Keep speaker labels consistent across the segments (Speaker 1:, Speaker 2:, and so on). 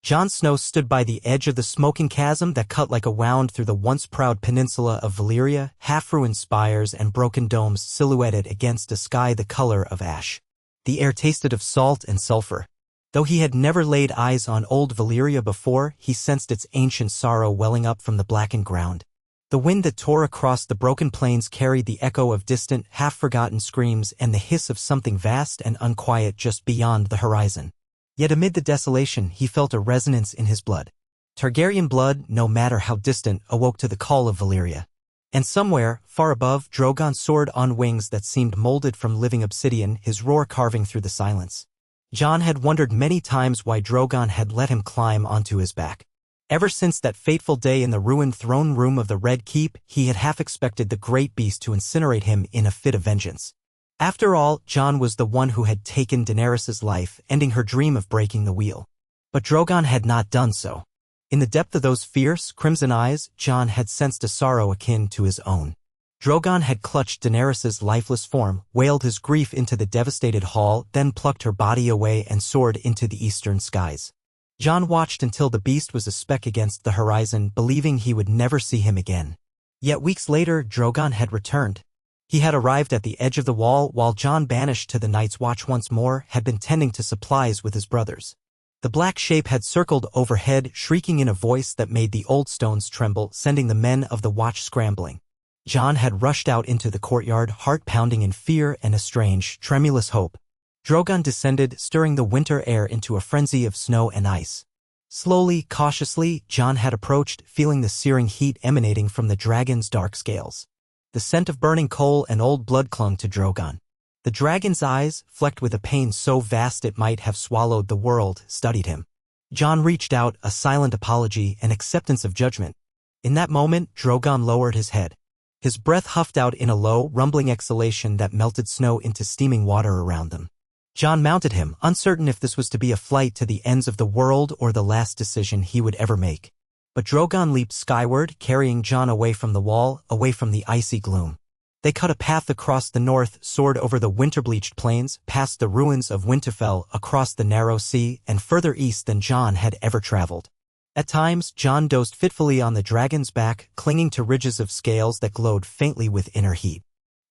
Speaker 1: Jon Snow stood by the edge of the smoking chasm that cut like a wound through the once proud peninsula of Valyria, half-ruined spires and broken domes silhouetted against a sky the color of ash. The air tasted of salt and sulfur. Though he had never laid eyes on old Valyria before, he sensed its ancient sorrow welling up from the blackened ground. The wind that tore across the broken plains carried the echo of distant, half-forgotten screams and the hiss of something vast and unquiet just beyond the horizon. Yet amid the desolation he felt a resonance in his blood. Targaryen blood, no matter how distant, awoke to the call of Valyria. And somewhere, far above, Drogon soared on wings that seemed molded from living obsidian, his roar carving through the silence. Jon had wondered many times why Drogon had let him climb onto his back. Ever since that fateful day in the ruined throne room of the Red Keep, he had half expected the great beast to incinerate him in a fit of vengeance. After all, Jon was the one who had taken Daenerys' life, ending her dream of breaking the wheel. But Drogon had not done so. In the depth of those fierce, crimson eyes, Jon had sensed a sorrow akin to his own. Drogon had clutched Daenerys' lifeless form, wailed his grief into the devastated hall, then plucked her body away and soared into the eastern skies. Jon watched until the beast was a speck against the horizon, believing he would never see him again. Yet weeks later, Drogon had returned. He had arrived at the edge of the wall while Jon, banished to the Night's Watch once more, had been tending to supplies with his brothers. The black shape had circled overhead, shrieking in a voice that made the old stones tremble, sending the men of the watch scrambling. Jon had rushed out into the courtyard, heart pounding in fear and a strange, tremulous hope. Drogon descended, stirring the winter air into a frenzy of snow and ice. Slowly, cautiously, Jon had approached, feeling the searing heat emanating from the dragon's dark scales. The scent of burning coal and old blood clung to Drogon. The dragon's eyes, flecked with a pain so vast it might have swallowed the world, studied him. Jon reached out, a silent apology and acceptance of judgment. In that moment, Drogon lowered his head. His breath huffed out in a low, rumbling exhalation that melted snow into steaming water around them. Jon mounted him, uncertain if this was to be a flight to the ends of the world or the last decision he would ever make. But Drogon leaped skyward, carrying Jon away from the wall, away from the icy gloom. They cut a path across the north, soared over the winter-bleached plains, past the ruins of Winterfell, across the narrow sea, and further east than Jon had ever traveled. At times, Jon dozed fitfully on the dragon's back, clinging to ridges of scales that glowed faintly with inner heat.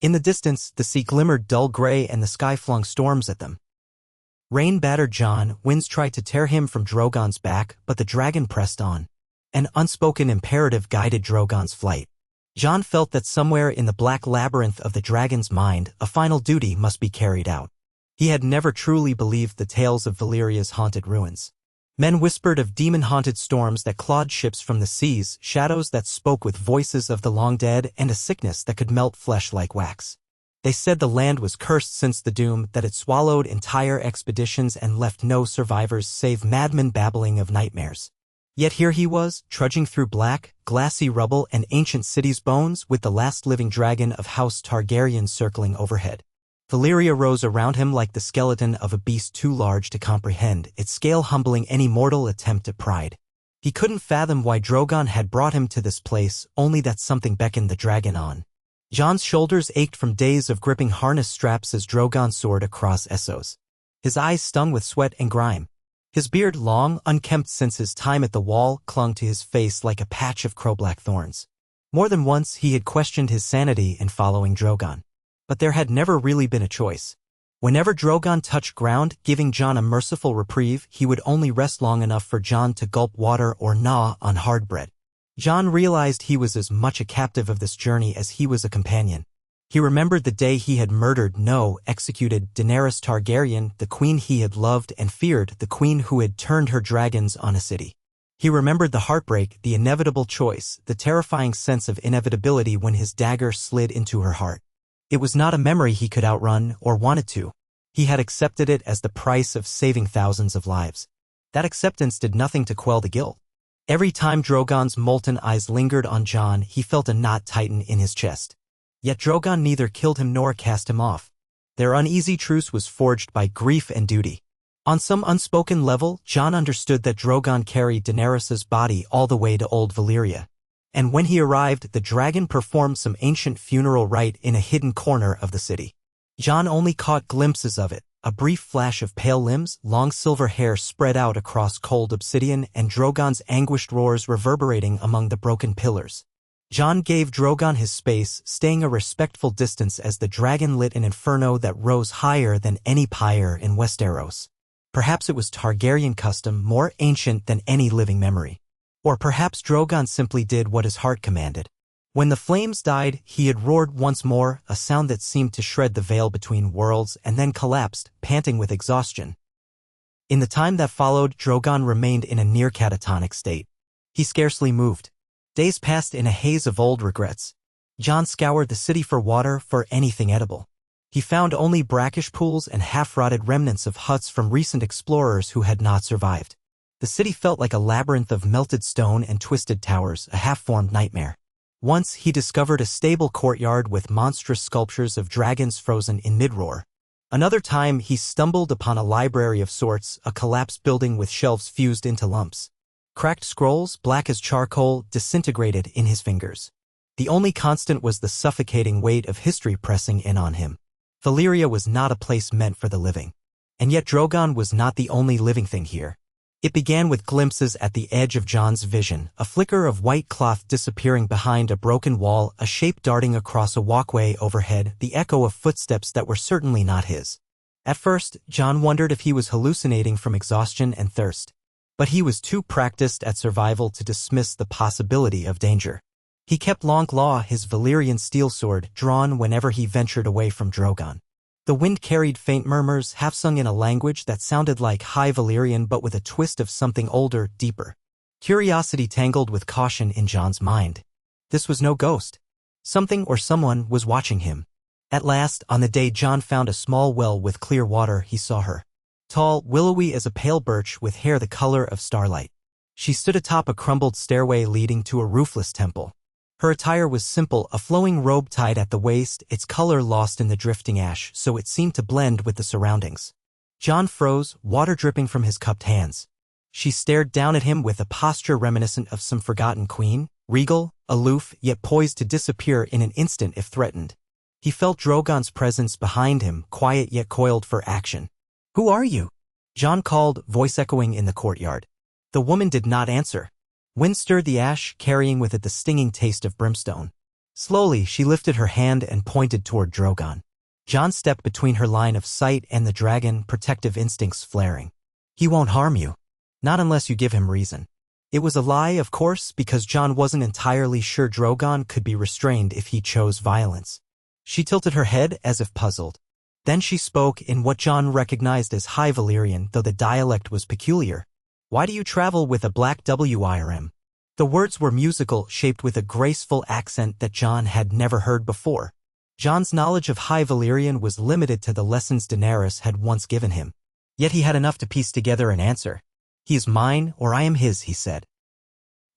Speaker 1: In the distance, the sea glimmered dull gray and the sky flung storms at them. Rain battered Jon, winds tried to tear him from Drogon's back, but the dragon pressed on. An unspoken imperative guided Drogon's flight. Jon felt that somewhere in the black labyrinth of the dragon's mind, a final duty must be carried out. He had never truly believed the tales of Valyria's haunted ruins. Men whispered of demon-haunted storms that clawed ships from the seas, shadows that spoke with voices of the long dead, and a sickness that could melt flesh like wax. They said the land was cursed since the doom, that it swallowed entire expeditions and left no survivors save madmen babbling of nightmares. Yet here he was, trudging through black, glassy rubble and ancient cities' bones, with the last living dragon of House Targaryen circling overhead. Valyria rose around him like the skeleton of a beast too large to comprehend, its scale humbling any mortal attempt at pride. He couldn't fathom why Drogon had brought him to this place, only that something beckoned the dragon on. Jon's shoulders ached from days of gripping harness straps as Drogon soared across Essos. His eyes stung with sweat and grime. His beard, long, unkempt since his time at the wall, clung to his face like a patch of crow-black thorns. More than once he had questioned his sanity in following Drogon. But there had never really been a choice. Whenever Drogon touched ground, giving Jon a merciful reprieve, he would only rest long enough for Jon to gulp water or gnaw on hard bread. Jon realized he was as much a captive of this journey as he was a companion. He remembered the day he had executed Daenerys Targaryen, the queen he had loved and feared, the queen who had turned her dragons on a city. He remembered the heartbreak, the inevitable choice, the terrifying sense of inevitability when his dagger slid into her heart. It was not a memory he could outrun or wanted to. He had accepted it as the price of saving thousands of lives. That acceptance did nothing to quell the guilt. Every time Drogon's molten eyes lingered on Jon, he felt a knot tighten in his chest. Yet Drogon neither killed him nor cast him off. Their uneasy truce was forged by grief and duty. On some unspoken level, Jon understood that Drogon carried Daenerys' body all the way to Old Valyria. And when he arrived, the dragon performed some ancient funeral rite in a hidden corner of the city. Jon only caught glimpses of it, A brief flash of pale limbs, long silver hair spread out across cold obsidian, and Drogon's anguished roars reverberating among the broken pillars. Jon gave Drogon his space, staying a respectful distance as the dragon lit an inferno that rose higher than any pyre in Westeros. Perhaps it was Targaryen custom, more ancient than any living memory. Or perhaps Drogon simply did what his heart commanded. When the flames died, he had roared once more, a sound that seemed to shred the veil between worlds, and then collapsed, panting with exhaustion. In the time that followed, Drogon remained in a near catatonic state. He scarcely moved. Days passed in a haze of old regrets. Jon scoured the city for water, for anything edible. He found only brackish pools and half-rotted remnants of huts from recent explorers who had not survived. The city felt like a labyrinth of melted stone and twisted towers, a half-formed nightmare. Once he discovered a stable courtyard with monstrous sculptures of dragons frozen in mid-roar. Another time he stumbled upon a library of sorts, a collapsed building with shelves fused into lumps. Cracked scrolls, black as charcoal, disintegrated in his fingers. The only constant was the suffocating weight of history pressing in on him. Valyria was not a place meant for the living. And yet Drogon was not the only living thing here. It began with glimpses at the edge of Jon's vision, a flicker of white cloth disappearing behind a broken wall, a shape darting across a walkway overhead, the echo of footsteps that were certainly not his. At first, Jon wondered if he was hallucinating from exhaustion and thirst. But he was too practiced at survival to dismiss the possibility of danger. He kept Longclaw, his Valyrian steel sword, drawn whenever he ventured away from Drogon. The wind carried faint murmurs, half-sung in a language that sounded like High Valyrian but with a twist of something older, deeper. Curiosity tangled with caution in Jon's mind. This was no ghost. Something or someone was watching him. At last, on the day Jon found a small well with clear water, he saw her. Tall, willowy as a pale birch with hair the color of starlight. She stood atop a crumbled stairway leading to a roofless temple. Her attire was simple, a flowing robe tied at the waist, its color lost in the drifting ash, so it seemed to blend with the surroundings. Jon froze, water dripping from his cupped hands. She stared down at him with a posture reminiscent of some forgotten queen, regal, aloof, yet poised to disappear in an instant if threatened. He felt Drogon's presence behind him, quiet yet coiled for action. "Who are you?" Jon called, voice echoing in the courtyard. The woman did not answer. Wind stirred the ash, carrying with it the stinging taste of brimstone. Slowly, she lifted her hand and pointed toward Drogon. Jon stepped between her line of sight and the dragon, protective instincts flaring. "He won't harm you. Not unless you give him reason." It was a lie, of course, because Jon wasn't entirely sure Drogon could be restrained if he chose violence. She tilted her head as if puzzled. Then she spoke in what Jon recognized as High Valyrian, though the dialect was peculiar. "Why do you travel with a black WIRM?" The words were musical, shaped with a graceful accent that Jon had never heard before. Jon's knowledge of High Valyrian was limited to the lessons Daenerys had once given him. Yet he had enough to piece together an answer. "He is mine, or I am his," he said.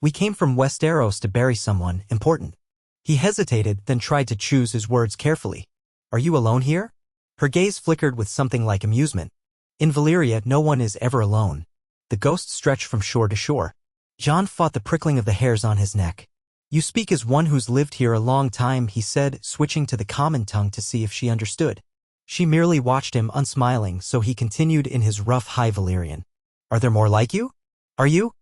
Speaker 1: "We came from Westeros to bury someone important." He hesitated, then tried to choose his words carefully. "Are you alone here?" Her gaze flickered with something like amusement. "In Valyria, no one is ever alone. The ghosts stretch from shore to shore." Jon fought the prickling of the hairs on his neck. "You speak as one who's lived here a long time," he said, switching to the common tongue to see if she understood. She merely watched him, unsmiling, so he continued in his rough High Valyrian. "Are there more like you? Are you?"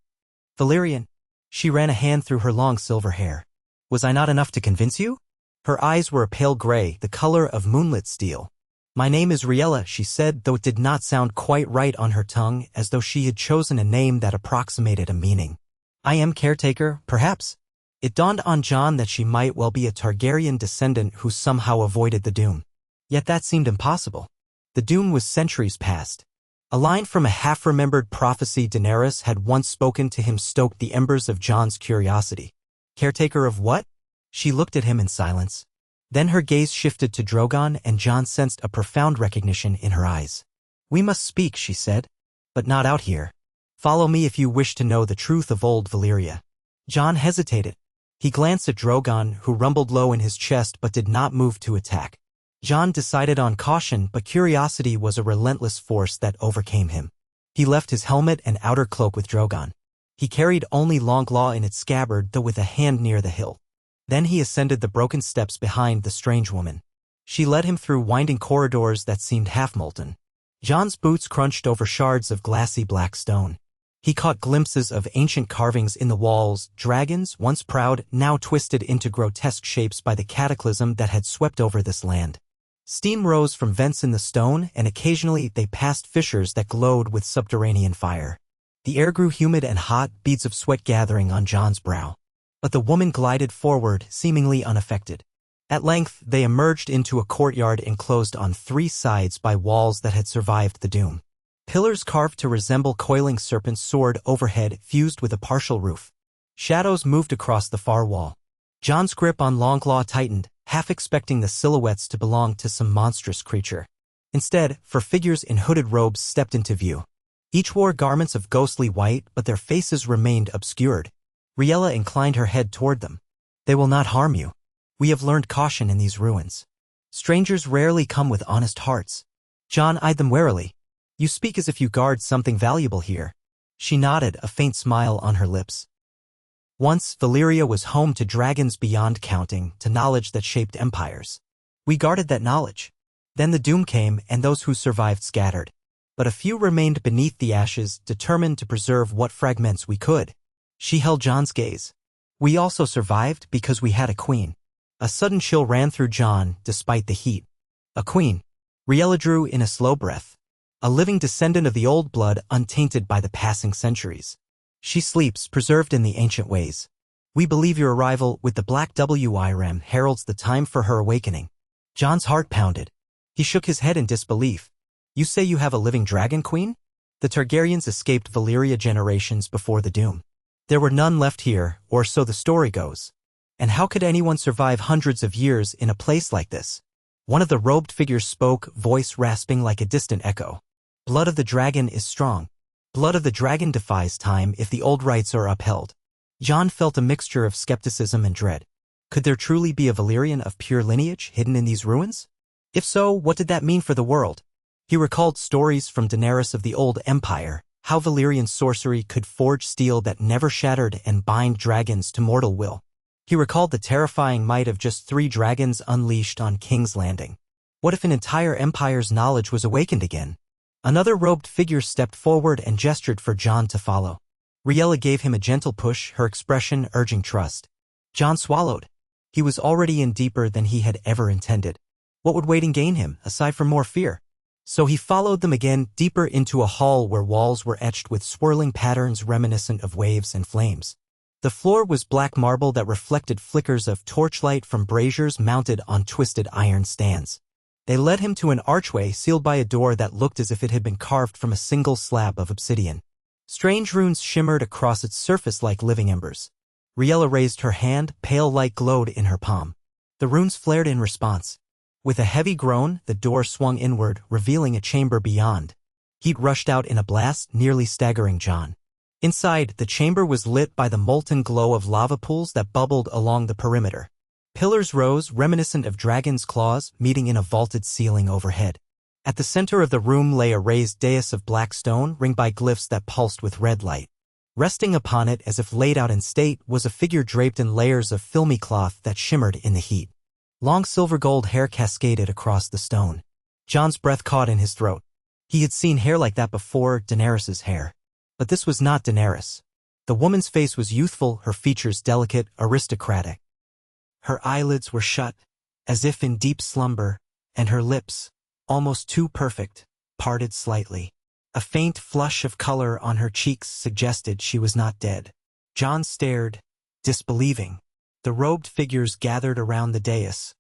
Speaker 1: "Valyrian." She ran a hand through her long silver hair. "Was I not enough to convince you?" Her eyes were a pale gray, the color of moonlit steel. "My name is Riella," she said, though it did not sound quite right on her tongue, as though she had chosen a name that approximated a meaning. "I am caretaker, perhaps." It dawned on Jon that she might well be a Targaryen descendant who somehow avoided the doom. Yet that seemed impossible. The doom was centuries past. A line from a half-remembered prophecy Daenerys had once spoken to him stoked the embers of Jon's curiosity. Caretaker of what? She looked at him in silence. Then her gaze shifted to Drogon, and Jon sensed a profound recognition in her eyes. "We must speak," she said. "But not out here. Follow me if you wish to know the truth of old Valyria." Jon hesitated. He glanced at Drogon, who rumbled low in his chest but did not move to attack. Jon decided on caution, but curiosity was a relentless force that overcame him. He left his helmet and outer cloak with Drogon. He carried only Longclaw in its scabbard, though with a hand near the hilt. Then he ascended the broken steps behind the strange woman. She led him through winding corridors that seemed half-molten. Jon's boots crunched over shards of glassy black stone. He caught glimpses of ancient carvings in the walls, dragons, once proud, now twisted into grotesque shapes by the cataclysm that had swept over this land. Steam rose from vents in the stone, and occasionally they passed fissures that glowed with subterranean fire. The air grew humid and hot, beads of sweat gathering on Jon's brow. But the woman glided forward, seemingly unaffected. At length, they emerged into a courtyard enclosed on 3 sides by walls that had survived the doom. Pillars carved to resemble coiling serpents soared overhead, fused with a partial roof. Shadows moved across the far wall. Jon's grip on Longclaw tightened, half expecting the silhouettes to belong to some monstrous creature. Instead, 4 figures in hooded robes stepped into view. Each wore garments of ghostly white, but their faces remained obscured. Riella inclined her head toward them. "They will not harm you. We have learned caution in these ruins. Strangers rarely come with honest hearts." Jon eyed them warily. "You speak as if you guard something valuable here." She nodded, a faint smile on her lips. Once, Valyria was home to dragons beyond counting, to knowledge that shaped empires. We guarded that knowledge. Then the doom came, and those who survived scattered. But a few remained beneath the ashes, determined to preserve what fragments we could. She held Jon's gaze. "We also survived because we had a queen." A sudden chill ran through Jon, despite the heat. "A queen?" Riella drew in a slow breath. "A living descendant of the old blood, untainted by the passing centuries. She sleeps, preserved in the ancient ways. We believe your arrival with the Black Wirem heralds the time for her awakening." Jon's heart pounded. He shook his head in disbelief. "You say you have a living dragon queen?" The Targaryens escaped Valyria generations before the doom. There were none left here, or so the story goes. And how could anyone survive hundreds of years in a place like this? One of the robed figures spoke, voice rasping like a distant echo. "Blood of the dragon is strong. Blood of the dragon defies time if the old rites are upheld." Jon felt a mixture of skepticism and dread. Could there truly be a Valyrian of pure lineage hidden in these ruins? If so, what did that mean for the world? He recalled stories from Daenarys of the old empire, how Valyrian sorcery could forge steel that never shattered and bind dragons to mortal will. He recalled the terrifying might of just 3 dragons unleashed on King's Landing. What if an entire empire's knowledge was awakened again? Another robed figure stepped forward and gestured for Jon to follow. Riella gave him a gentle push, her expression urging trust. Jon swallowed. He was already in deeper than he had ever intended. What would waiting gain him, aside from more fear? So he followed them again, deeper into a hall where walls were etched with swirling patterns reminiscent of waves and flames. The floor was black marble that reflected flickers of torchlight from braziers mounted on twisted iron stands. They led him to an archway sealed by a door that looked as if it had been carved from a single slab of obsidian. Strange runes shimmered across its surface like living embers. Riella raised her hand, pale light glowed in her palm. The runes flared in response. With a heavy groan, the door swung inward, revealing a chamber beyond. Heat rushed out in a blast, nearly staggering Jon. Inside, the chamber was lit by the molten glow of lava pools that bubbled along the perimeter. Pillars rose, reminiscent of dragon's claws, meeting in a vaulted ceiling overhead. At the center of the room lay a raised dais of black stone, ringed by glyphs that pulsed with red light. Resting upon it, as if laid out in state, was a figure draped in layers of filmy cloth that shimmered in the heat. Long silver-gold hair cascaded across the stone. Jon's breath caught in his throat. He had seen hair like that before, Daenerys' hair. But this was not Daenerys. The woman's face was youthful, her features delicate, aristocratic. Her eyelids were shut, as if in deep slumber, and her lips, almost too perfect, parted slightly. A faint flush of color on her cheeks suggested she was not dead. Jon stared, disbelieving. The robed figures gathered around the dais,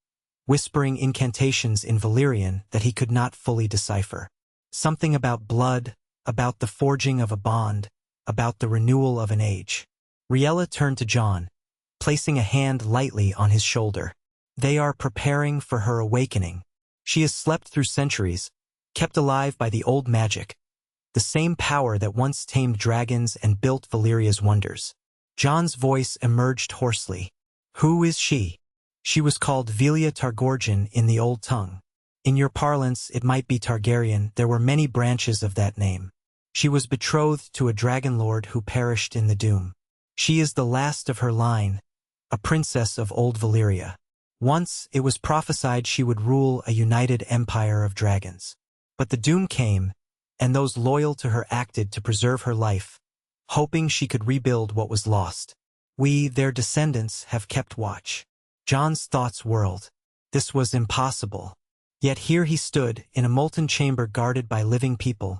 Speaker 1: whispering incantations in Valyrian that he could not fully decipher. Something about blood, about the forging of a bond, about the renewal of an age. Riella turned to Jon, placing a hand lightly on his shoulder. "They are preparing for her awakening. She has slept through centuries, kept alive by the old magic, the same power that once tamed dragons and built Valyria's wonders." Jon's voice emerged hoarsely. "Who is she?" "She was called Villia Targorgen in the old tongue. In your parlance, it might be Targaryen. There were many branches of that name. She was betrothed to a dragon lord who perished in the doom. She is the last of her line, a princess of old Valyria. Once, it was prophesied she would rule a united empire of dragons. But the doom came, and those loyal to her acted to preserve her life, hoping she could rebuild what was lost. We, their descendants, have kept watch. Jon's thoughts whirled. This was impossible. Yet here he stood, in a molten chamber guarded by living people,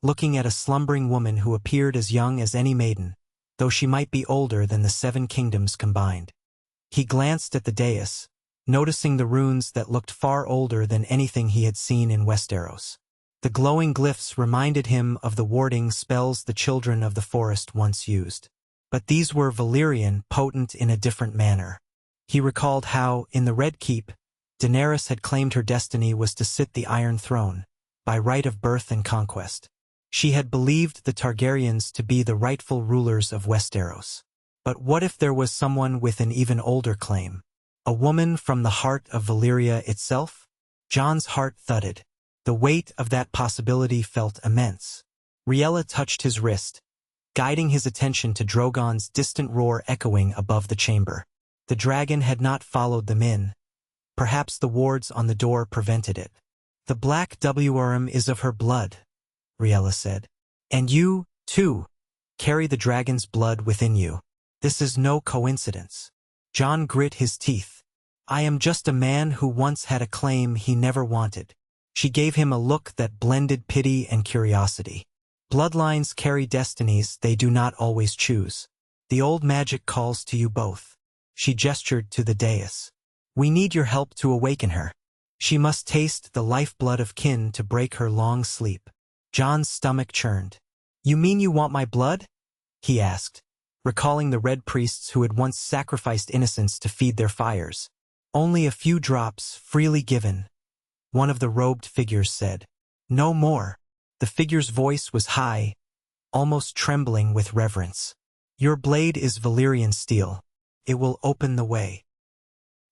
Speaker 1: looking at a slumbering woman who appeared as young as any maiden, though she might be older than the 7 kingdoms combined. He glanced at the dais, noticing the runes that looked far older than anything he had seen in Westeros. The glowing glyphs reminded him of the warding spells the children of the forest once used. But these were Valyrian, potent in a different manner. He recalled how, in the Red Keep, Daenerys had claimed her destiny was to sit the Iron Throne, by right of birth and conquest. She had believed the Targaryens to be the rightful rulers of Westeros. But what if there was someone with an even older claim? A woman from the heart of Valyria itself? Jon's heart thudded. The weight of that possibility felt immense. Riella touched his wrist, guiding his attention to Drogon's distant roar echoing above the chamber. The dragon had not followed them in. Perhaps the wards on the door prevented it. The black Wurm is of her blood, Riella said. And you, too, carry the dragon's blood within you. This is no coincidence. Jon grit his teeth. I am just a man who once had a claim he never wanted. She gave him a look that blended pity and curiosity. Bloodlines carry destinies they do not always choose. The old magic calls to you both. She gestured to the dais. We need your help to awaken her. She must taste the lifeblood of kin to break her long sleep. Jon's stomach churned. You mean you want my blood? He asked, recalling the red priests who had once sacrificed innocents to feed their fires. Only a few drops, freely given, one of the robed figures said. No more. The figure's voice was high, almost trembling with reverence. Your blade is Valyrian steel. It will open the way.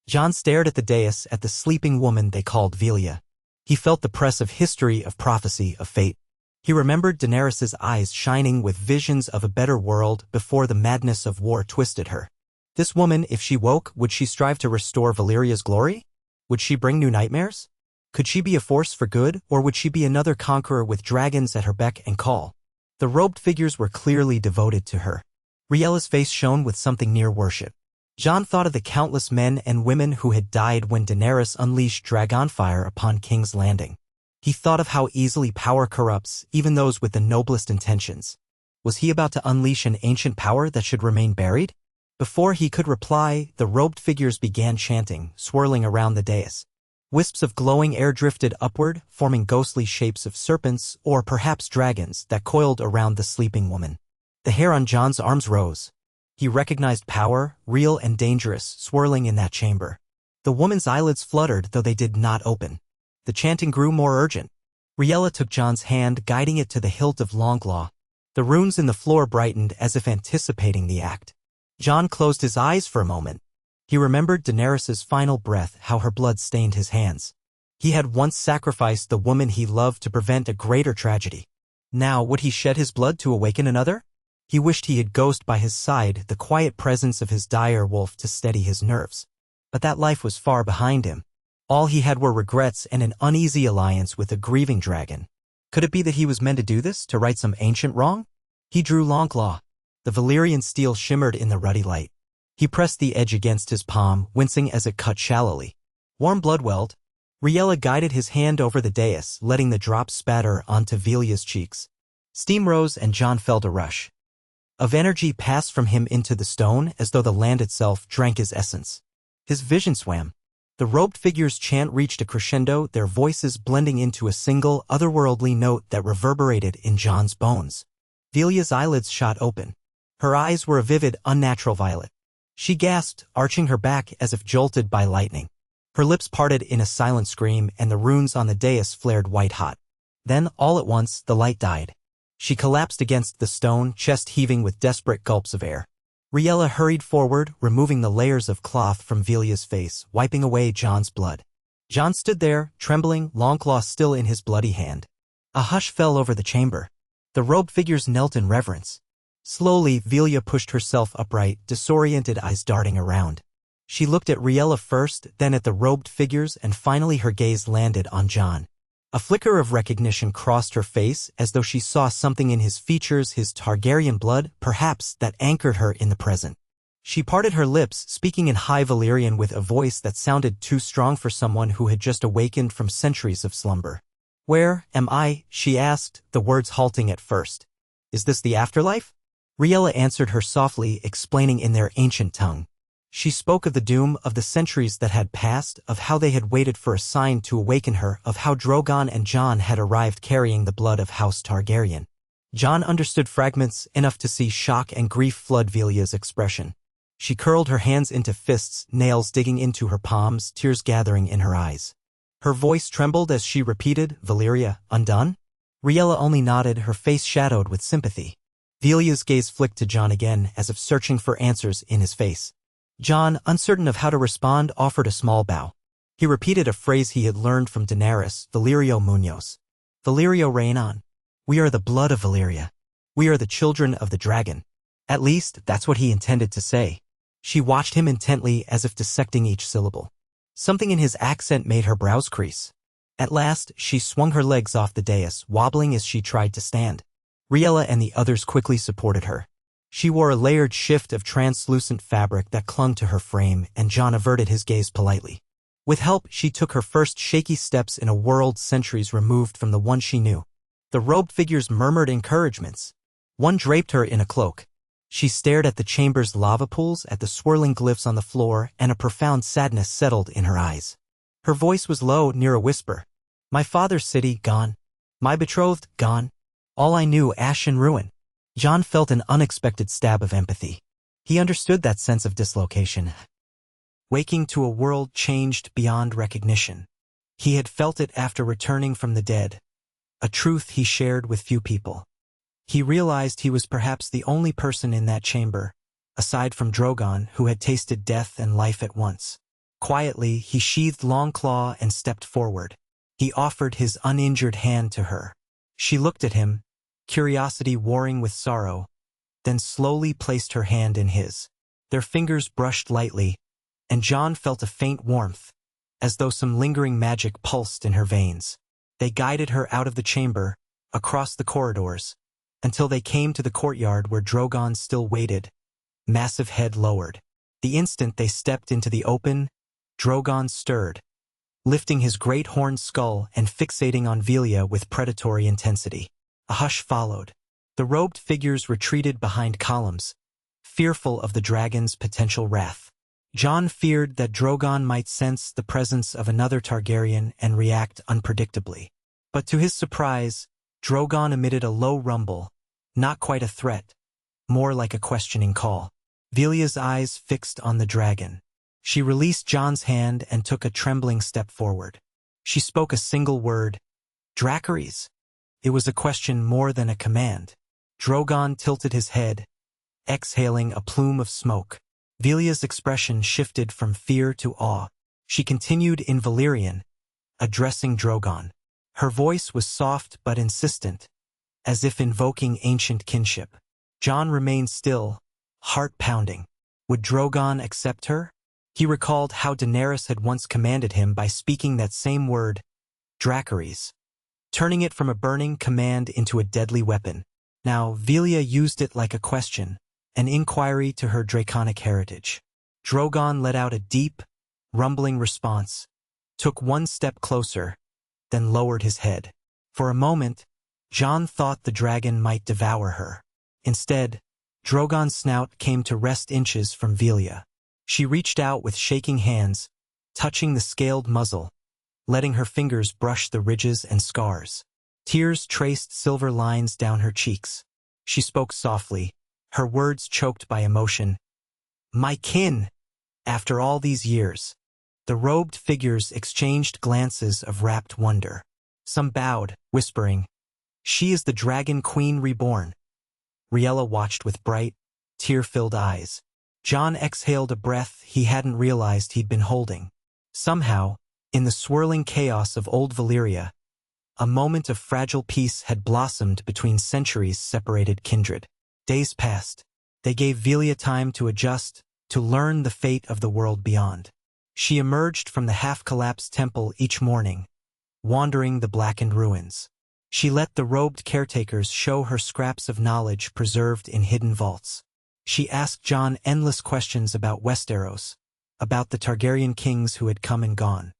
Speaker 1: Jon stared at the dais at the sleeping woman they called Villia. He felt the press of history, of prophecy, of fate. He remembered Daenerys' eyes shining with visions of a better world before the madness of war twisted her. This woman, if she woke, would she strive to restore Valyria's glory? Would she bring new nightmares? Could she be a force for good, or would she be another conqueror with dragons at her beck and call? The robed figures were clearly devoted to her. Riella's face shone with something near worship. Jon thought of the countless men and women who had died when Daenerys unleashed dragonfire upon King's Landing. He thought of how easily power corrupts, even those with the noblest intentions. Was he about to unleash an ancient power that should remain buried? Before he could reply, the robed figures began chanting, swirling around the dais. Wisps of glowing air drifted upward, forming ghostly shapes of serpents or perhaps dragons that coiled around the sleeping woman. The hair on Jon's arms rose. He recognized power, real and dangerous, swirling in that chamber. The woman's eyelids fluttered, though they did not open. The chanting grew more urgent. Riella took Jon's hand, guiding it to the hilt of Longclaw. The runes in the floor brightened as if anticipating the act. Jon closed his eyes for a moment. He remembered Daenerys' final breath, how her blood stained his hands. He had once sacrificed the woman he loved to prevent a greater tragedy. Now would he shed his blood to awaken another? He wished he had Ghost by his side, the quiet presence of his dire wolf to steady his nerves. But that life was far behind him. All he had were regrets and an uneasy alliance with a grieving dragon. Could it be that he was meant to do this, to right some ancient wrong? He drew Longclaw. The Valyrian steel shimmered in the ruddy light. He pressed the edge against his palm, wincing as it cut shallowly. Warm blood welled. Riella guided his hand over the dais, letting the drops spatter onto Villia's cheeks. Steam rose and Jon felt a rush of energy pass from him into the stone, as though the land itself drank his essence. His vision swam. The robed figures' chant reached a crescendo, their voices blending into a single, otherworldly note that reverberated in Jon's bones. Villia's eyelids shot open. Her eyes were a vivid, unnatural violet. She gasped, arching her back as if jolted by lightning. Her lips parted in a silent scream, and the runes on the dais flared white-hot. Then, all at once, the light died. She collapsed against the stone, chest heaving with desperate gulps of air. Riella hurried forward, removing the layers of cloth from Villia's face, wiping away Jon's blood. Jon stood there, trembling, Longclaw still in his bloody hand. A hush fell over the chamber. The robed figures knelt in reverence. Slowly, Villia pushed herself upright, disoriented eyes darting around. She looked at Riella first, then at the robed figures, and finally her gaze landed on Jon. A flicker of recognition crossed her face as though she saw something in his features, his Targaryen blood, perhaps, that anchored her in the present. She parted her lips, speaking in high Valyrian with a voice that sounded too strong for someone who had just awakened from centuries of slumber. "Where am I?" she asked, the words halting at first. "Is this the afterlife?" Riella answered her softly, explaining in their ancient tongue. She spoke of the doom of the centuries that had passed, of how they had waited for a sign to awaken her, of how Drogon and Jon had arrived carrying the blood of House Targaryen. Jon understood fragments enough to see shock and grief flood Villia's expression. She curled her hands into fists, nails digging into her palms, tears gathering in her eyes. Her voice trembled as she repeated, "Valyria, undone?" Riella only nodded, her face shadowed with sympathy. Villia's gaze flicked to Jon again, as if searching for answers in his face. Jon, uncertain of how to respond, offered a small bow. He repeated a phrase he had learned from Daenerys, "Valyrio Munoz. Valyrio reign on. We are the blood of Valyria. We are the children of the dragon." At least, that's what he intended to say. She watched him intently, as if dissecting each syllable. Something in his accent made her brows crease. At last, she swung her legs off the dais, wobbling as she tried to stand. Riella and the others quickly supported her. She wore a layered shift of translucent fabric that clung to her frame, and Jon averted his gaze politely. With help, she took her first shaky steps in a world centuries removed from the one she knew. The robed figures murmured encouragements. One draped her in a cloak. She stared at the chamber's lava pools, at the swirling glyphs on the floor, and a profound sadness settled in her eyes. Her voice was low, near a whisper. "My father's city, gone. My betrothed, gone. All I knew, ash and ruin." Jon felt an unexpected stab of empathy. He understood that sense of dislocation. Waking to a world changed beyond recognition. He had felt it after returning from the dead, a truth he shared with few people. He realized he was perhaps the only person in that chamber, aside from Drogon, who had tasted death and life at once. Quietly, he sheathed Longclaw and stepped forward. He offered his uninjured hand to her. She looked at him, curiosity warring with sorrow, then slowly placed her hand in his. Their fingers brushed lightly, and Jon felt a faint warmth, as though some lingering magic pulsed in her veins. They guided her out of the chamber, across the corridors, until they came to the courtyard where Drogon still waited, massive head lowered. The instant they stepped into the open, Drogon stirred, lifting his great horned skull and fixating on Villia with predatory intensity. A hush followed. The robed figures retreated behind columns, fearful of the dragon's potential wrath. Jon feared that Drogon might sense the presence of another Targaryen and react unpredictably. But to his surprise, Drogon emitted a low rumble, not quite a threat, more like a questioning call. Villia's eyes fixed on the dragon. She released Jon's hand and took a trembling step forward. She spoke a single word, "Dracarys." It was a question more than a command. Drogon tilted his head, exhaling a plume of smoke. Villia's expression shifted from fear to awe. She continued in Valyrian, addressing Drogon. Her voice was soft but insistent, as if invoking ancient kinship. Jon remained still, heart pounding. Would Drogon accept her? He recalled how Daenerys had once commanded him by speaking that same word, Dracarys, turning it from a burning command into a deadly weapon. Now, Villia used it like a question, an inquiry to her draconic heritage. Drogon let out a deep, rumbling response, took one step closer, then lowered his head. For a moment, Jon thought the dragon might devour her. Instead, Drogon's snout came to rest inches from Villia. She reached out with shaking hands, touching the scaled muzzle, letting her fingers brush the ridges and scars. Tears traced silver lines down her cheeks. She spoke softly, her words choked by emotion. "My kin!" After all these years, the robed figures exchanged glances of rapt wonder. Some bowed, whispering, "She is the Dragon Queen reborn." Riella watched with bright, tear-filled eyes. Jon exhaled a breath he hadn't realized he'd been holding. Somehow, in the swirling chaos of old Valyria, a moment of fragile peace had blossomed between centuries-separated kindred. Days passed. They gave Villia time to adjust, to learn the fate of the world beyond. She emerged from the half-collapsed temple each morning, wandering the blackened ruins. She let the robed caretakers show her scraps of knowledge preserved in hidden vaults. She asked Jon endless questions about Westeros, about the Targaryen kings who had come and gone.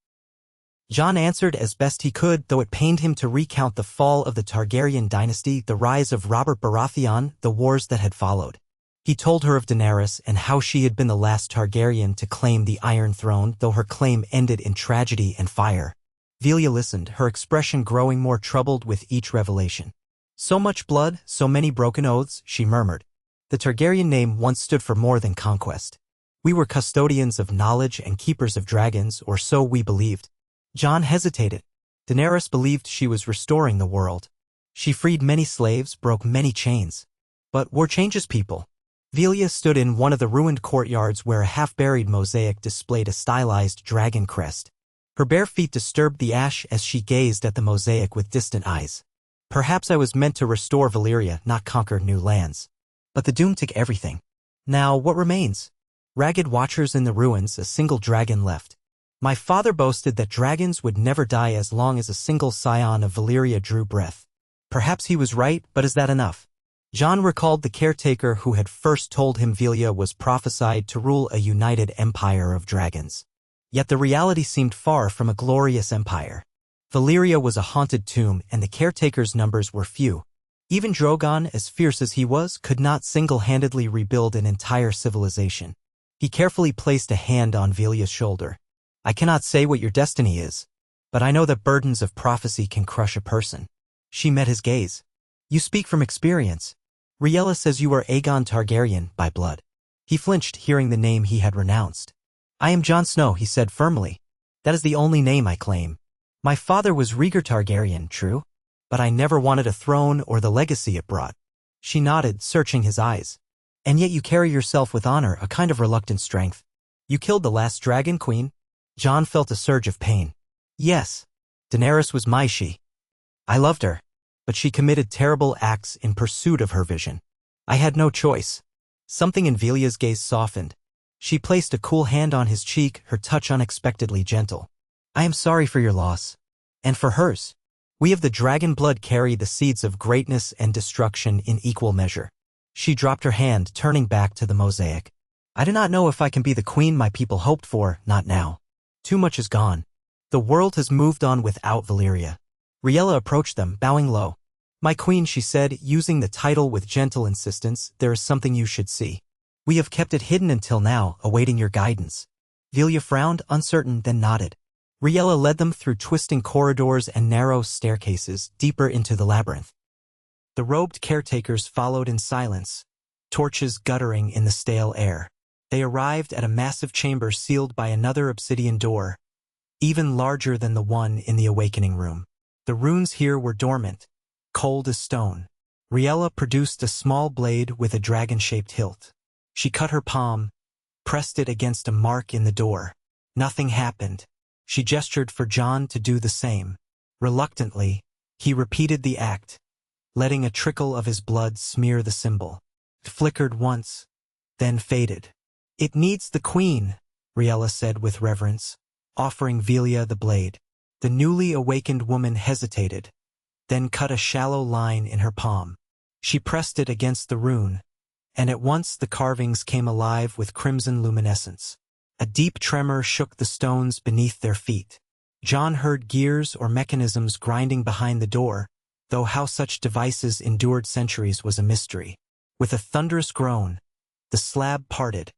Speaker 1: Jon answered as best he could, though it pained him to recount the fall of the Targaryen dynasty, the rise of Robert Baratheon, the wars that had followed. He told her of Daenerys and how she had been the last Targaryen to claim the Iron Throne, though her claim ended in tragedy and fire. Villia listened, her expression growing more troubled with each revelation. "So much blood, so many broken oaths," she murmured. "The Targaryen name once stood for more than conquest. We were custodians of knowledge and keepers of dragons, or so we believed." Jon hesitated. Daenerys believed she was restoring the world. She freed many slaves, broke many chains. But war changes people. Villia stood in one of the ruined courtyards where a half-buried mosaic displayed a stylized dragon crest. Her bare feet disturbed the ash as she gazed at the mosaic with distant eyes. "Perhaps I was meant to restore Valyria, not conquer new lands. But the doom took everything. Now what remains? Ragged watchers in the ruins, a single dragon left. My father boasted that dragons would never die as long as a single scion of Valyria drew breath. Perhaps he was right, but is that enough?" Jon recalled the caretaker who had first told him Villia was prophesied to rule a united empire of dragons. Yet the reality seemed far from a glorious empire. Valyria was a haunted tomb, and the caretaker's numbers were few. Even Drogon, as fierce as he was, could not single-handedly rebuild an entire civilization. He carefully placed a hand on Villia's shoulder. "I cannot say what your destiny is, but I know that burdens of prophecy can crush a person." She met his gaze. "You speak from experience. Riella says you are Aegon Targaryen by blood." He flinched, hearing the name he had renounced. "I am Jon Snow," he said firmly. "That is the only name I claim. My father was Rhaegar Targaryen, true, but I never wanted a throne or the legacy it brought." She nodded, searching his eyes. "And yet you carry yourself with honor, a kind of reluctant strength. You killed the last dragon queen?" Jon felt a surge of pain. "Yes. Daenerys was my she. I loved her, but she committed terrible acts in pursuit of her vision. I had no choice." Something in Villia's gaze softened. She placed a cool hand on his cheek, her touch unexpectedly gentle. "I am sorry for your loss. And for hers. We of the dragon blood carry the seeds of greatness and destruction in equal measure." She dropped her hand, turning back to the mosaic. "I do not know if I can be the queen my people hoped for, not now. Too much is gone. The world has moved on without Valyria." Riella approached them, bowing low. "My queen," she said, using the title with gentle insistence, "there is something you should see. We have kept it hidden until now, awaiting your guidance." Villia frowned, uncertain, then nodded. Riella led them through twisting corridors and narrow staircases, deeper into the labyrinth. The robed caretakers followed in silence, torches guttering in the stale air. They arrived at a massive chamber sealed by another obsidian door, even larger than the one in the awakening room. The runes here were dormant, cold as stone. Riella produced a small blade with a dragon-shaped hilt. She cut her palm, pressed it against a mark in the door. Nothing happened. She gestured for Jon to do the same. Reluctantly, he repeated the act, letting a trickle of his blood smear the symbol. It flickered once, then faded. "It needs the queen," Riella said with reverence, offering Villia the blade. The newly awakened woman hesitated, then cut a shallow line in her palm. She pressed it against the rune, and at once the carvings came alive with crimson luminescence. A deep tremor shook the stones beneath their feet. Jon heard gears or mechanisms grinding behind the door, though how such devices endured centuries was a mystery. With a thunderous groan, the slab parted,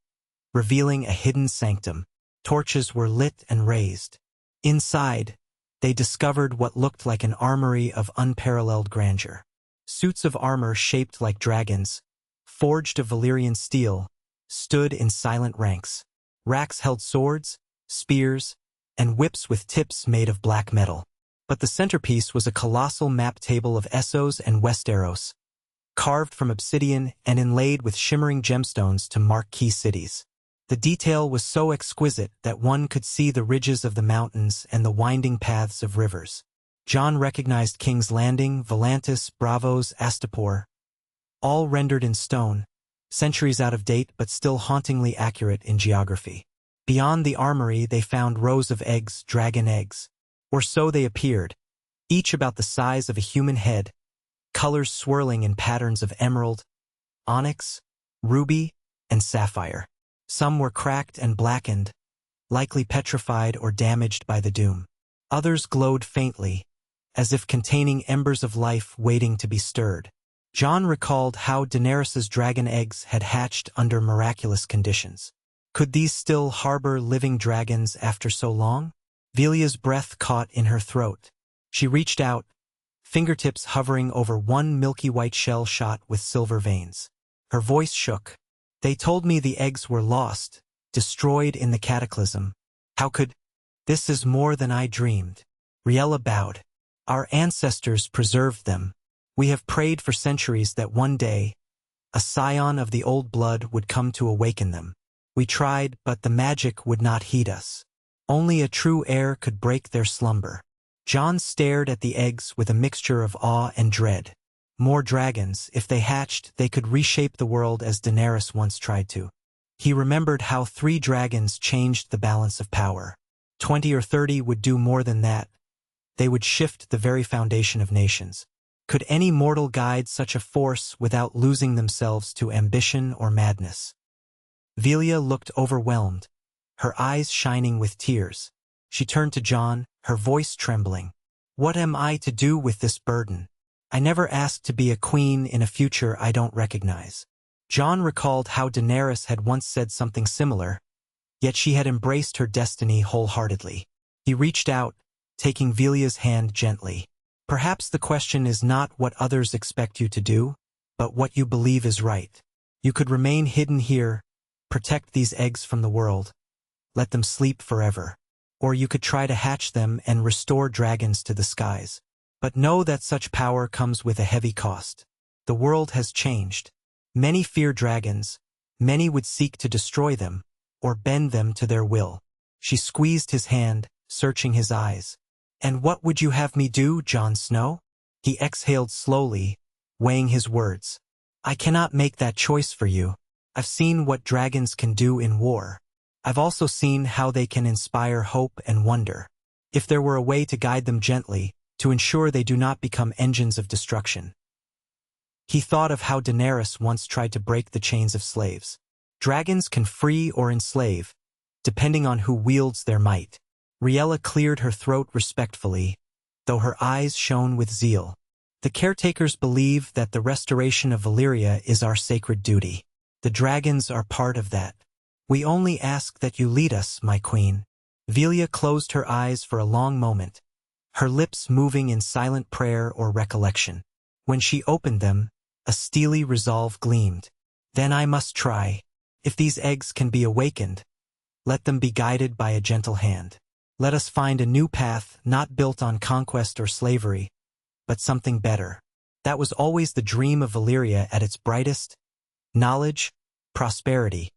Speaker 1: revealing a hidden sanctum. Torches were lit and raised. Inside, they discovered what looked like an armory of unparalleled grandeur. Suits of armor shaped like dragons, forged of Valyrian steel, stood in silent ranks. Racks held swords, spears, and whips with tips made of black metal. But the centerpiece was a colossal map table of Essos and Westeros, carved from obsidian and inlaid with shimmering gemstones to mark key cities. The detail was so exquisite that one could see the ridges of the mountains and the winding paths of rivers. Jon recognized King's Landing, Volantis, Braavos, Astapor, all rendered in stone, centuries out of date but still hauntingly accurate in geography. Beyond the armory they found rows of eggs, dragon eggs, Or so they appeared, each about the size of a human head, colors swirling in patterns of emerald, onyx, ruby, and sapphire. Some were cracked and blackened, likely petrified or damaged by the doom. Others glowed faintly, as if containing embers of life waiting to be stirred. Jon recalled how Daenerys's dragon eggs had hatched under miraculous conditions. Could these still harbor living dragons after so long? Villia's breath caught in her throat. She reached out, fingertips hovering over one milky white shell shot with silver veins. Her voice shook. They told me the eggs were lost, destroyed in the cataclysm. How could... This is more than I dreamed. Riella bowed. Our ancestors preserved them. We have prayed for centuries that one day, a scion of the old blood would come to awaken them. We tried, but the magic would not heed us. Only a true heir could break their slumber. Jon stared at the eggs with a mixture of awe and dread. More dragons, if they hatched, they could reshape the world as Daenerys once tried to. He remembered how 3 dragons changed the balance of power. 20 or 30 would do more than that. They would shift the very foundation of nations. Could any mortal guide such a force without losing themselves to ambition or madness? Villia looked overwhelmed, her eyes shining with tears. She turned to Jon, her voice trembling. What am I to do with this burden? I never asked to be a queen in a future I don't recognize. Jon recalled how Daenerys had once said something similar, yet she had embraced her destiny wholeheartedly. He reached out, taking Villia's hand gently. Perhaps the question is not what others expect you to do, but what you believe is right. You could remain hidden here, protect these eggs from the world, let them sleep forever. Or you could try to hatch them and restore dragons to the skies. But know that such power comes with a heavy cost. The world has changed. Many fear dragons, many would seek to destroy them, or bend them to their will. She squeezed his hand, searching his eyes. And what would you have me do, Jon Snow? He exhaled slowly, weighing his words. I cannot make that choice for you. I've seen what dragons can do in war. I've also seen how they can inspire hope and wonder. If there were a way to guide them gently, to ensure they do not become engines of destruction. He thought of how Daenerys once tried to break the chains of slaves. Dragons can free or enslave, depending on who wields their might. Riella cleared her throat respectfully, though her eyes shone with zeal. The caretakers believe that the restoration of Valyria is our sacred duty. The dragons are part of that. We only ask that you lead us, my queen. Villia closed her eyes for a long moment, her lips moving in silent prayer or recollection. When she opened them, a steely resolve gleamed. Then I must try. If these eggs can be awakened, let them be guided by a gentle hand. Let us find a new path not built on conquest or slavery, but something better. That was always the dream of Valyria at its brightest. Knowledge, prosperity,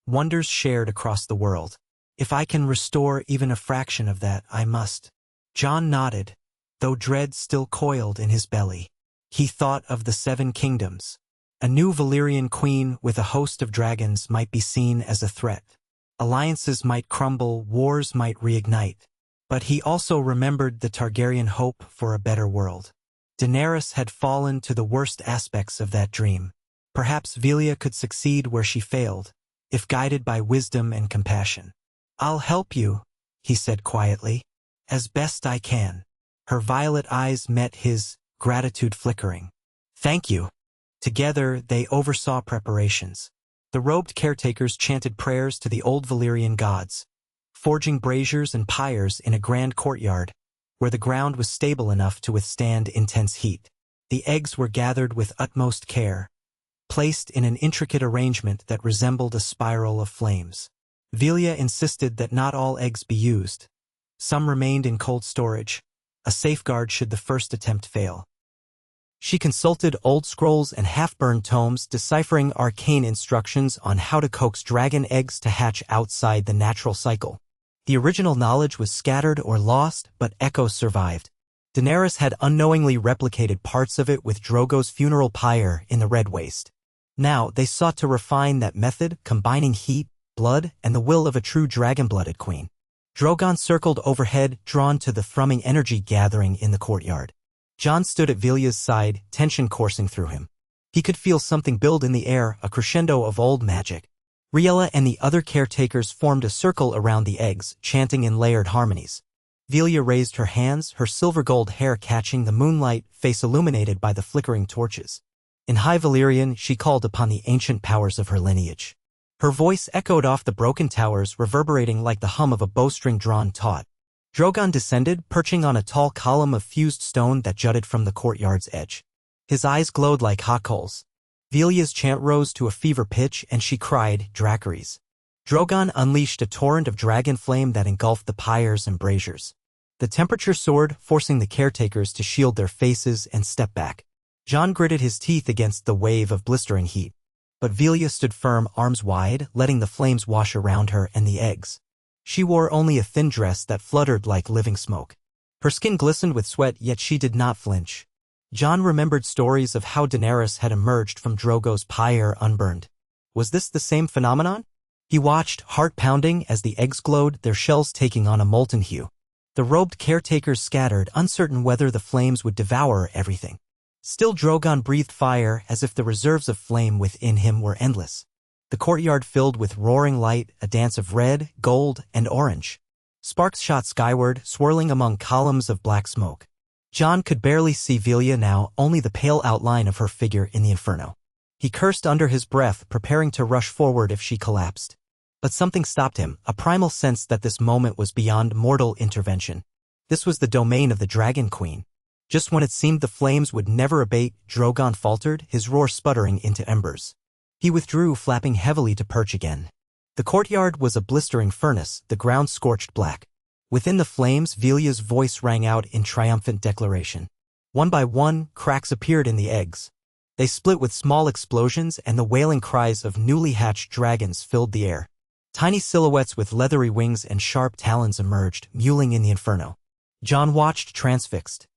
Speaker 1: wonders shared across the world. If I can restore even a fraction of that, I must. Jon nodded, though dread still coiled in his belly. He thought of the 7 kingdoms. A new Valyrian queen with a host of dragons might be seen as a threat. Alliances might crumble, wars might reignite. But he also remembered the Targaryen hope for a better world. Daenerys had fallen to the worst aspects of that dream. Perhaps Villia could succeed where she failed, if guided by wisdom and compassion. I'll help you, he said quietly, as best I can. Her violet eyes met his, gratitude flickering. Thank you. Together, they oversaw preparations. The robed caretakers chanted prayers to the old Valyrian gods, forging braziers and pyres in a grand courtyard, where the ground was stable enough to withstand intense heat. The eggs were gathered with utmost care, placed in an intricate arrangement that resembled a spiral of flames. Villia insisted that not all eggs be used. Some remained in cold storage, a safeguard should the first attempt fail. She consulted old scrolls and half-burned tomes deciphering arcane instructions on how to coax dragon eggs to hatch outside the natural cycle. The original knowledge was scattered or lost, but echoes survived. Daenerys had unknowingly replicated parts of it with Drogo's funeral pyre in the Red Waste. Now they sought to refine that method, combining heat, blood, and the will of a true dragon-blooded queen. Drogon circled overhead, drawn to the thrumming energy gathering in the courtyard. Jon stood at Villia's side, tension coursing through him. He could feel something build in the air, a crescendo of old magic. Riella and the other caretakers formed a circle around the eggs, chanting in layered harmonies. Villia raised her hands, her silver-gold hair catching the moonlight, face illuminated by the flickering torches. In High Valyrian, she called upon the ancient powers of her lineage. Her voice echoed off the broken towers, reverberating like the hum of a bowstring drawn taut. Drogon descended, perching on a tall column of fused stone that jutted from the courtyard's edge. His eyes glowed like hot coals. Villia's chant rose to a fever pitch, and she cried, "Dracarys." Drogon unleashed a torrent of dragon flame that engulfed the pyres and braziers. The temperature soared, forcing the caretakers to shield their faces and step back. Jon gritted his teeth against the wave of blistering heat. But Villia stood firm, arms wide, letting the flames wash around her and the eggs. She wore only a thin dress that fluttered like living smoke. Her skin glistened with sweat, yet she did not flinch. Jon remembered stories of how Daenerys had emerged from Drogo's pyre unburned. Was this the same phenomenon? He watched, heart pounding, as the eggs glowed, their shells taking on a molten hue. The robed caretakers scattered, uncertain whether the flames would devour everything. Still Drogon breathed fire, as if the reserves of flame within him were endless. The courtyard filled with roaring light, a dance of red, gold, and orange. Sparks shot skyward, swirling among columns of black smoke. Jon could barely see Villia now, only the pale outline of her figure in the inferno. He cursed under his breath, preparing to rush forward if she collapsed. But something stopped him, a primal sense that this moment was beyond mortal intervention. This was the domain of the Dragon Queen. Just when it seemed the flames would never abate, Drogon faltered, his roar sputtering into embers. He withdrew, flapping heavily to perch again. The courtyard was a blistering furnace, the ground scorched black. Within the flames, Villia's voice rang out in triumphant declaration. One by one, cracks appeared in the eggs. They split with small explosions, and the wailing cries of newly hatched dragons filled the air. Tiny silhouettes with leathery wings and sharp talons emerged, mewling in the inferno. Jon watched transfixed.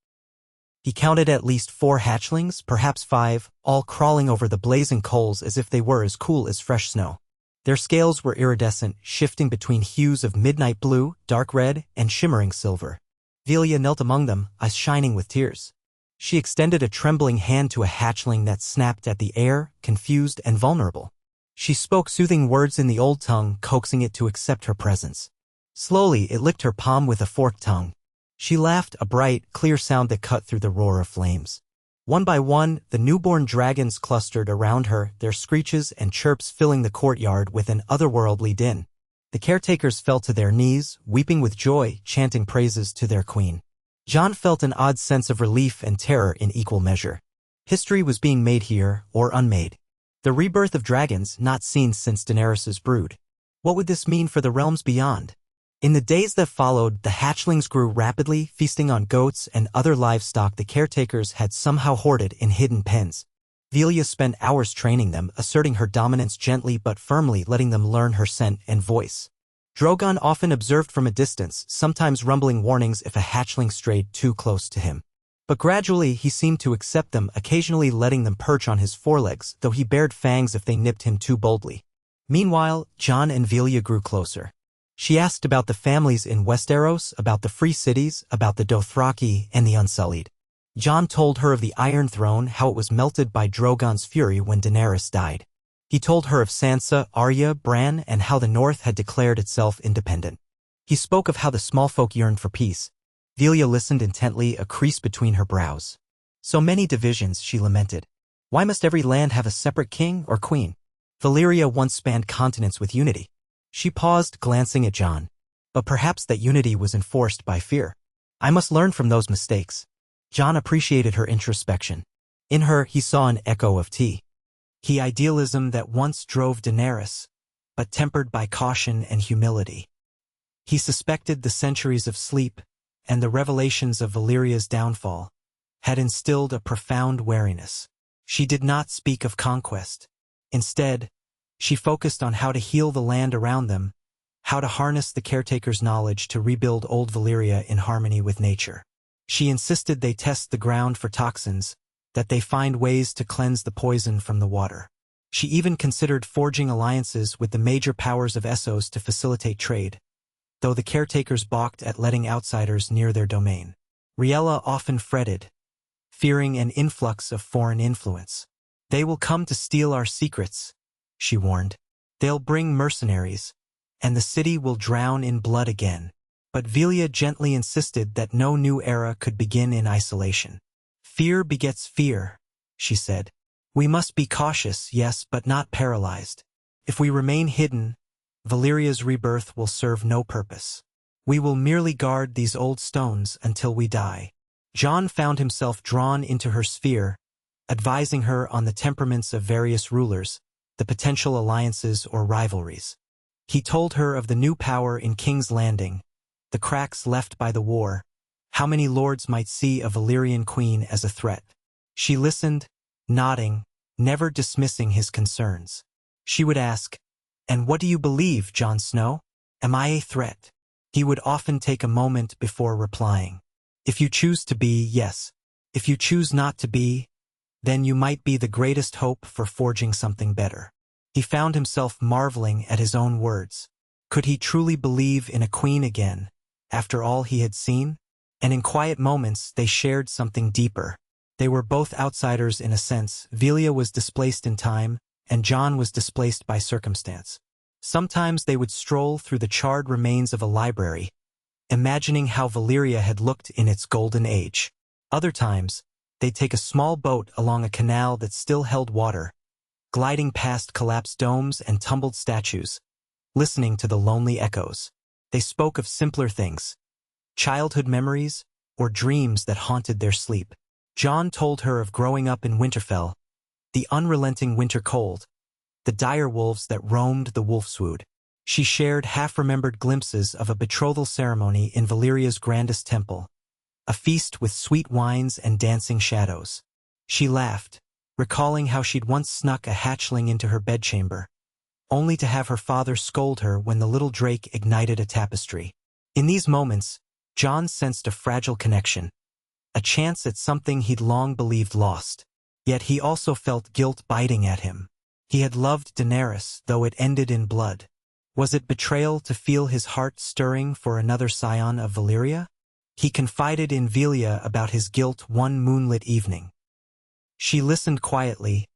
Speaker 1: He counted at least 4 hatchlings, perhaps 5, all crawling over the blazing coals as if they were as cool as fresh snow. Their scales were iridescent, shifting between hues of midnight blue, dark red, and shimmering silver. Villia knelt among them, eyes shining with tears. She extended a trembling hand to a hatchling that snapped at the air, confused and vulnerable. She spoke soothing words in the old tongue, coaxing it to accept her presence. Slowly, it licked her palm with a forked tongue. She laughed, a bright, clear sound that cut through the roar of flames. One by one, the newborn dragons clustered around her, their screeches and chirps filling the courtyard with an otherworldly din. The caretakers fell to their knees, weeping with joy, chanting praises to their queen. Jon felt an odd sense of relief and terror in equal measure. History was being made here, or unmade. The rebirth of dragons not seen since Daenerys' brood. What would this mean for the realms beyond? In the days that followed, the hatchlings grew rapidly, feasting on goats and other livestock the caretakers had somehow hoarded in hidden pens. Villia spent hours training them, asserting her dominance gently but firmly, letting them learn her scent and voice. Drogon often observed from a distance, sometimes rumbling warnings if a hatchling strayed too close to him. But gradually he seemed to accept them, occasionally letting them perch on his forelegs, though he bared fangs if they nipped him too boldly. Meanwhile, Jon and Villia grew closer. She asked about the families in Westeros, about the free cities, about the Dothraki and the Unsullied. Jon told her of the Iron Throne, how it was melted by Drogon's fury when Daenerys died. He told her of Sansa, Arya, Bran, and how the North had declared itself independent. He spoke of how the small folk yearned for peace. Villia listened intently, a crease between her brows. So many divisions, she lamented. Why must every land have a separate king or queen? Valyria once spanned continents with unity. She paused, glancing at Jon. But perhaps that unity was enforced by fear. I must learn from those mistakes. Jon appreciated her introspection. In her, he saw an echo of the idealism that once drove Daenerys, but tempered by caution and humility. He suspected the centuries of sleep and the revelations of Valyria's downfall had instilled a profound wariness. She did not speak of conquest. Instead, she focused on how to heal the land around them, how to harness the caretakers' knowledge to rebuild old Valyria in harmony with nature. She insisted they test the ground for toxins, that they find ways to cleanse the poison from the water. She even considered forging alliances with the major powers of Essos to facilitate trade. though the caretakers balked at letting outsiders near their domain. Riella often fretted, fearing an influx of foreign influence. "They will come to steal our secrets," she warned. "They'll bring mercenaries, and the city will drown in blood again." But Villia gently insisted that no new era could begin in isolation. "Fear begets fear," she said. "We must be cautious, yes, but not paralyzed. If we remain hidden, Valyria's rebirth will serve no purpose. We will merely guard these old stones until we die." Jon found himself drawn into her sphere, advising her on the temperaments of various rulers, the potential alliances or rivalries. He told her of the new power in King's Landing, the cracks left by the war, how many lords might see a Valyrian queen as a threat. She listened, nodding, never dismissing his concerns. She would ask, "And what do you believe, Jon Snow? Am I a threat?" He would often take a moment before replying. "If you choose to be, yes. If you choose not to be, then you might be the greatest hope for forging something better." He found himself marveling at his own words. Could he truly believe in a queen again, after all he had seen? And in quiet moments they shared something deeper. They were both outsiders in a sense. Villia was displaced in time, and Jon was displaced by circumstance. Sometimes they would stroll through the charred remains of a library, imagining how Valyria had looked in its golden age. Other times, they'd take a small boat along a canal that still held water, gliding past collapsed domes and tumbled statues, listening to the lonely echoes. They spoke of simpler things, childhood memories, or dreams that haunted their sleep. Jon told her of growing up in Winterfell, the unrelenting winter cold, the dire wolves that roamed the wolfswood. She shared half-remembered glimpses of a betrothal ceremony in Valyria's grandest temple, a feast with sweet wines and dancing shadows. She laughed, recalling how she'd once snuck a hatchling into her bedchamber, only to have her father scold her when the little drake ignited a tapestry. In these moments, Jon sensed a fragile connection, a chance at something he'd long believed lost. Yet he also felt guilt biting at him. He had loved Daenerys, though it ended in blood. Was it betrayal to feel his heart stirring for another scion of Valyria? He confided in Villia about his guilt one moonlit evening. She listened quietly,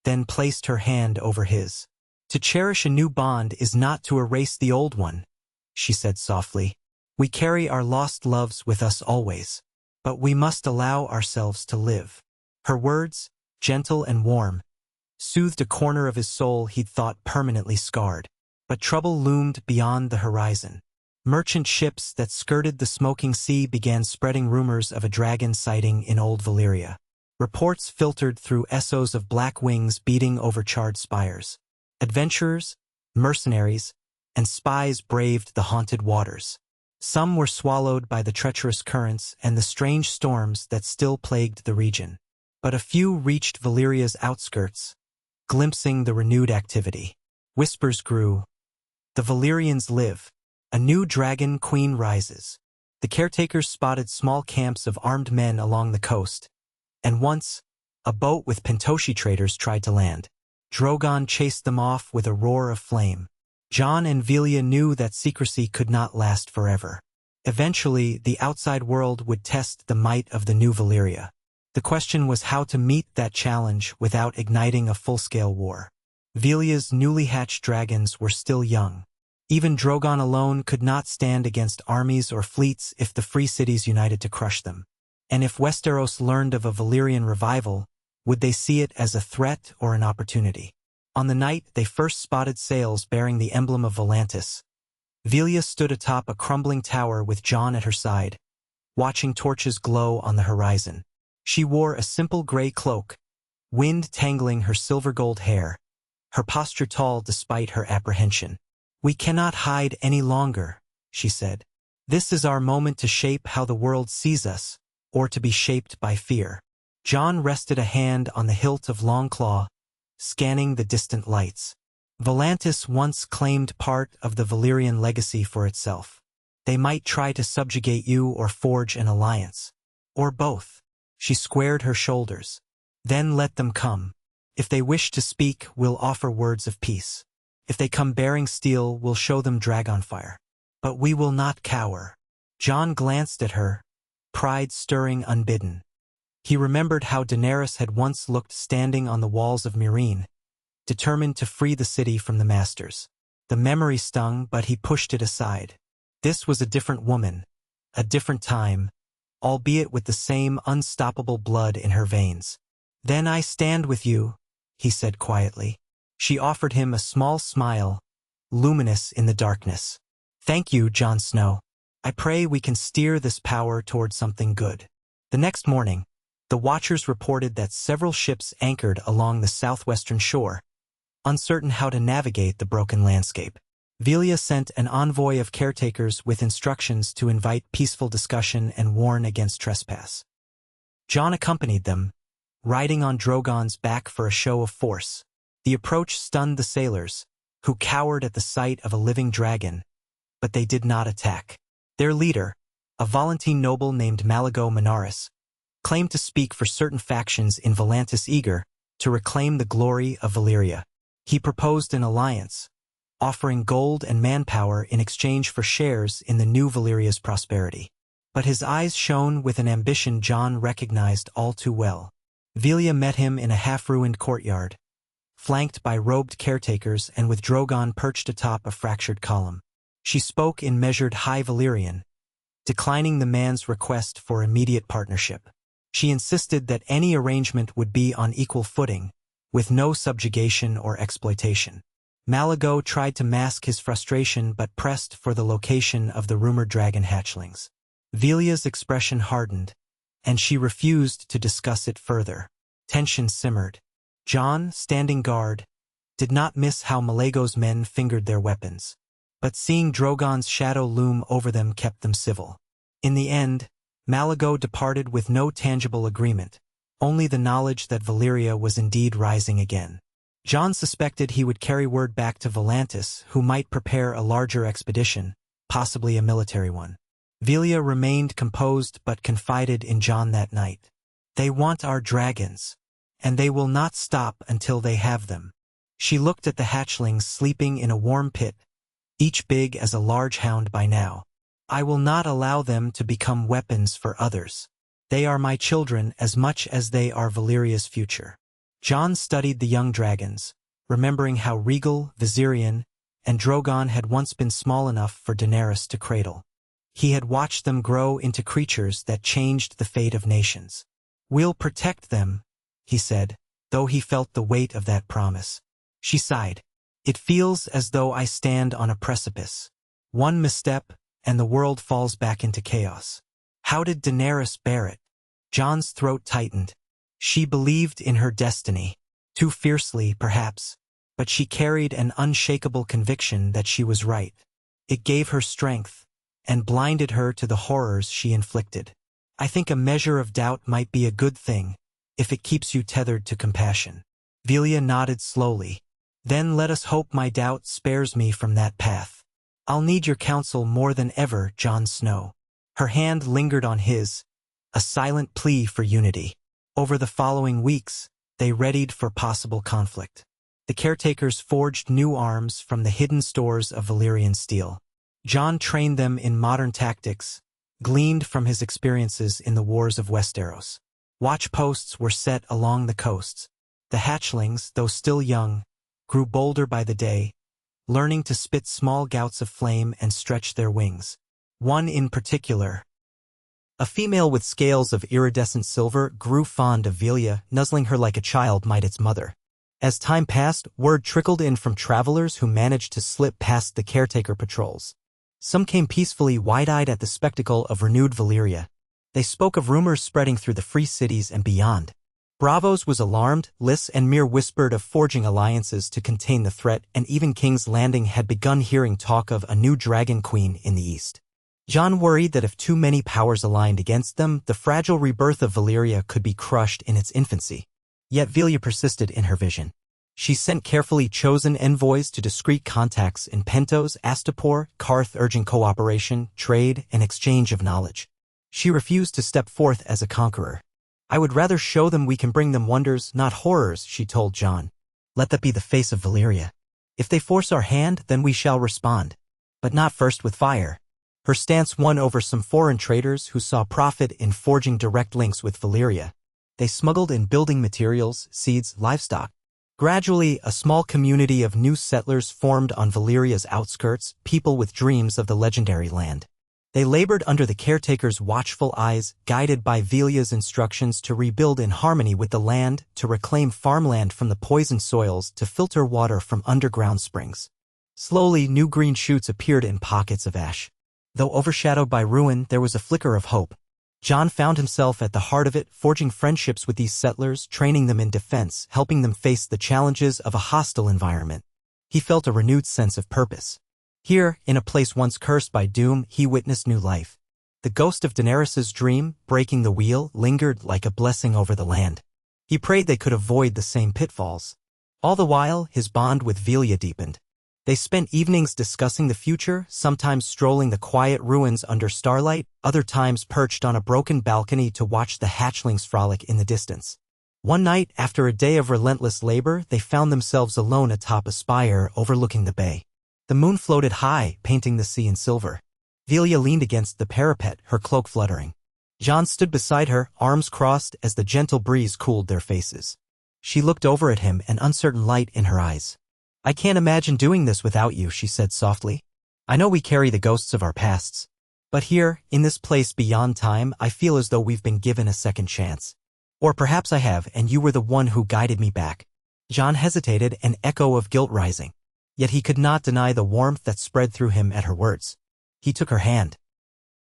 Speaker 1: then placed her hand over his. "To cherish a new bond is not to erase the old one," she said softly. "We carry our lost loves with us always, but we must allow ourselves to live." Her words, gentle and warm, soothed a corner of his soul he'd thought permanently scarred. But trouble loomed beyond the horizon. Merchant ships that skirted the smoking sea began spreading rumors of a dragon sighting in Old Valyria. Reports filtered through Essos of black wings beating over charred spires. Adventurers, mercenaries, and spies braved the haunted waters. Some were swallowed by the treacherous currents and the strange storms that still plagued the region. But a few reached Valyria's outskirts, glimpsing the renewed activity. Whispers grew. "The Valyrians live. A new dragon queen rises." The caretakers spotted small camps of armed men along the coast, and once, a boat with Pentoshi traders tried to land. Drogon chased them off with a roar of flame. Jon and Villia knew that secrecy could not last forever. Eventually, the outside world would test the might of the new Valyria. The question was how to meet that challenge without igniting a full-scale war. Villia's newly hatched dragons were still young. Even Drogon alone could not stand against armies or fleets if the free cities united to crush them. And if Westeros learned of a Valyrian revival, would they see it as a threat or an opportunity? On the night they first spotted sails bearing the emblem of Volantis, Villia stood atop a crumbling tower with Jon at her side, watching torches glow on the horizon. She wore a simple gray cloak, wind tangling her silver-gold hair, her posture tall despite her apprehension. "We cannot hide any longer," she said. "This is our moment to shape how the world sees us, or to be shaped by fear." Jon rested a hand on the hilt of Longclaw, scanning the distant lights. Volantis once claimed part of the Valyrian legacy for itself. They might try to subjugate you or forge an alliance. Or both. She squared her shoulders. "Then let them come. If they wish to speak, we'll offer words of peace. If they come bearing steel, we'll show them dragonfire." But we will not cower. Jon glanced at her, pride stirring unbidden. He remembered how Daenerys had once looked standing on the walls of Meereen, determined to free the city from the masters. The memory stung, but he pushed it aside. This was a different woman, a different time, albeit with the same unstoppable blood in her veins. "Then I stand with you," he said quietly. She offered him a small smile, luminous in the darkness. "Thank you, Jon Snow. I pray we can steer this power toward something good." The next morning, the Watchers reported that several ships anchored along the southwestern shore, uncertain how to navigate the broken landscape. Villia sent an envoy of caretakers with instructions to invite peaceful discussion and warn against trespass. Jon accompanied them, riding on Drogon's back for a show of force. The approach stunned the sailors, who cowered at the sight of a living dragon, but they did not attack. Their leader, a Volantene noble named Malago Minaris, claimed to speak for certain factions in Volantis eager to reclaim the glory of Valyria. He proposed an alliance, offering gold and manpower in exchange for shares in the new Valyria's prosperity. But his eyes shone with an ambition Jon recognized all too well. Villia met him in a half-ruined courtyard, flanked by robed caretakers and with Drogon perched atop a fractured column. She spoke in measured High Valyrian, declining the man's request for immediate partnership. She insisted that any arrangement would be on equal footing, with no subjugation or exploitation. Malago tried to mask his frustration but pressed for the location of the rumored dragon hatchlings. Villia's expression hardened, and she refused to discuss it further. Tension simmered. Jon, standing guard, did not miss how Malago's men fingered their weapons. But seeing Drogon's shadow loom over them kept them civil. In the end, Malago departed with no tangible agreement, only the knowledge that Valyria was indeed rising again. Jon suspected he would carry word back to Volantis, who might prepare a larger expedition, possibly a military one. Villia remained composed but confided in Jon that night. "They want our dragons, and they will not stop until they have them." She looked at the hatchlings sleeping in a warm pit, each big as a large hound by now. "I will not allow them to become weapons for others. They are my children as much as they are Valyria's future." Jon studied the young dragons, remembering how Regal, Viserion, and Drogon had once been small enough for Daenerys to cradle. He had watched them grow into creatures that changed the fate of nations. "We'll protect them," he said, though he felt the weight of that promise. She sighed. "It feels as though I stand on a precipice. One misstep, and the world falls back into chaos." How did Daenerys bear it? Jon's throat tightened. She believed in her destiny. Too fiercely, perhaps, but she carried an unshakable conviction that she was right. It gave her strength, and blinded her to the horrors she inflicted. "I think a measure of doubt might be a good thing, if it keeps you tethered to compassion." Villia nodded slowly. "Then let us hope my doubt spares me from that path. I'll need your counsel more than ever, Jon Snow." Her hand lingered on his, a silent plea for unity. Over the following weeks, they readied for possible conflict. The caretakers forged new arms from the hidden stores of Valyrian steel. Jon trained them in modern tactics, gleaned from his experiences in the wars of Westeros. Watch posts were set along the coasts. The hatchlings, though still young, grew bolder by the day, learning to spit small gouts of flame and stretch their wings. One in particular, a female with scales of iridescent silver, grew fond of Villia, nuzzling her like a child might its mother. As time passed, word trickled in from travelers who managed to slip past the caretaker patrols. Some came peacefully wide-eyed at the spectacle of renewed Valyria. They spoke of rumors spreading through the free cities and beyond. Braavos was alarmed, Lys and Myr whispered of forging alliances to contain the threat, and even King's Landing had begun hearing talk of a new dragon queen in the east. Jon worried that if too many powers aligned against them, the fragile rebirth of Valyria could be crushed in its infancy. Yet Villia persisted in her vision. She sent carefully chosen envoys to discreet contacts in Pentos, Astapor, Karth, urging cooperation, trade, and exchange of knowledge. She refused to step forth as a conqueror. "I would rather show them we can bring them wonders, not horrors," she told Jon. "Let that be the face of Valyria. If they force our hand, then we shall respond." but not first with fire. Her stance won over some foreign traders who saw profit in forging direct links with Valyria. They smuggled in building materials, seeds, livestock. Gradually, a small community of new settlers formed on Valyria's outskirts, people with dreams of the legendary land. They labored under the caretakers' watchful eyes, guided by Villia's instructions to rebuild in harmony with the land, to reclaim farmland from the poisoned soils, to filter water from underground springs. Slowly, new green shoots appeared in pockets of ash. Though overshadowed by ruin, there was a flicker of hope. Jon found himself at the heart of it, forging friendships with these settlers, training them in defense, helping them face the challenges of a hostile environment. He felt a renewed sense of purpose. Here, in a place once cursed by doom, he witnessed new life. The ghost of Daenarys' dream, breaking the wheel, lingered like a blessing over the land. He prayed they could avoid the same pitfalls. All the while, his bond with Villia deepened. They spent evenings discussing the future, sometimes strolling the quiet ruins under starlight, other times perched on a broken balcony to watch the hatchlings frolic in the distance. One night, after a day of relentless labor, they found themselves alone atop a spire overlooking the bay. The moon floated high, painting the sea in silver. Villia leaned against the parapet, her cloak fluttering. Jon stood beside her, arms crossed as the gentle breeze cooled their faces. She looked over at him, an uncertain light in her eyes. "I can't imagine doing this without you," she said softly. "I know we carry the ghosts of our pasts. But here, in this place beyond time, I feel as though we've been given a second chance. Or perhaps I have, and you were the one who guided me back." Jon hesitated, an echo of guilt rising. Yet he could not deny the warmth that spread through him at her words. He took her hand.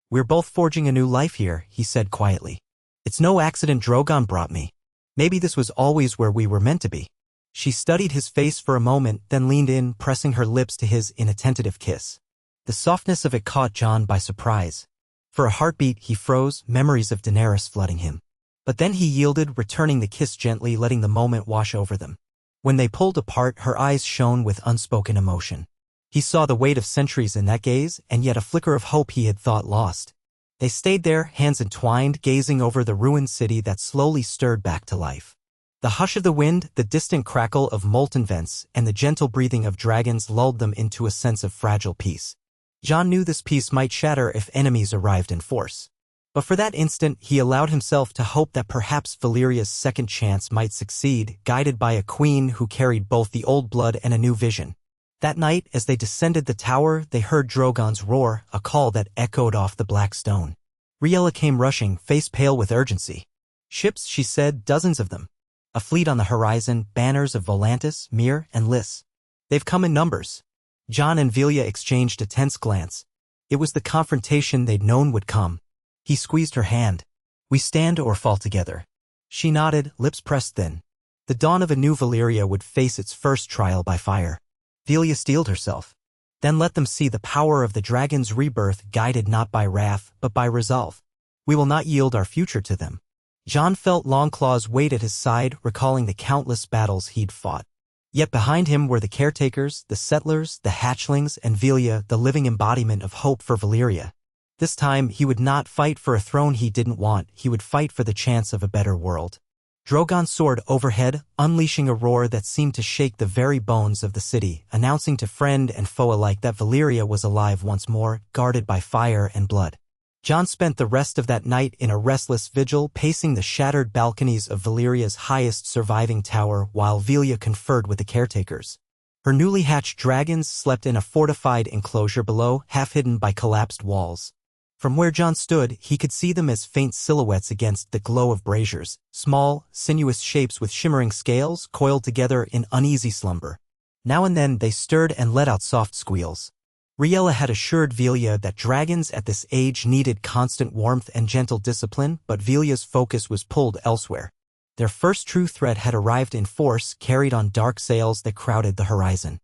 Speaker 1: "We're both forging a new life here," he said quietly. "It's no accident Drogon brought me. Maybe this was always where we were meant to be." She studied his face for a moment, then leaned in, pressing her lips to his in a tentative kiss. The softness of it caught Jon by surprise. For a heartbeat, he froze, memories of Daenerys flooding him. But then he yielded, returning the kiss gently, letting the moment wash over them. When they pulled apart, her eyes shone with unspoken emotion. He saw the weight of centuries in that gaze, and yet a flicker of hope he had thought lost. They stayed there, hands entwined, gazing over the ruined city that slowly stirred back to life. The hush of the wind, the distant crackle of molten vents, and the gentle breathing of dragons lulled them into a sense of fragile peace. Jon knew this peace might shatter if enemies arrived in force. But for that instant, he allowed himself to hope that perhaps Valyria's second chance might succeed, guided by a queen who carried both the old blood and a new vision. That night, as they descended the tower, they heard Drogon's roar, a call that echoed off the black stone. Riella came rushing, face pale with urgency. "Ships," she said, "dozens of them. A fleet on the horizon, banners of Volantis, Myr, and Lys. They've come in numbers." Jon and Villia exchanged a tense glance. It was the confrontation they'd known would come. He squeezed her hand. "We stand or fall together." She nodded, lips pressed thin. The dawn of a new Valyria would face its first trial by fire. Villia steeled herself. "Then let them see the power of the dragon's rebirth, guided not by wrath, but by resolve. We will not yield our future to them." Jon felt Longclaw's weight at his side, recalling the countless battles he'd fought. Yet behind him were the caretakers, the settlers, the hatchlings, and Villia, the living embodiment of hope for Valyria. This time, he would not fight for a throne he didn't want, he would fight for the chance of a better world. Drogon soared overhead, unleashing a roar that seemed to shake the very bones of the city, announcing to friend and foe alike that Valyria was alive once more, guarded by fire and blood. Jon spent the rest of that night in a restless vigil, pacing the shattered balconies of Valyria's highest surviving tower while Villia conferred with the caretakers. Her newly hatched dragons slept in a fortified enclosure below, half hidden by collapsed walls. From where Jon stood, he could see them as faint silhouettes against the glow of braziers, small, sinuous shapes with shimmering scales coiled together in uneasy slumber. Now and then they stirred and let out soft squeals. Riella had assured Villia that dragons at this age needed constant warmth and gentle discipline, but Villia's focus was pulled elsewhere. Their first true threat had arrived in force, carried on dark sails that crowded the horizon.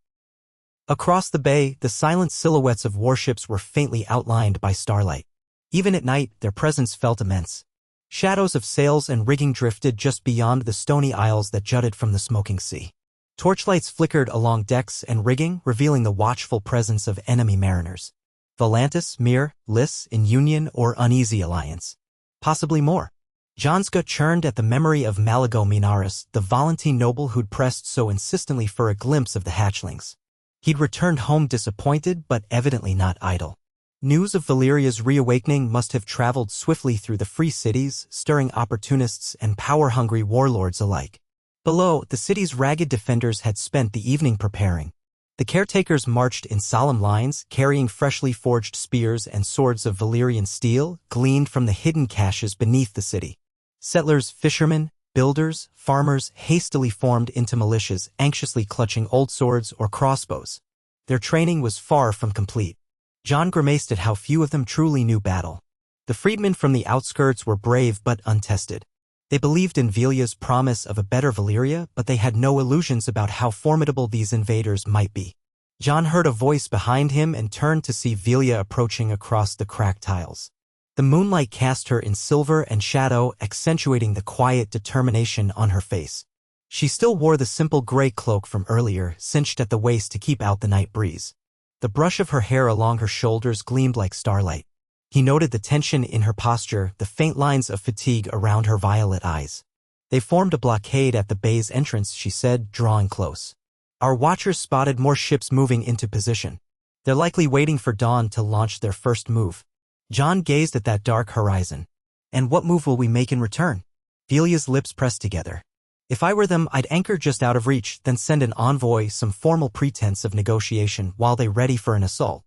Speaker 1: Across the bay, the silent silhouettes of warships were faintly outlined by starlight. Even at night, their presence felt immense. Shadows of sails and rigging drifted just beyond the stony isles that jutted from the smoking sea. Torchlights flickered along decks and rigging, revealing the watchful presence of enemy mariners. Volantis, Myr, Lys, in union or uneasy alliance. Possibly more. Jon's gut churned at the memory of Malago Minaris, the Volantene noble who'd pressed so insistently for a glimpse of the hatchlings. He'd returned home disappointed but evidently not idle. News of Valyria's reawakening must have traveled swiftly through the free cities, stirring opportunists and power-hungry warlords alike. Below, the city's ragged defenders had spent the evening preparing. The caretakers marched in solemn lines, carrying freshly forged spears and swords of Valyrian steel, gleaned from the hidden caches beneath the city. Settlers, fishermen, builders, farmers hastily formed into militias, anxiously clutching old swords or crossbows. Their training was far from complete. Jon grimaced at how few of them truly knew battle. The freedmen from the outskirts were brave but untested. They believed in Villia's promise of a better Valyria, but they had no illusions about how formidable these invaders might be. Jon heard a voice behind him and turned to see Villia approaching across the cracked tiles. The moonlight cast her in silver and shadow, accentuating the quiet determination on her face. She still wore the simple gray cloak from earlier, cinched at the waist to keep out the night breeze. The brush of her hair along her shoulders gleamed like starlight. He noted the tension in her posture, the faint lines of fatigue around her violet eyes. They formed a blockade at the bay's entrance, she said, drawing close. Our watchers spotted more ships moving into position. They're likely waiting for dawn to launch their first move. Jon gazed at that dark horizon. And what move will we make in return? Villia's lips pressed together. If I were them, I'd anchor just out of reach, then send an envoy, some formal pretense of negotiation while they ready for an assault.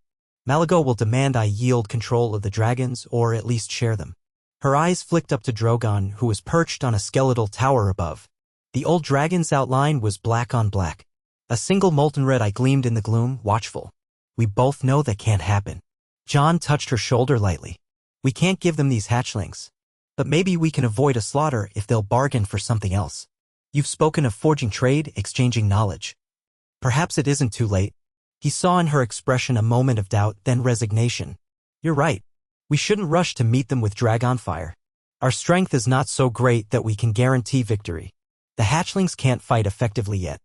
Speaker 1: Malago will demand I yield control of the dragons, or at least share them. Her eyes flicked up to Drogon, who was perched on a skeletal tower above. The old dragon's outline was black on black. A single molten red eye gleamed in the gloom, watchful. We both know that can't happen. Jon touched her shoulder lightly. We can't give them these hatchlings. But maybe we can avoid a slaughter if they'll bargain for something else. You've spoken of forging trade, exchanging knowledge. Perhaps it isn't too late. He saw in her expression a moment of doubt, then resignation. You're right. We shouldn't rush to meet them with dragonfire. Our strength is not so great that we can guarantee victory. The hatchlings can't fight effectively yet.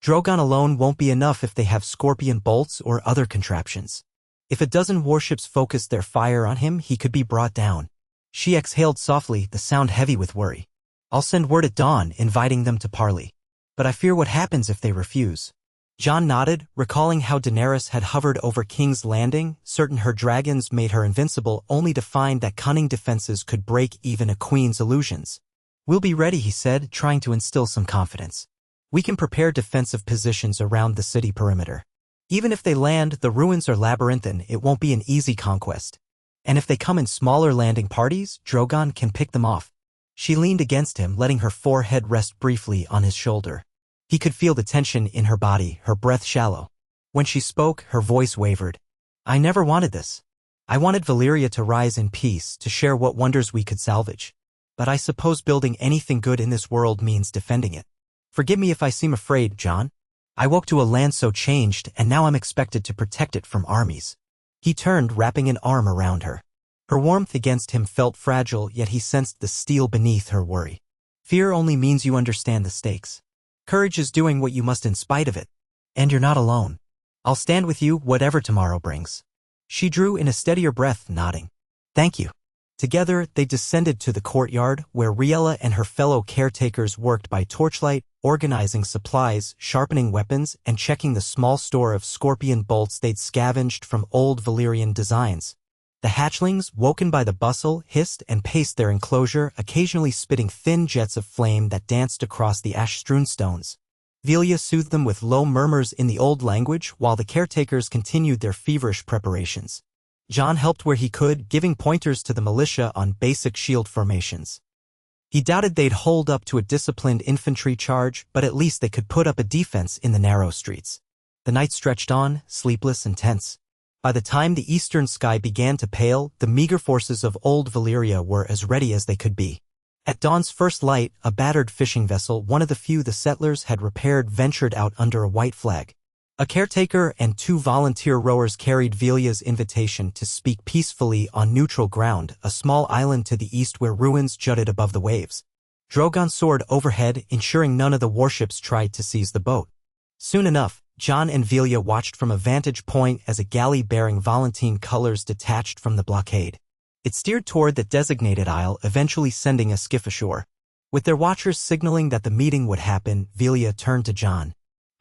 Speaker 1: Drogon alone won't be enough if they have scorpion bolts or other contraptions. If a dozen warships focus their fire on him, he could be brought down. She exhaled softly, the sound heavy with worry. I'll send word at dawn, inviting them to parley. But I fear what happens if they refuse. Jon nodded, recalling how Daenerys had hovered over King's Landing, certain her dragons made her invincible, only to find that cunning defenses could break even a queen's illusions. We'll be ready, he said, trying to instill some confidence. We can prepare defensive positions around the city perimeter. Even if they land, the ruins are labyrinthine, it won't be an easy conquest. And if they come in smaller landing parties, Drogon can pick them off. She leaned against him, letting her forehead rest briefly on his shoulder. He could feel the tension in her body, her breath shallow. When she spoke, her voice wavered. I never wanted this. I wanted Valyria to rise in peace, to share what wonders we could salvage. But I suppose building anything good in this world means defending it. Forgive me if I seem afraid, Jon. I woke to a land so changed, and now I'm expected to protect it from armies. He turned, wrapping an arm around her. Her warmth against him felt fragile, yet he sensed the steel beneath her worry. Fear only means you understand the stakes. Courage is doing what you must in spite of it. And you're not alone. I'll stand with you, whatever tomorrow brings. She drew in a steadier breath, nodding. Thank you. Together, they descended to the courtyard, where Riella and her fellow caretakers worked by torchlight, organizing supplies, sharpening weapons, and checking the small store of scorpion bolts they'd scavenged from old Valyrian designs. The hatchlings, woken by the bustle, hissed and paced their enclosure, occasionally spitting thin jets of flame that danced across the ash-strewn stones. Villia soothed them with low murmurs in the old language, while the caretakers continued their feverish preparations. Jon helped where he could, giving pointers to the militia on basic shield formations. He doubted they'd hold up to a disciplined infantry charge, but at least they could put up a defense in the narrow streets. The night stretched on, sleepless and tense. By the time the eastern sky began to pale, the meager forces of old Valyria were as ready as they could be. At dawn's first light, a battered fishing vessel, one of the few the settlers had repaired, ventured out under a white flag. A caretaker and 2 volunteer rowers carried Villia's invitation to speak peacefully on neutral ground, a small island to the east where ruins jutted above the waves. Drogon soared overhead, ensuring none of the warships tried to seize the boat. Soon enough, Jon and Villia watched from a vantage point as a galley bearing Volantene colors detached from the blockade. It steered toward the designated isle, eventually sending a skiff ashore. With their watchers signaling that the meeting would happen, Villia turned to Jon.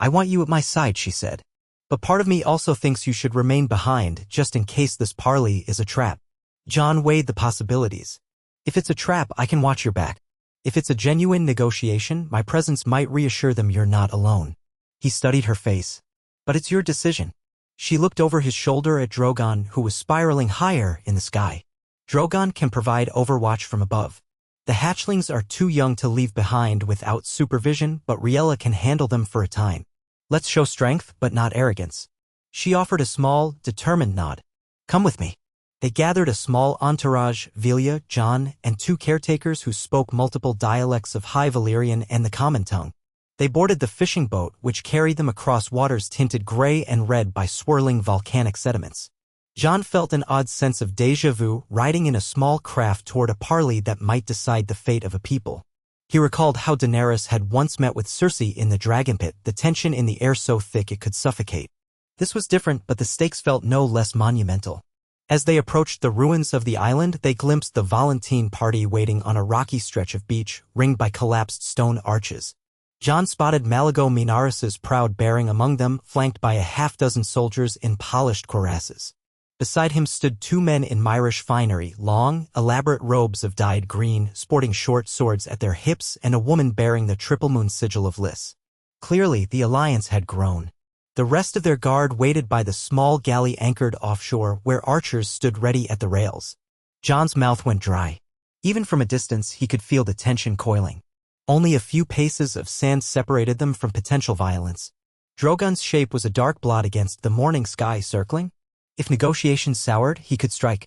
Speaker 1: I want you at my side, she said. But part of me also thinks you should remain behind, just in case this parley is a trap. Jon weighed the possibilities. If it's a trap, I can watch your back. If it's a genuine negotiation, my presence might reassure them you're not alone. He studied her face. But it's your decision. She looked over his shoulder at Drogon, who was spiraling higher in the sky. Drogon can provide overwatch from above. The hatchlings are too young to leave behind without supervision, but Riella can handle them for a time. Let's show strength, but not arrogance. She offered a small, determined nod. Come with me. They gathered a small entourage, Villia, Jon, and 2 caretakers who spoke multiple dialects of High Valyrian and the common tongue. They boarded the fishing boat, which carried them across waters tinted gray and red by swirling volcanic sediments. Jon felt an odd sense of déjà vu, riding in a small craft toward a parley that might decide the fate of a people. He recalled how Daenerys had once met with Cersei in the dragon pit, the tension in the air so thick it could suffocate. This was different, but the stakes felt no less monumental. As they approached the ruins of the island, they glimpsed the Valentine party waiting on a rocky stretch of beach, ringed by collapsed stone arches. Jon spotted Malago Minaris's proud bearing among them, flanked by a half-dozen soldiers in polished cuirasses. Beside him stood 2 men in Myrish finery, long, elaborate robes of dyed green, sporting short swords at their hips, and a woman bearing the triple-moon sigil of Lys. Clearly, the alliance had grown. The rest of their guard waited by the small galley anchored offshore, where archers stood ready at the rails. Jon's mouth went dry. Even from a distance, he could feel the tension coiling. Only a few paces of sand separated them from potential violence. Drogon's shape was a dark blot against the morning sky circling. If negotiations soured, he could strike.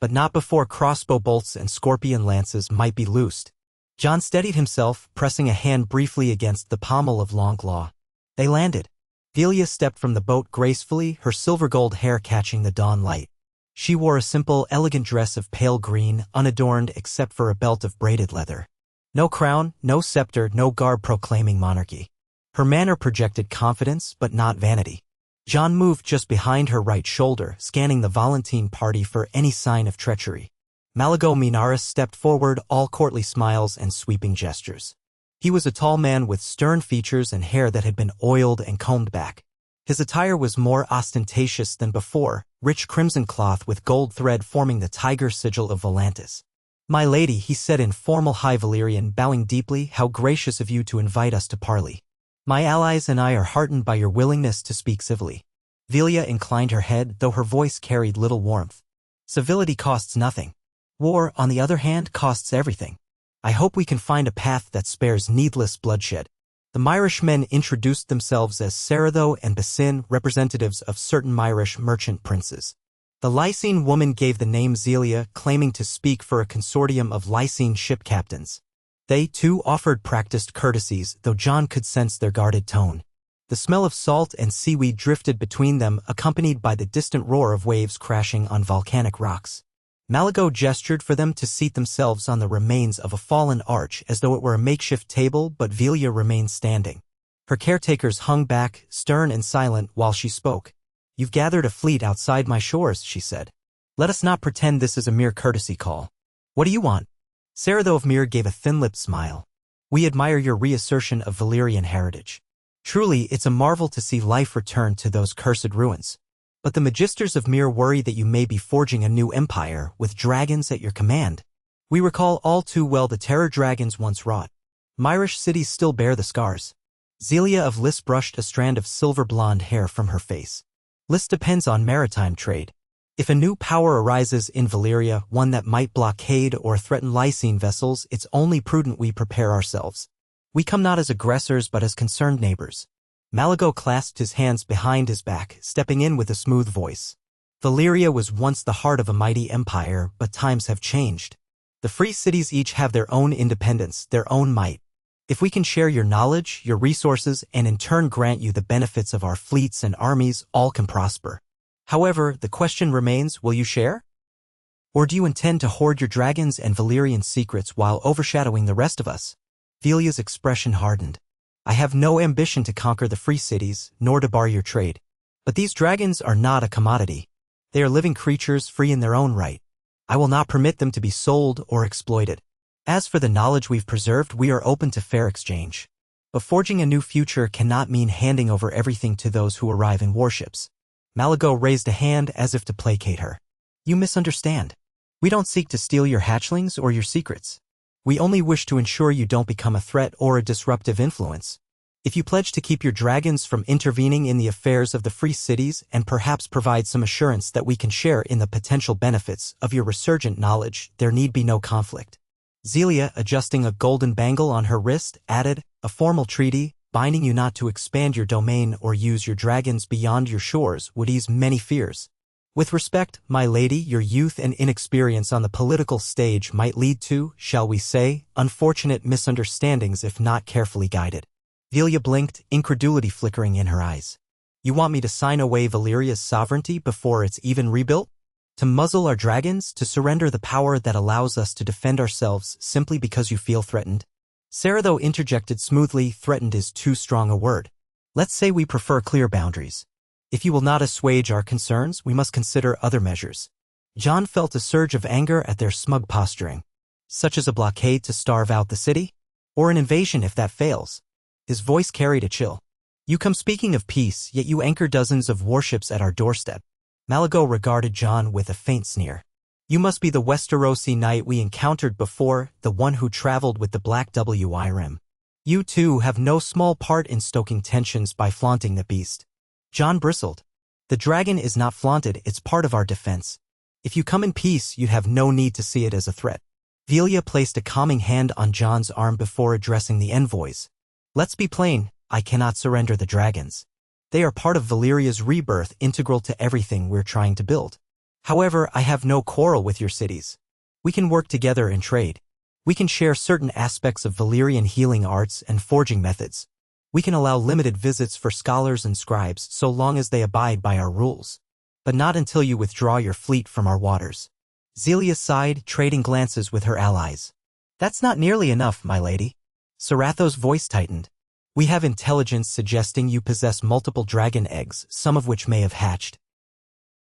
Speaker 1: But not before crossbow bolts and scorpion lances might be loosed. Jon steadied himself, pressing a hand briefly against the pommel of Longclaw. They landed. Villia stepped from the boat gracefully, her silver-gold hair catching the dawn light. She wore a simple, elegant dress of pale green, unadorned except for a belt of braided leather. No crown, no scepter, no garb proclaiming monarchy. Her manner projected confidence, but not vanity. Jon moved just behind her right shoulder, scanning the Valentine party for any sign of treachery. Malago Minaris stepped forward, all courtly smiles and sweeping gestures. He was a tall man with stern features and hair that had been oiled and combed back. His attire was more ostentatious than before, rich crimson cloth with gold thread forming the tiger sigil of Volantis. "My lady," he said in formal High Valyrian, bowing deeply, "how gracious of you to invite us to parley. My allies and I are heartened by your willingness to speak civilly." Villia inclined her head, though her voice carried little warmth. "Civility costs nothing. War, on the other hand, costs everything. I hope we can find a path that spares needless bloodshed." The Myrish men introduced themselves as Saratho and Basin, representatives of certain Myrish merchant princes. The Lysine woman gave the name Zelia, claiming to speak for a consortium of Lysine ship captains. They, too, offered practiced courtesies, though Jon could sense their guarded tone. The smell of salt and seaweed drifted between them, accompanied by the distant roar of waves crashing on volcanic rocks. Malago gestured for them to seat themselves on the remains of a fallen arch as though it were a makeshift table, but Villia remained standing. Her caretakers hung back, stern and silent, while she spoke. "You've gathered a fleet outside my shores," she said. "Let us not pretend this is a mere courtesy call. What do you want?" Saratho of Myr gave a thin-lipped smile. "We admire your reassertion of Valyrian heritage. Truly, it's a marvel to see life return to those cursed ruins. But the Magisters of Myr worry that you may be forging a new empire, with dragons at your command. We recall all too well the terror dragons once wrought. Myrish cities still bear the scars." Zelia of Lys brushed a strand of silver-blonde hair from her face. "Lys depends on maritime trade. If a new power arises in Valyria, one that might blockade or threaten Lysine vessels, it's only prudent we prepare ourselves. We come not as aggressors but as concerned neighbors." Malago clasped his hands behind his back, stepping in with a smooth voice. "Valyria was once the heart of a mighty empire, but times have changed. The free cities each have their own independence, their own might. If we can share your knowledge, your resources, and in turn grant you the benefits of our fleets and armies, all can prosper. However, the question remains, will you share? Or do you intend to hoard your dragons and Valyrian secrets while overshadowing the rest of us?" Villia's expression hardened. "I have no ambition to conquer the free cities, nor to bar your trade. But these dragons are not a commodity. They are living creatures free in their own right. I will not permit them to be sold or exploited. As for the knowledge we've preserved, we are open to fair exchange. But forging a new future cannot mean handing over everything to those who arrive in warships. Malago raised a hand as if to placate her. You misunderstand. We don't seek to steal your hatchlings or your secrets. We only wish to ensure you don't become a threat or a disruptive influence. If you pledge to keep your dragons from intervening in the affairs of the free cities and perhaps provide some assurance that we can share in the potential benefits of your resurgent knowledge, there need be no conflict. Villia, adjusting a golden bangle on her wrist, added, a formal treaty, binding you not to expand your domain or use your dragons beyond your shores, would ease many fears. With respect, my lady, your youth and inexperience on the political stage might lead to, shall we say, unfortunate misunderstandings if not carefully guided. Villia blinked, incredulity flickering in her eyes. You want me to sign away Valyria's sovereignty before it's even rebuilt? To muzzle our dragons, to surrender the power that allows us to defend ourselves simply because you feel threatened? Sarah, though, interjected smoothly, threatened is too strong a word. Let's say we prefer clear boundaries. If you will not assuage our concerns, we must consider other measures. Jon felt a surge of anger at their smug posturing. Such as a blockade to starve out the city? Or an invasion if that fails? His voice carried a chill. You come speaking of peace, yet you anchor dozens of warships at our doorstep. Malago regarded Jon with a faint sneer. You must be the Westerosi knight we encountered before, the one who traveled with the Black Wyrm. You too have no small part in stoking tensions by flaunting the beast. Jon bristled. The dragon is not flaunted, it's part of our defense. If you come in peace, you'd have no need to see it as a threat. Villia placed a calming hand on Jon's arm before addressing the envoys. Let's be plain, I cannot surrender the dragons. They are part of Valyria's rebirth, integral to everything we're trying to build. However, I have no quarrel with your cities. We can work together and trade. We can share certain aspects of Valyrian healing arts and forging methods. We can allow limited visits for scholars and scribes so long as they abide by our rules. But not until you withdraw your fleet from our waters. Villia sighed, trading glances with her allies. That's not nearly enough, my lady. Saratho's voice tightened. We have intelligence suggesting you possess multiple dragon eggs, some of which may have hatched.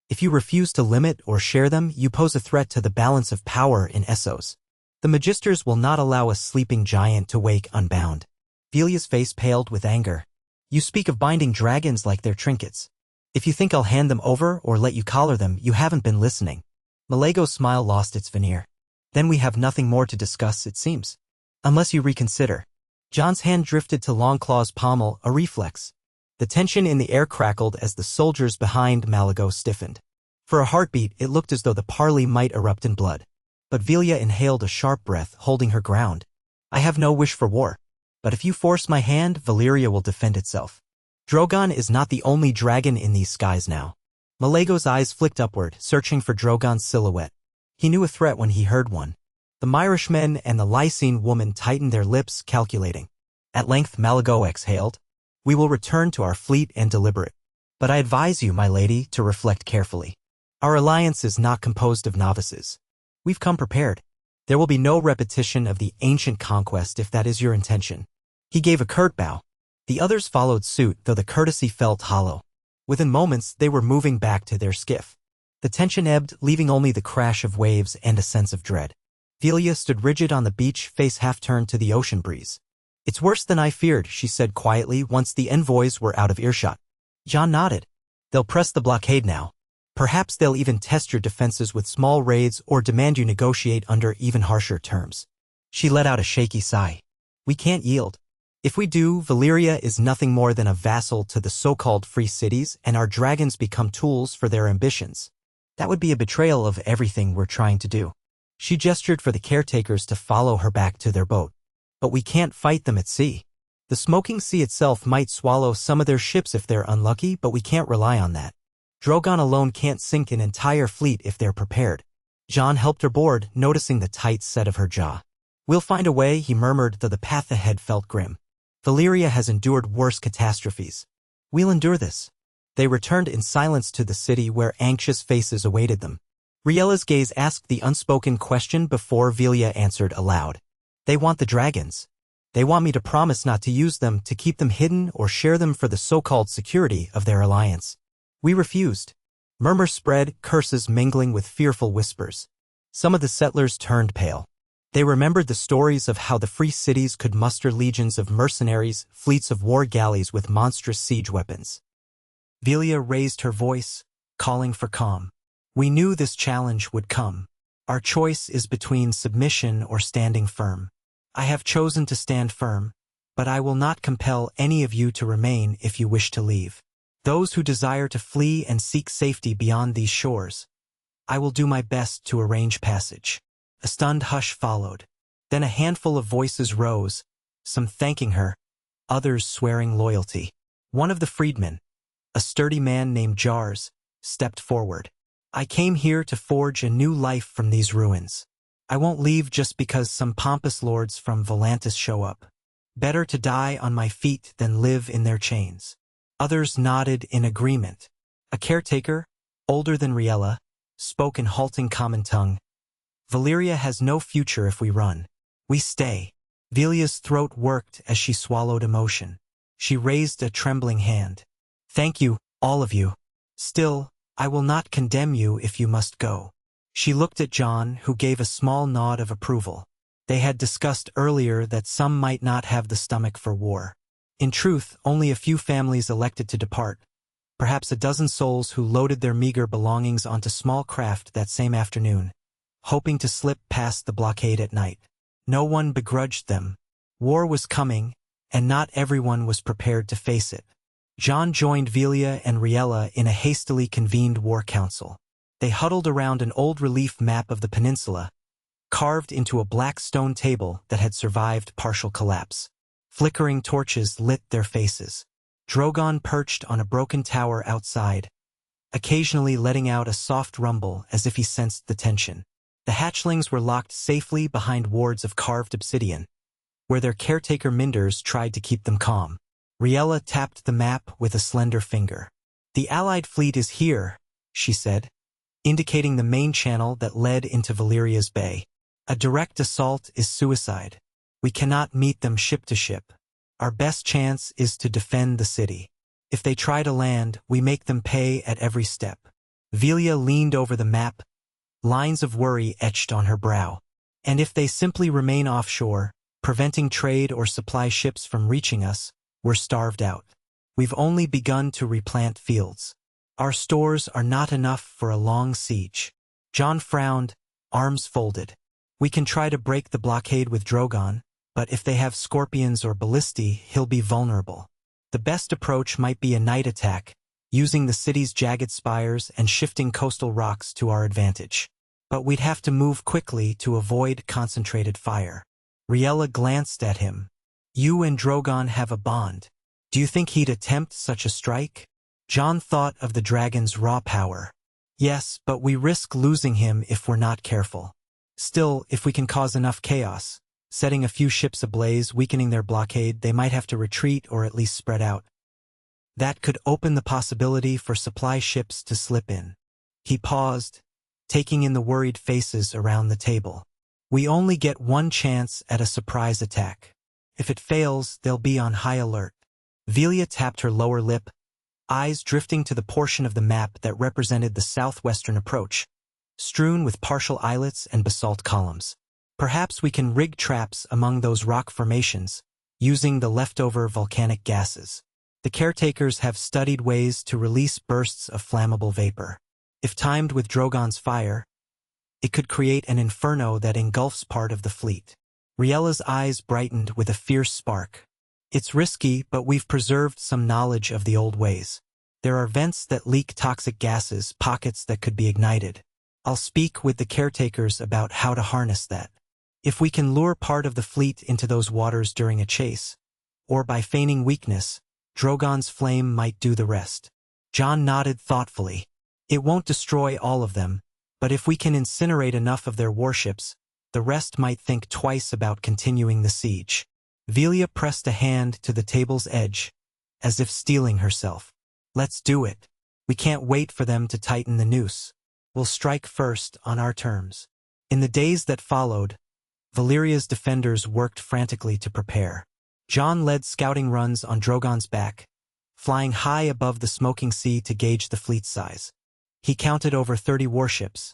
Speaker 1: If you refuse to limit or share them, you pose a threat to the balance of power in Essos. The Magisters will not allow a sleeping giant to wake unbound. Villia's face paled with anger. You speak of binding dragons like they're trinkets. If you think I'll hand them over or let you collar them, you haven't been listening. Malago's smile lost its veneer. Then we have nothing more to discuss, it seems. Unless you reconsider. Jon's hand drifted to Longclaw's pommel, a reflex. The tension in the air crackled as the soldiers behind Malago stiffened. For a heartbeat, it looked as though the parley might erupt in blood. But Villia inhaled a sharp breath, holding her ground. I have no wish for war. But if you force my hand, Valyria will defend itself. Drogon is not the only dragon in these skies now. Malago's eyes flicked upward, searching for Drogon's silhouette. He knew a threat when he heard one. The Myrishmen and the Lysine woman tightened their lips, calculating. At length Malago exhaled. We will return to our fleet and deliberate. But I advise you, my lady, to reflect carefully. Our alliance is not composed of novices. We've come prepared. There will be no repetition of the ancient conquest if that is your intention. He gave a curt bow. The others followed suit, though the courtesy felt hollow. Within moments, they were moving back to their skiff. The tension ebbed, leaving only the crash of waves and a sense of dread. Villia stood rigid on the beach, face half-turned to the ocean breeze. It's worse than I feared, she said quietly once the envoys were out of earshot. Jon nodded. They'll press the blockade now. Perhaps they'll even test your defenses with small raids or demand you negotiate under even harsher terms. She let out a shaky sigh. We can't yield. If we do, Valyria is nothing more than a vassal to the so-called free cities, and our dragons become tools for their ambitions. That would be a betrayal of everything we're trying to do. She gestured for the caretakers to follow her back to their boat. But we can't fight them at sea. The smoking sea itself might swallow some of their ships if they're unlucky, but we can't rely on that. Drogon alone can't sink an entire fleet if they're prepared. Jon helped her board, noticing the tight set of her jaw. We'll find a way, he murmured, though the path ahead felt grim. Valyria has endured worse catastrophes. We'll endure this. They returned in silence to the city where anxious faces awaited them. Riella's gaze asked the unspoken question before Villia answered aloud. They want the dragons. They want me to promise not to use them, to keep them hidden or share them for the so-called security of their alliance. We refused. Murmurs spread, curses mingling with fearful whispers. Some of the settlers turned pale. They remembered the stories of how the free cities could muster legions of mercenaries, fleets of war galleys with monstrous siege weapons. Villia raised her voice, calling for calm. We knew this challenge would come. Our choice is between submission or standing firm. I have chosen to stand firm, but I will not compel any of you to remain if you wish to leave. Those who desire to flee and seek safety beyond these shores, I will do my best to arrange passage. A stunned hush followed. Then a handful of voices rose, some thanking her, others swearing loyalty. One of the freedmen, a sturdy man named Jars, stepped forward. I came here to forge a new life from these ruins. I won't leave just because some pompous lords from Volantis show up. Better to die on my feet than live in their chains. Others nodded in agreement. A caretaker, older than Riella, spoke in halting common tongue. Valyria has no future if we run. We stay. Villia's throat worked as she swallowed emotion. She raised a trembling hand. Thank you, all of you. Still, I will not condemn you if you must go. She looked at Jon, who gave a small nod of approval. They had discussed earlier that some might not have the stomach for war. In truth, only a few families elected to depart. Perhaps a dozen souls who loaded their meager belongings onto small craft that same afternoon, hoping to slip past the blockade at night. No one begrudged them. War was coming, and not everyone was prepared to face it. Jon joined Villia and Riella in a hastily convened war council. They huddled around an old relief map of the peninsula, carved into a black stone table that had survived partial collapse. Flickering torches lit their faces. Drogon perched on a broken tower outside, occasionally letting out a soft rumble as if he sensed the tension. The hatchlings were locked safely behind wards of carved obsidian, where their caretaker Minders tried to keep them calm. Riella tapped the map with a slender finger. The Allied fleet is here, she said, indicating the main channel that led into Valyria's bay. A direct assault is suicide. We cannot meet them ship to ship. Our best chance is to defend the city. If they try to land, we make them pay at every step. Villia leaned over the map, lines of worry etched on her brow. And if they simply remain offshore, preventing trade or supply ships from reaching us, we're starved out. We've only begun to replant fields. Our stores are not enough for a long siege. Jon frowned, arms folded. We can try to break the blockade with Drogon, but if they have scorpions or ballistae, he'll be vulnerable. The best approach might be a night attack, using the city's jagged spires and shifting coastal rocks to our advantage. But we'd have to move quickly to avoid concentrated fire. Riella glanced at him. You and Drogon have a bond. Do you think he'd attempt such a strike? Jon thought of the dragon's raw power. Yes, but we risk losing him if we're not careful. Still, if we can cause enough chaos, setting a few ships ablaze, weakening their blockade, they might have to retreat or at least spread out. That could open the possibility for supply ships to slip in. He paused, taking in the worried faces around the table. We only get one chance at a surprise attack. If it fails, they'll be on high alert. Villia tapped her lower lip, eyes drifting to the portion of the map that represented the southwestern approach, strewn with partial islets and basalt columns. Perhaps we can rig traps among those rock formations, using the leftover volcanic gases. The caretakers have studied ways to release bursts of flammable vapor. If timed with Drogon's fire, it could create an inferno that engulfs part of the fleet. Riella's eyes brightened with a fierce spark. It's risky, but we've preserved some knowledge of the old ways. There are vents that leak toxic gases, pockets that could be ignited. I'll speak with the caretakers about how to harness that. If we can lure part of the fleet into those waters during a chase, or by feigning weakness, Drogon's flame might do the rest. Jon nodded thoughtfully. It won't destroy all of them, but if we can incinerate enough of their warships, the rest might think twice about continuing the siege. Villia pressed a hand to the table's edge, as if steeling herself. Let's do it. We can't wait for them to tighten the noose. We'll strike first on our terms. In the days that followed, Valyria's defenders worked frantically to prepare. Jon led scouting runs on Drogon's back, flying high above the smoking sea to gauge the fleet size. He counted over 30 warships,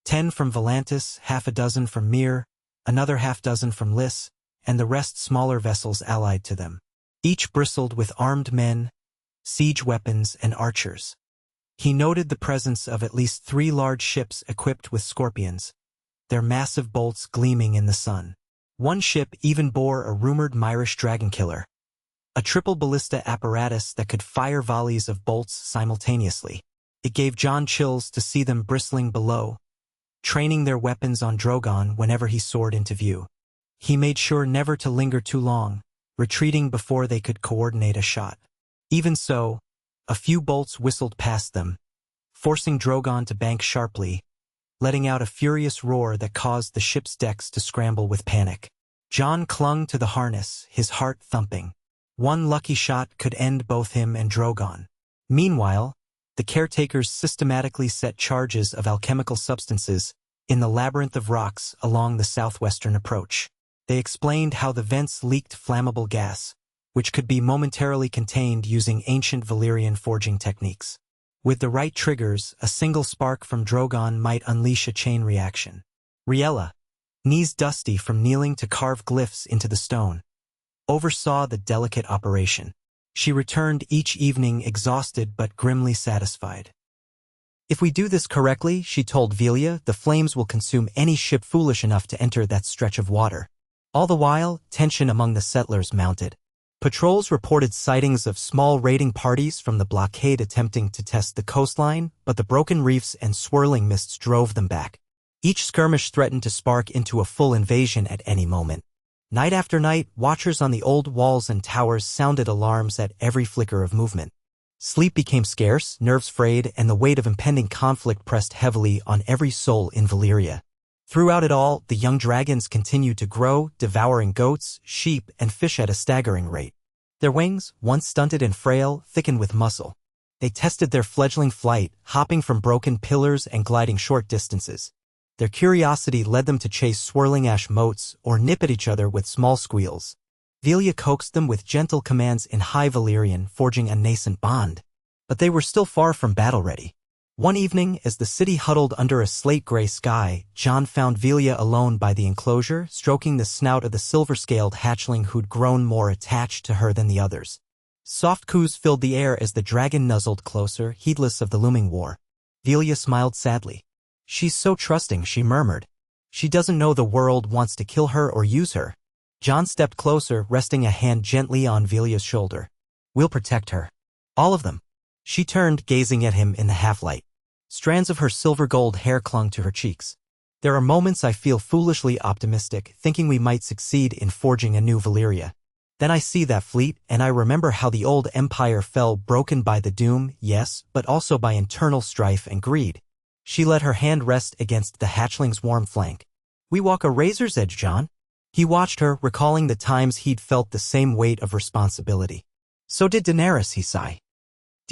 Speaker 1: 10 from Volantis, half a dozen from Myr, another half-dozen from Lys, and the rest smaller vessels allied to them. Each bristled with armed men, siege weapons, and archers. He noted the presence of at least 3 large ships equipped with scorpions, their massive bolts gleaming in the sun. One ship even bore a rumored Myrish dragon killer, a triple ballista apparatus that could fire volleys of bolts simultaneously. It gave Jon chills to see them bristling below, training their weapons on Drogon whenever he soared into view. He made sure never to linger too long, retreating before they could coordinate a shot. Even so, a few bolts whistled past them, forcing Drogon to bank sharply, letting out a furious roar that caused the ship's decks to scramble with panic. Jon clung to the harness, his heart thumping. One lucky shot could end both him and Drogon. Meanwhile, the caretakers systematically set charges of alchemical substances in the labyrinth of rocks along the southwestern approach. They explained how the vents leaked flammable gas, which could be momentarily contained using ancient Valyrian forging techniques. With the right triggers, a single spark from Drogon might unleash a chain reaction. Riella, knees dusty from kneeling to carve glyphs into the stone, oversaw the delicate operation. She returned each evening exhausted but grimly satisfied. If we do this correctly, she told Villia, the flames will consume any ship foolish enough to enter that stretch of water. All the while, tension among the settlers mounted. Patrols reported sightings of small raiding parties from the blockade attempting to test the coastline, but the broken reefs and swirling mists drove them back. Each skirmish threatened to spark into a full invasion at any moment. Night after night, watchers on the old walls and towers sounded alarms at every flicker of movement. Sleep became scarce, nerves frayed, and the weight of impending conflict pressed heavily on every soul in Valyria. Throughout it all, the young dragons continued to grow, devouring goats, sheep, and fish at a staggering rate. Their wings, once stunted and frail, thickened with muscle. They tested their fledgling flight, hopping from broken pillars and gliding short distances. Their curiosity led them to chase swirling ash motes or nip at each other with small squeals. Villia coaxed them with gentle commands in High Valyrian, forging a nascent bond. But they were still far from battle-ready. One evening, as the city huddled under a slate-gray sky, Jon found Villia alone by the enclosure, stroking the snout of the silver-scaled hatchling who'd grown more attached to her than the others. Soft coos filled the air as the dragon nuzzled closer, heedless of the looming war. Villia smiled sadly. "She's so trusting," she murmured. "She doesn't know the world wants to kill her or use her." Jon stepped closer, resting a hand gently on Villia's shoulder. "We'll protect her. All of them." She turned, gazing at him in the half-light. Strands of her silver-gold hair clung to her cheeks. "There are moments I feel foolishly optimistic, thinking we might succeed in forging a new Valyria. Then I see that fleet, and I remember how the old empire fell, broken by the doom, yes, but also by internal strife and greed." She let her hand rest against the hatchling's warm flank. "We walk a razor's edge, Jon." He watched her, recalling the times he'd felt the same weight of responsibility. "So did Daenerys," he sighed.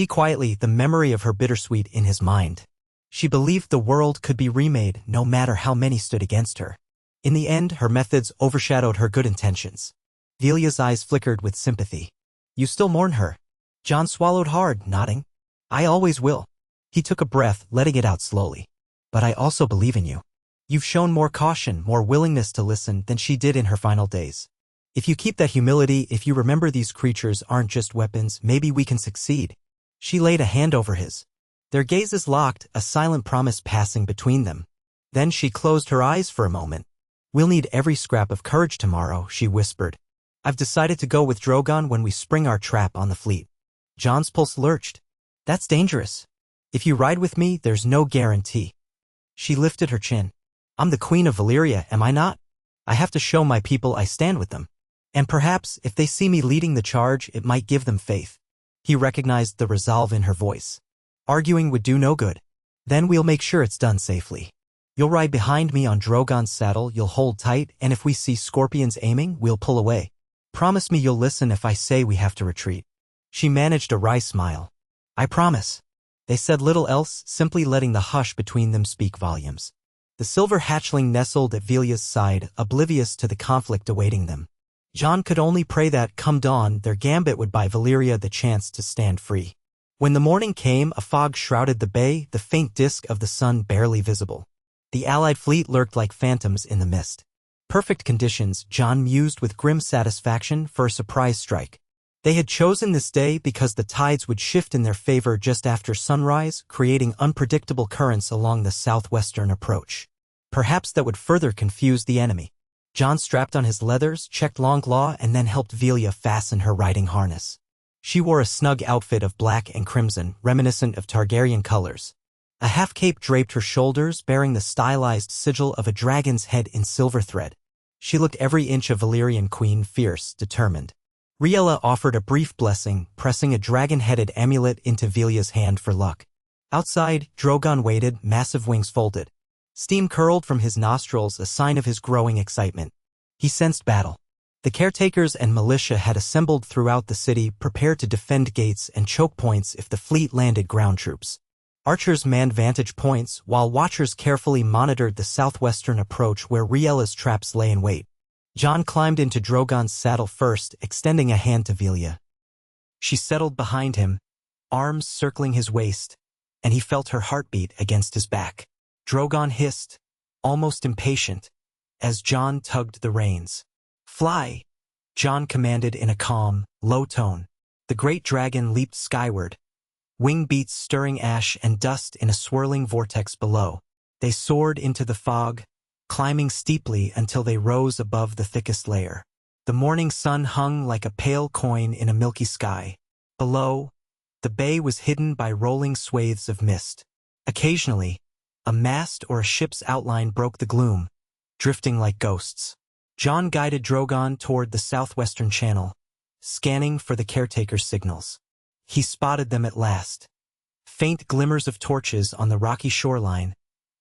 Speaker 1: Quietly, the memory of her bittersweet in his mind. She believed the world could be remade, no matter how many stood against her. In the end, her methods overshadowed her good intentions. Villia's eyes flickered with sympathy. "You still mourn her?" Jon swallowed hard, nodding. "I always will." He took a breath, letting it out slowly. "But I also believe in you. You've shown more caution, more willingness to listen than she did in her final days. If you keep that humility, if you remember these creatures aren't just weapons, maybe we can succeed." She laid a hand over his. Their gazes locked, a silent promise passing between them. Then she closed her eyes for a moment. "We'll need every scrap of courage tomorrow," she whispered. "I've decided to go with Drogon when we spring our trap on the fleet." Jon's pulse lurched. "That's dangerous. If you ride with me, there's no guarantee." She lifted her chin. "I'm the Queen of Valyria, am I not? I have to show my people I stand with them. And perhaps, if they see me leading the charge, it might give them faith." He recognized the resolve in her voice. "Arguing would do no good. Then we'll make sure it's done safely. You'll ride behind me on Drogon's saddle, you'll hold tight, and if we see scorpions aiming, we'll pull away. Promise me you'll listen if I say we have to retreat." She managed a wry smile. "I promise." They said little else, simply letting the hush between them speak volumes. The silver hatchling nestled at Villia's side, oblivious to the conflict awaiting them. Jon could only pray that, come dawn, their gambit would buy Valyria the chance to stand free. When the morning came, a fog shrouded the bay, the faint disk of the sun barely visible. The Allied fleet lurked like phantoms in the mist. Perfect conditions, Jon mused with grim satisfaction, for a surprise strike. They had chosen this day because the tides would shift in their favor just after sunrise, creating unpredictable currents along the southwestern approach. Perhaps that would further confuse the enemy. Jon strapped on his leathers, checked Longclaw, and then helped Villia fasten her riding harness. She wore a snug outfit of black and crimson, reminiscent of Targaryen colors. A half-cape draped her shoulders, bearing the stylized sigil of a dragon's head in silver thread. She looked every inch a Valyrian queen, fierce, determined. Riella offered a brief blessing, pressing a dragon-headed amulet into Villia's hand for luck. Outside, Drogon waited, massive wings folded. Steam curled from his nostrils, a sign of his growing excitement. He sensed battle. The caretakers and militia had assembled throughout the city, prepared to defend gates and choke points if the fleet landed ground troops. Archers manned vantage points, while watchers carefully monitored the southwestern approach where Riella's traps lay in wait. Jon climbed into Drogon's saddle first, extending a hand to Villia. She settled behind him, arms circling his waist, and he felt her heartbeat against his back. Drogon hissed, almost impatient, as Jon tugged the reins. "Fly!" Jon commanded in a calm, low tone. The great dragon leaped skyward, wing beats stirring ash and dust in a swirling vortex below. They soared into the fog, climbing steeply until they rose above the thickest layer. The morning sun hung like a pale coin in a milky sky. Below, the bay was hidden by rolling swathes of mist. Occasionally, a mast or a ship's outline broke the gloom, drifting like ghosts. Jon guided Drogon toward the southwestern channel, scanning for the caretaker's signals. He spotted them at last. Faint glimmers of torches on the rocky shoreline,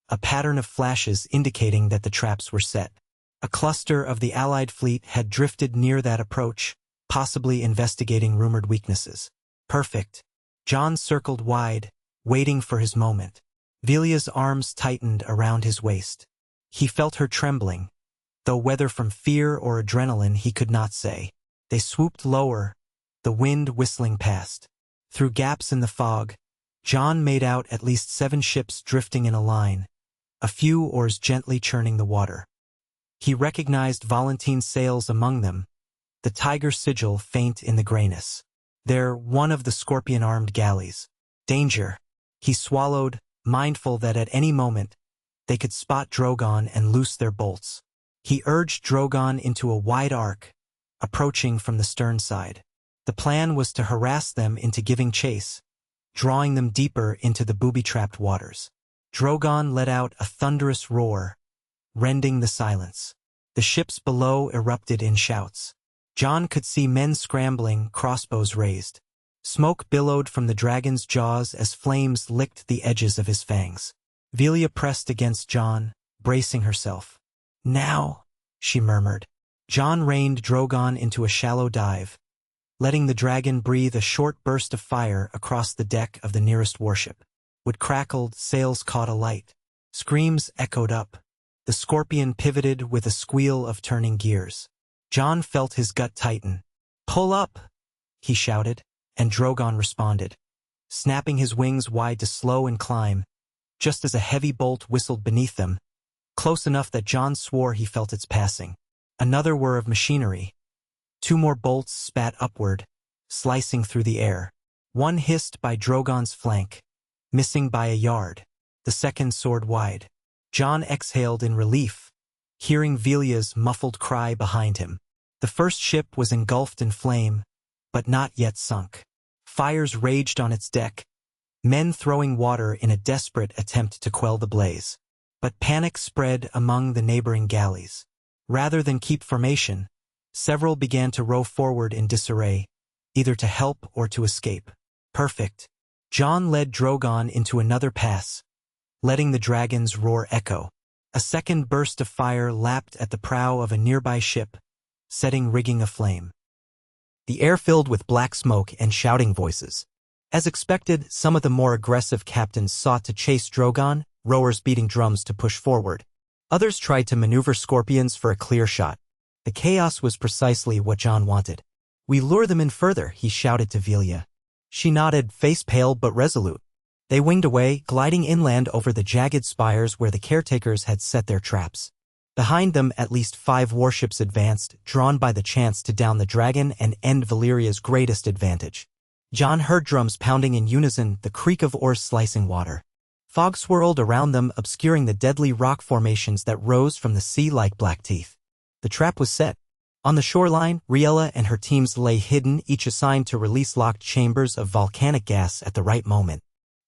Speaker 1: a pattern of flashes indicating that the traps were set. A cluster of the Allied fleet had drifted near that approach, possibly investigating rumored weaknesses. Perfect. Jon circled wide, waiting for his moment. Villia's arms tightened around his waist. He felt her trembling, though whether from fear or adrenaline he could not say. They swooped lower, the wind whistling past. Through gaps in the fog, Jon made out at least 7 ships drifting in a line, a few oars gently churning the water. He recognized Valentine's sails among them, the tiger sigil faint in the grayness. They're one of the scorpion-armed galleys. Danger. He swallowed, mindful that at any moment, they could spot Drogon and loose their bolts. He urged Drogon into a wide arc, approaching from the stern side. The plan was to harass them into giving chase, drawing them deeper into the booby-trapped waters. Drogon let out a thunderous roar, rending the silence. The ships below erupted in shouts. Jon could see men scrambling, crossbows raised. Smoke billowed from the dragon's jaws as flames licked the edges of his fangs. Villia pressed against Jon, bracing herself. "Now," she murmured. Jon reined Drogon into a shallow dive, letting the dragon breathe a short burst of fire across the deck of the nearest warship. Wood crackled, sails caught alight. Screams echoed up. The scorpion pivoted with a squeal of turning gears. Jon felt his gut tighten. "Pull up!" he shouted, and Drogon responded, snapping his wings wide to slow and climb, just as a heavy bolt whistled beneath them, close enough that Jon swore he felt its passing. Another whir of machinery. 2 more bolts spat upward, slicing through the air. One hissed by Drogon's flank, missing by a yard. The second soared wide. Jon exhaled in relief, hearing Villia's muffled cry behind him. The first ship was engulfed in flame, but not yet sunk. Fires raged on its deck, men throwing water in a desperate attempt to quell the blaze. But panic spread among the neighboring galleys. Rather than keep formation, several began to row forward in disarray, either to help or to escape. Perfect. Jon led Drogon into another pass, letting the dragon's roar echo. A second burst of fire lapped at the prow of a nearby ship, setting rigging aflame. The air filled with black smoke and shouting voices. As expected, some of the more aggressive captains sought to chase Drogon, rowers beating drums to push forward. Others tried to maneuver scorpions for a clear shot. The chaos was precisely what Jon wanted. "We lure them in further," he shouted to Villia. She nodded, face pale but resolute. They winged away, gliding inland over the jagged spires where the caretakers had set their traps. Behind them, at least 5 warships advanced, drawn by the chance to down the dragon and end Valyria's greatest advantage. Jon heard drums pounding in unison, the creak of oars slicing water. Fog swirled around them, obscuring the deadly rock formations that rose from the sea like black teeth. The trap was set. On the shoreline, Riella and her teams lay hidden, each assigned to release locked chambers of volcanic gas at the right moment.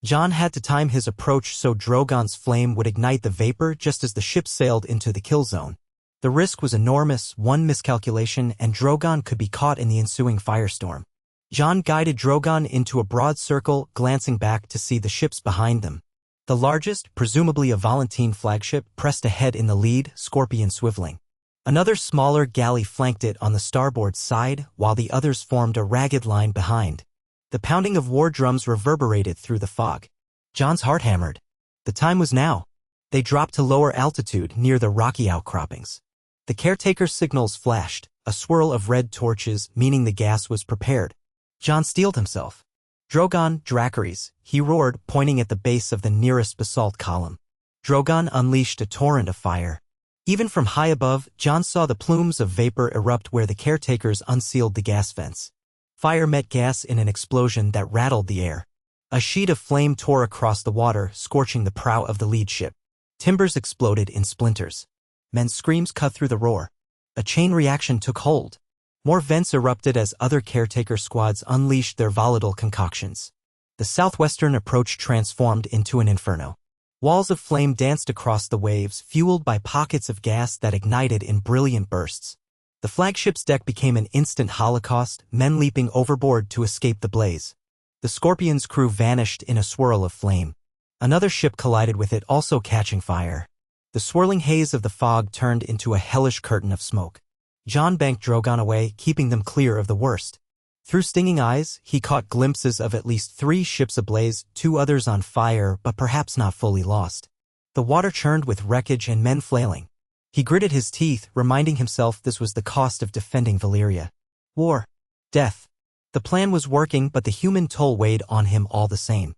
Speaker 1: Jon had to time his approach so Drogon's flame would ignite the vapor just as the ship sailed into the kill zone. The risk was enormous, one miscalculation and Drogon could be caught in the ensuing firestorm. Jon guided Drogon into a broad circle, glancing back to see the ships behind them. The largest, presumably a Volantene flagship, pressed ahead in the lead, Scorpion swiveling. Another smaller galley flanked it on the starboard side, while the others formed a ragged line behind. The pounding of war drums reverberated through the fog. Jon's heart hammered. The time was now. They dropped to lower altitude near the rocky outcroppings. The caretaker signals flashed, a swirl of red torches, meaning the gas was prepared. Jon steeled himself. Drogon, Dracarys, he roared, pointing at the base of the nearest basalt column. Drogon unleashed a torrent of fire. Even from high above, Jon saw the plumes of vapor erupt where the caretakers unsealed the gas vents. Fire met gas in an explosion that rattled the air. A sheet of flame tore across the water, scorching the prow of the lead ship. Timbers exploded in splinters. Men's screams cut through the roar. A chain reaction took hold. More vents erupted as other caretaker squads unleashed their volatile concoctions. The southwestern approach transformed into an inferno. Walls of flame danced across the waves, fueled by pockets of gas that ignited in brilliant bursts. The flagship's deck became an instant holocaust, men leaping overboard to escape the blaze. The Scorpion's crew vanished in a swirl of flame. Another ship collided with it, also catching fire. The swirling haze of the fog turned into a hellish curtain of smoke. Jon banked Drogon away, keeping them clear of the worst. Through stinging eyes, he caught glimpses of at least 3 ships ablaze, 2 others on fire, but perhaps not fully lost. The water churned with wreckage and men flailing. He gritted his teeth, reminding himself this was the cost of defending Valyria. War. Death. The plan was working, but the human toll weighed on him all the same.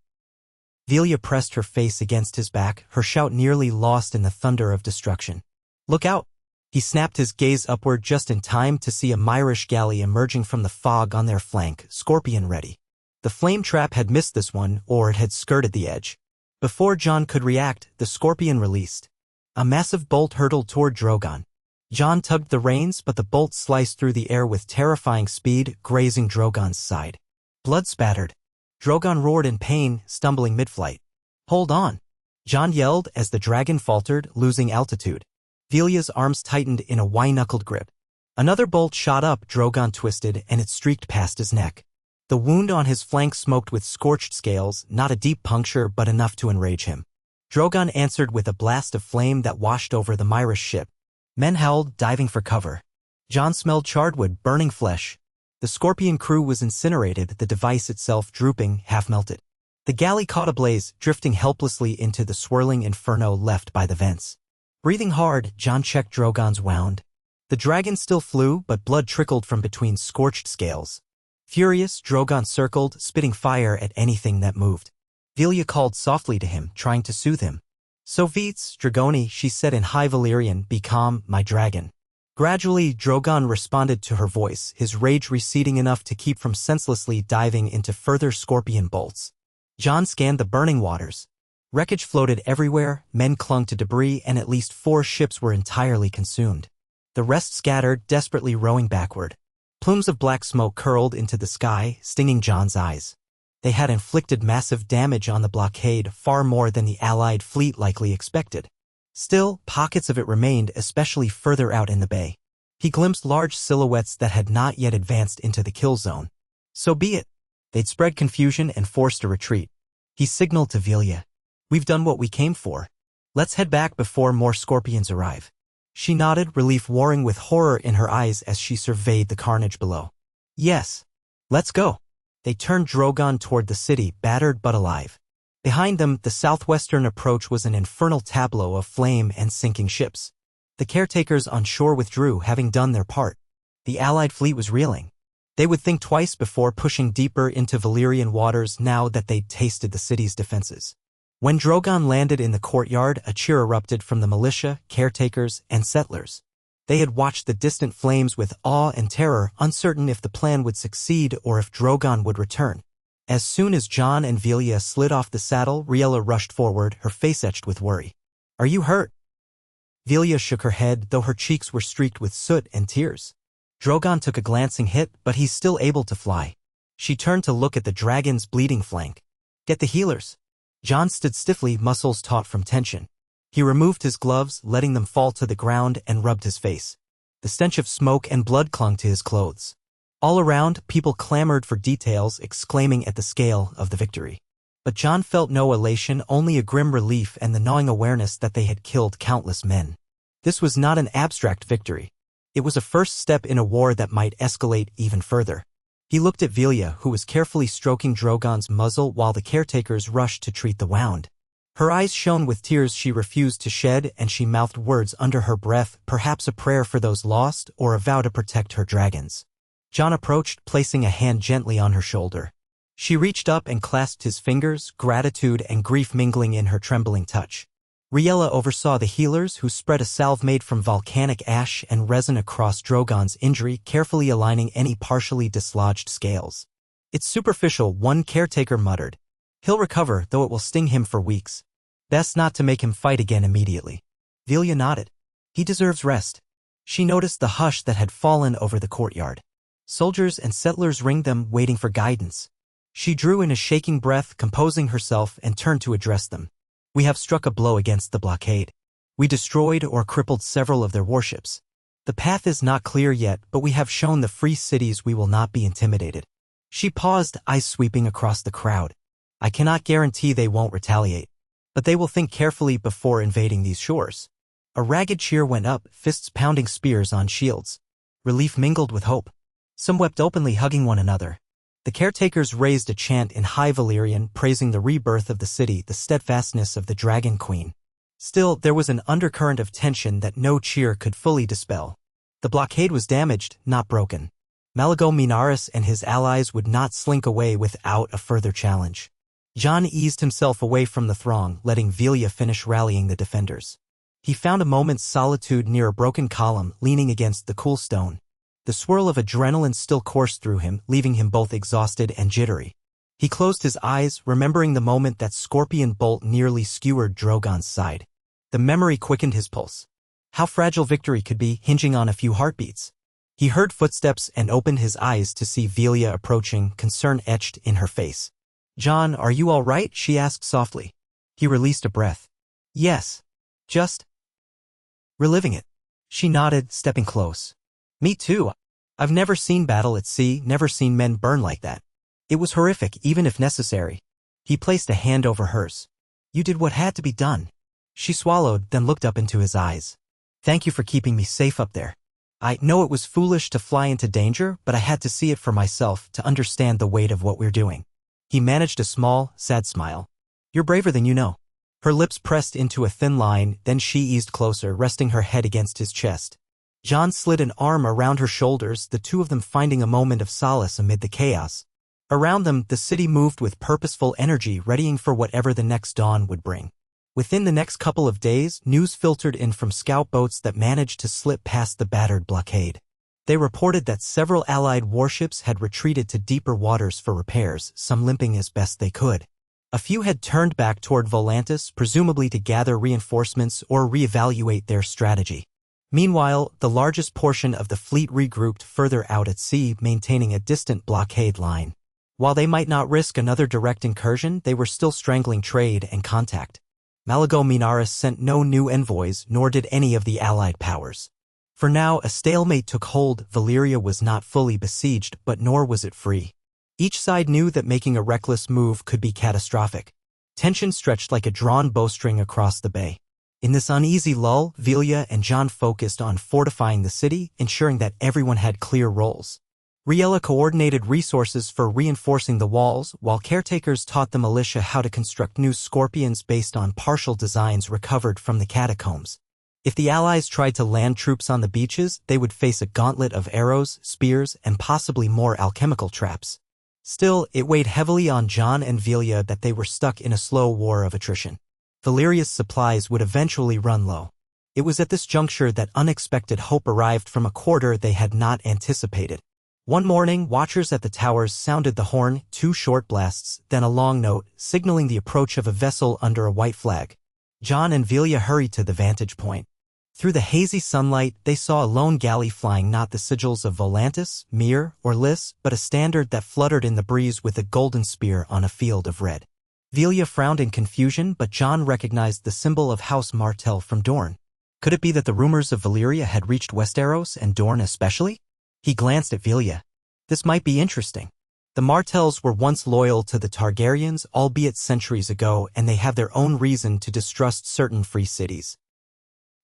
Speaker 1: Villia pressed her face against his back, her shout nearly lost in the thunder of destruction. "Look out!" He snapped his gaze upward just in time to see a Myrish galley emerging from the fog on their flank, Scorpion ready. The flame trap had missed this one, or it had skirted the edge. Before Jon could react, the Scorpion released. A massive bolt hurtled toward Drogon. Jon tugged the reins, but the bolt sliced through the air with terrifying speed, grazing Drogon's side. Blood spattered. Drogon roared in pain, stumbling mid-flight. "Hold on!" Jon yelled as the dragon faltered, losing altitude. Villia's arms tightened in a white-knuckled grip. Another bolt shot up, Drogon twisted, and it streaked past his neck. The wound on his flank smoked with scorched scales, not a deep puncture but enough to enrage him. Drogon answered with a blast of flame that washed over the Myrish ship. Men howled, diving for cover. Jon smelled charred wood, burning flesh. The Scorpion crew was incinerated, the device itself drooping, half-melted. The galley caught ablaze, drifting helplessly into the swirling inferno left by the vents. Breathing hard, Jon checked Drogon's wound. The dragon still flew, but blood trickled from between scorched scales. Furious, Drogon circled, spitting fire at anything that moved. Villia called softly to him, trying to soothe him. "Sovits, Dragoni," she said in high Valyrian, "be calm, my dragon." Gradually, Drogon responded to her voice, his rage receding enough to keep from senselessly diving into further Scorpion bolts. Jon scanned the burning waters. Wreckage floated everywhere, men clung to debris, and at least 4 ships were entirely consumed. The rest scattered, desperately rowing backward. Plumes of black smoke curled into the sky, stinging Jon's eyes. They had inflicted massive damage on the blockade, far more than the Allied fleet likely expected. Still, pockets of it remained, especially further out in the bay. He glimpsed large silhouettes that had not yet advanced into the kill zone. So be it. They'd spread confusion and forced a retreat. He signaled to Villia. "We've done what we came for. Let's head back before more Scorpions arrive." She nodded, relief warring with horror in her eyes as she surveyed the carnage below. "Yes. Let's go." They turned Drogon toward the city, battered but alive. Behind them, the southwestern approach was an infernal tableau of flame and sinking ships. The caretakers on shore withdrew, having done their part. The Allied fleet was reeling. They would think twice before pushing deeper into Valyrian waters now that they'd tasted the city's defenses. When Drogon landed in the courtyard, a cheer erupted from the militia, caretakers, and settlers. They had watched the distant flames with awe and terror, uncertain if the plan would succeed or if Drogon would return. As soon as Jon and Villia slid off the saddle, Riella rushed forward, her face etched with worry. "Are you hurt?" Villia shook her head, though her cheeks were streaked with soot and tears. Drogon took a glancing hit, but he's still able to fly. She turned to look at the dragon's bleeding flank. "Get the healers." Jon stood stiffly, muscles taut from tension. He removed his gloves, letting them fall to the ground, and rubbed his face. The stench of smoke and blood clung to his clothes. All around, people clamored for details, exclaiming at the scale of the victory. But Jon felt no elation, only a grim relief and the gnawing awareness that they had killed countless men. This was not an abstract victory. It was a first step in a war that might escalate even further. He looked at Villia, who was carefully stroking Drogon's muzzle while the caretakers rushed to treat the wound. Her eyes shone with tears she refused to shed, and she mouthed words under her breath, perhaps a prayer for those lost or a vow to protect her dragons. Jon approached, placing a hand gently on her shoulder. She reached up and clasped his fingers, gratitude and grief mingling in her trembling touch. Riella oversaw the healers, who spread a salve made from volcanic ash and resin across Drogon's injury, carefully aligning any partially dislodged scales. "It's superficial," one caretaker muttered. "He'll recover, though it will sting him for weeks. Best not to make him fight again immediately." Villia nodded. "He deserves rest." She noticed the hush that had fallen over the courtyard. Soldiers and settlers ringed them, waiting for guidance. She drew in a shaking breath, composing herself, and turned to address them. "We have struck a blow against the blockade. We destroyed or crippled several of their warships. The path is not clear yet, but we have shown the free cities we will not be intimidated." She paused, eyes sweeping across the crowd. "I cannot guarantee they won't retaliate, but they will think carefully before invading these shores." A ragged cheer went up, fists pounding spears on shields. Relief mingled with hope. Some wept openly, hugging one another. The caretakers raised a chant in High Valyrian, praising the rebirth of the city, the steadfastness of the Dragon Queen. Still, there was an undercurrent of tension that no cheer could fully dispel. The blockade was damaged, not broken. Malago Minaris and his allies would not slink away without a further challenge. Jon eased himself away from the throng, letting Villia finish rallying the defenders. He found a moment's solitude near a broken column, leaning against the cool stone. The swirl of adrenaline still coursed through him, leaving him both exhausted and jittery. He closed his eyes, remembering the moment that scorpion bolt nearly skewered Drogon's side. The memory quickened his pulse. How fragile victory could be, hinging on a few heartbeats. He heard footsteps and opened his eyes to see Villia approaching, concern etched in her face. "Jon, are you all right?" she asked softly. He released a breath. "Yes. Just reliving it." She nodded, stepping close. "Me too. I've never seen battle at sea, never seen men burn like that. It was horrific, even if necessary." He placed a hand over hers. "You did what had to be done." She swallowed, then looked up into his eyes. "Thank you for keeping me safe up there. I know it was foolish to fly into danger, but I had to see it for myself to understand the weight of what we're doing." He managed a small, sad smile. "You're braver than you know." Her lips pressed into a thin line, then she eased closer, resting her head against his chest. Jon slid an arm around her shoulders, the two of them finding a moment of solace amid the chaos. Around them, the city moved with purposeful energy, readying for whatever the next dawn would bring. Within the next couple of days, news filtered in from scout boats that managed to slip past the battered blockade. They reported that several Allied warships had retreated to deeper waters for repairs, some limping as best they could. A few had turned back toward Volantis, presumably to gather reinforcements or reevaluate their strategy. Meanwhile, the largest portion of the fleet regrouped further out at sea, maintaining a distant blockade line. While they might not risk another direct incursion, they were still strangling trade and contact. Malago Minaris sent no new envoys, nor did any of the Allied powers. For now, a stalemate took hold. Valyria was not fully besieged, but nor was it free. Each side knew that making a reckless move could be catastrophic. Tension stretched like a drawn bowstring across the bay. In this uneasy lull, Villia and Jon focused on fortifying the city, ensuring that everyone had clear roles. Riella coordinated resources for reinforcing the walls, while caretakers taught the militia how to construct new scorpions based on partial designs recovered from the catacombs. If the Allies tried to land troops on the beaches, they would face a gauntlet of arrows, spears, and possibly more alchemical traps. Still, it weighed heavily on Jon and Villia that they were stuck in a slow war of attrition. Valyria's supplies would eventually run low. It was at this juncture that unexpected hope arrived from a quarter they had not anticipated. One morning, watchers at the towers sounded the horn, 2 short blasts, then a long note, signaling the approach of a vessel under a white flag. Jon and Villia hurried to the vantage point. Through the hazy sunlight, they saw a lone galley flying, not the sigils of Volantis, Myr, or Lys, but a standard that fluttered in the breeze with a golden spear on a field of red. Villia frowned in confusion, but Jon recognized the symbol of House Martell from Dorne. Could it be that the rumors of Valyria had reached Westeros, and Dorne especially? He glanced at Villia. This might be interesting. The Martells were once loyal to the Targaryens, albeit centuries ago, and they have their own reason to distrust certain free cities.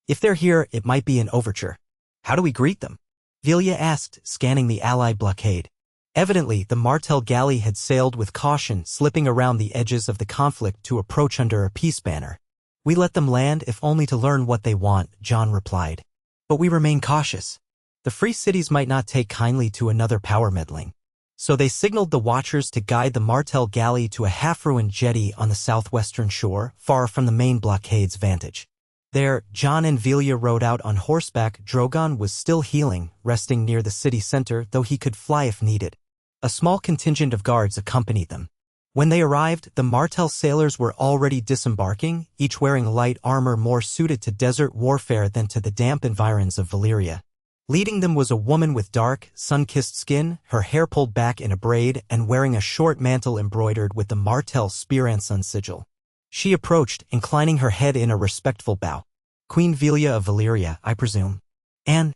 Speaker 1: If they're here, it might be an overture. How do we greet them? Villia asked, scanning the Allied blockade. Evidently, the Martell galley had sailed with caution, slipping around the edges of the conflict to approach under a peace banner. We let them land if only to learn what they want, Jon replied. But we remain cautious. The free cities might not take kindly to another power meddling. So they signaled the watchers to guide the Martell galley to a half-ruined jetty on the southwestern shore, far from the main blockade's vantage. There, Jon and Villia rode out on horseback. Drogon was still healing, resting near the city center, though he could fly if needed. A small contingent of guards accompanied them. When they arrived, the Martell sailors were already disembarking, each wearing light armor more suited to desert warfare than to the damp environs of Valyria. Leading them was a woman with dark, sun-kissed skin, her hair pulled back in a braid, and wearing a short mantle embroidered with the Martell spear-and-sun sigil. She approached, inclining her head in a respectful bow. Queen Villia of Valyria, I presume. And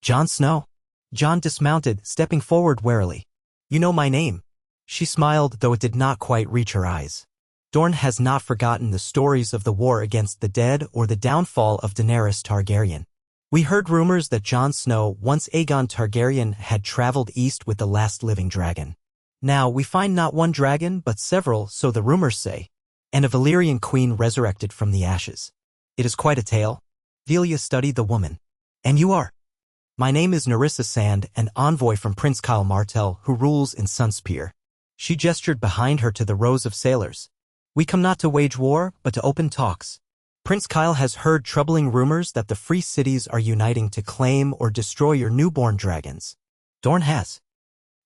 Speaker 1: Jon Snow? Jon dismounted, stepping forward warily. You know my name. She smiled, though it did not quite reach her eyes. Dorne has not forgotten the stories of the war against the dead or the downfall of Daenerys Targaryen. We heard rumors that Jon Snow, once Aegon Targaryen, had traveled east with the last living dragon. Now, we find not one dragon, but several, so the rumors say. And a Valyrian queen resurrected from the ashes. It is quite a tale. Villia studied the woman. And you are? My name is Nerissa Sand, an envoy from Prince Kyle Martell, who rules in Sunspear. She gestured behind her to the rows of sailors. We come not to wage war, but to open talks. Prince Kyle has heard troubling rumors that the free cities are uniting to claim or destroy your newborn dragons. Dorne has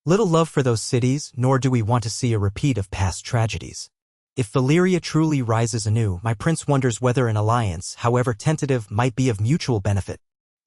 Speaker 1: little love for those cities, nor do we want to see a repeat of past tragedies. If Valyria truly rises anew, my prince wonders whether an alliance, however tentative, might be of mutual benefit.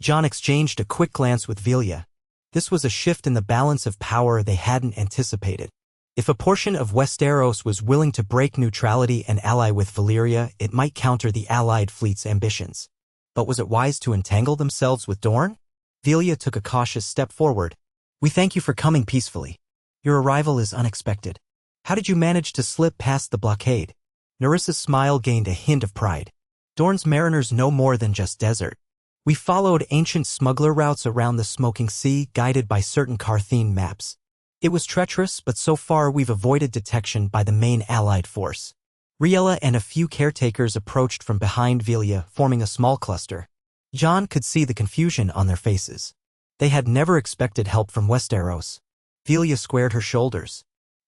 Speaker 1: Jon exchanged a quick glance with Villia. This was a shift in the balance of power they hadn't anticipated. If a portion of Westeros was willing to break neutrality and ally with Valyria, it might counter the allied fleet's ambitions. But was it wise to entangle themselves with Dorne? Villia took a cautious step forward. We thank you for coming peacefully. Your arrival is unexpected. How did you manage to slip past the blockade? Nerissa's smile gained a hint of pride. Dorne's mariners know more than just desert. We followed ancient smuggler routes around the smoking sea, guided by certain Carthene maps. It was treacherous, but so far we've avoided detection by the main allied force. Riella and a few caretakers approached from behind Villia, forming a small cluster. Jon could see the confusion on their faces. They had never expected help from Westeros. Villia squared her shoulders.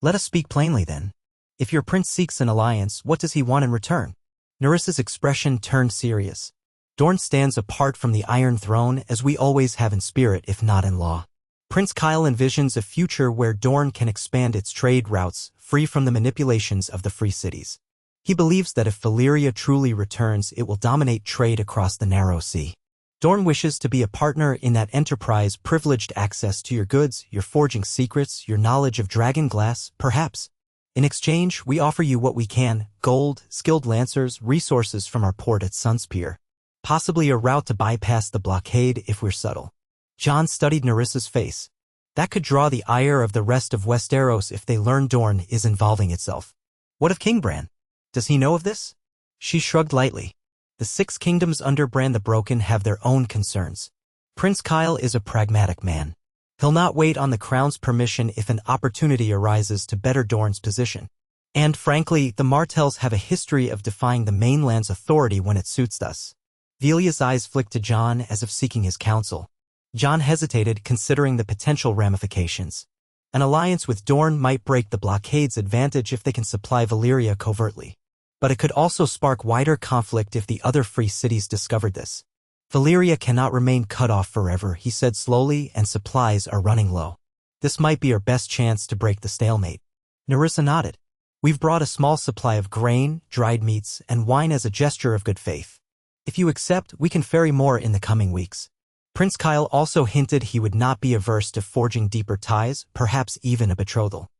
Speaker 1: Let us speak plainly then. If your prince seeks an alliance, what does he want in return? Nerissa's expression turned serious. Dorne stands apart from the Iron Throne, as we always have in spirit if not in law. Prince Kyle envisions a future where Dorne can expand its trade routes, free from the manipulations of the free cities. He believes that if Valyria truly returns, it will dominate trade across the narrow sea. Dorne wishes to be a partner in that enterprise, privileged access to your goods, your forging secrets, your knowledge of dragon glass, perhaps. In exchange, we offer you what we can: gold, skilled lancers, resources from our port at Sunspear. Possibly a route to bypass the blockade if we're subtle. Jon studied Nerissa's face. That could draw the ire of the rest of Westeros if they learn Dorne is involving itself. What of King Bran? Does he know of this? She shrugged lightly. The 6 kingdoms under Bran the Broken have their own concerns. Prince Kyle is a pragmatic man. He'll not wait on the crown's permission if an opportunity arises to better Dorne's position. And frankly, the Martells have a history of defying the mainland's authority when it suits us. Villia's eyes flicked to Jon as if seeking his counsel. Jon hesitated, considering the potential ramifications. An alliance with Dorne might break the blockade's advantage if they can supply Valyria covertly. But it could also spark wider conflict if the other free cities discovered this. Valyria cannot remain cut off forever, he said slowly, and supplies are running low. This might be our best chance to break the stalemate. Nerissa nodded. We've brought a small supply of grain, dried meats, and wine as a gesture of good faith. If you accept, we can ferry more in the coming weeks. Prince Kyle also hinted he would not be averse to forging deeper ties, perhaps even a betrothal.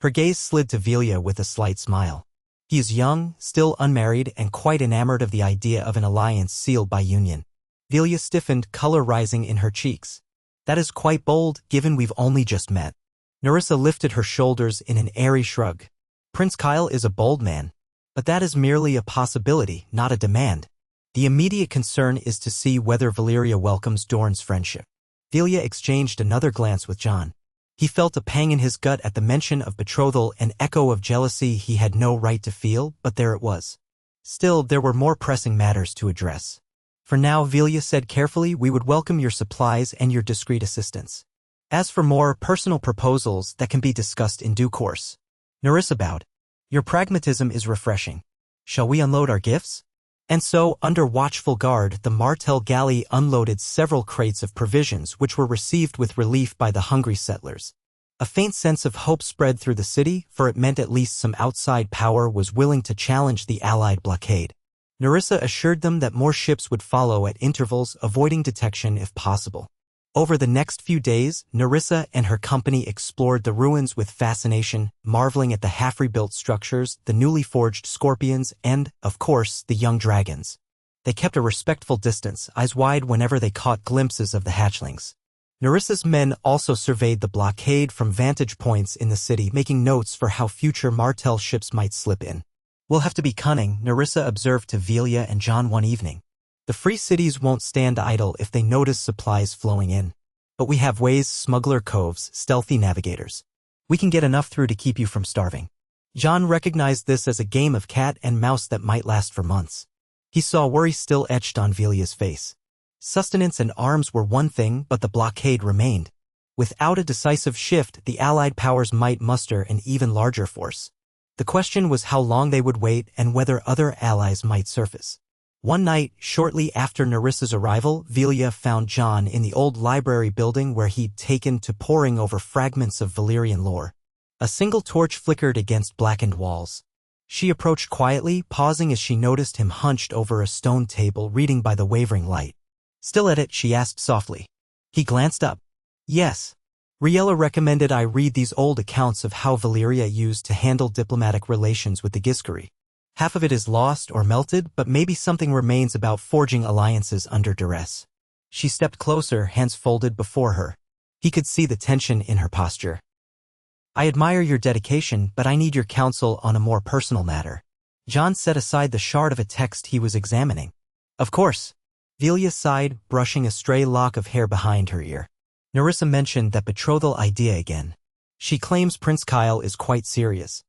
Speaker 1: Her gaze slid to Villia with a slight smile. He is young, still unmarried, and quite enamored of the idea of an alliance sealed by union. Villia stiffened, color rising in her cheeks. That is quite bold, given we've only just met. Nerissa lifted her shoulders in an airy shrug. Prince Kyle is a bold man. But that is merely a possibility, not a demand. The immediate concern is to see whether Valyria welcomes Dorne's friendship. Villia exchanged another glance with Jon. He felt a pang in his gut at the mention of betrothal, an echo of jealousy he had no right to feel, but there it was. Still, there were more pressing matters to address. For now, Villia said carefully, we would welcome your supplies and your discreet assistance. As for more personal proposals, that can be discussed in due course. Nerissa bowed. Your pragmatism is refreshing. Shall we unload our gifts? And so, under watchful guard, the Martell galley unloaded several crates of provisions which were received with relief by the hungry settlers. A faint sense of hope spread through the city, for it meant at least some outside power was willing to challenge the Allied blockade. Nerissa assured them that more ships would follow at intervals, avoiding detection if possible. Over the next few days, Nerissa and her company explored the ruins with fascination, marveling at the half-rebuilt structures, the newly forged scorpions, and, of course, the young dragons. They kept a respectful distance, eyes wide whenever they caught glimpses of the hatchlings. Nerissa's men also surveyed the blockade from vantage points in the city, making notes for how future Martell ships might slip in. We'll have to be cunning, Nerissa observed to Villia and Jon one evening. The free cities won't stand idle if they notice supplies flowing in. But we have ways, smuggler coves, stealthy navigators. We can get enough through to keep you from starving. Jon recognized this as a game of cat and mouse that might last for months. He saw worry still etched on Villia's face. Sustenance and arms were one thing, but the blockade remained. Without a decisive shift, the Allied powers might muster an even larger force. The question was how long they would wait and whether other allies might surface. One night, shortly after Nerissa's arrival, Villia found Jon in the old library building where he'd taken to poring over fragments of Valyrian lore. A single torch flickered against blackened walls. She approached quietly, pausing as she noticed him hunched over a stone table reading by the wavering light. Still at it, she asked softly. He glanced up. Yes. Riella recommended I read these old accounts of how Valyria used to handle diplomatic relations with the Giscari. Half of it is lost or melted, but maybe something remains about forging alliances under duress. She stepped closer, hands folded before her. He could see the tension in her posture. I admire your dedication, but I need your counsel on a more personal matter. Jon set aside the shard of a text he was examining. Of course. Villia sighed, brushing a stray lock of hair behind her ear. Nerissa mentioned that betrothal idea again. She claims Prince Kyle is quite serious.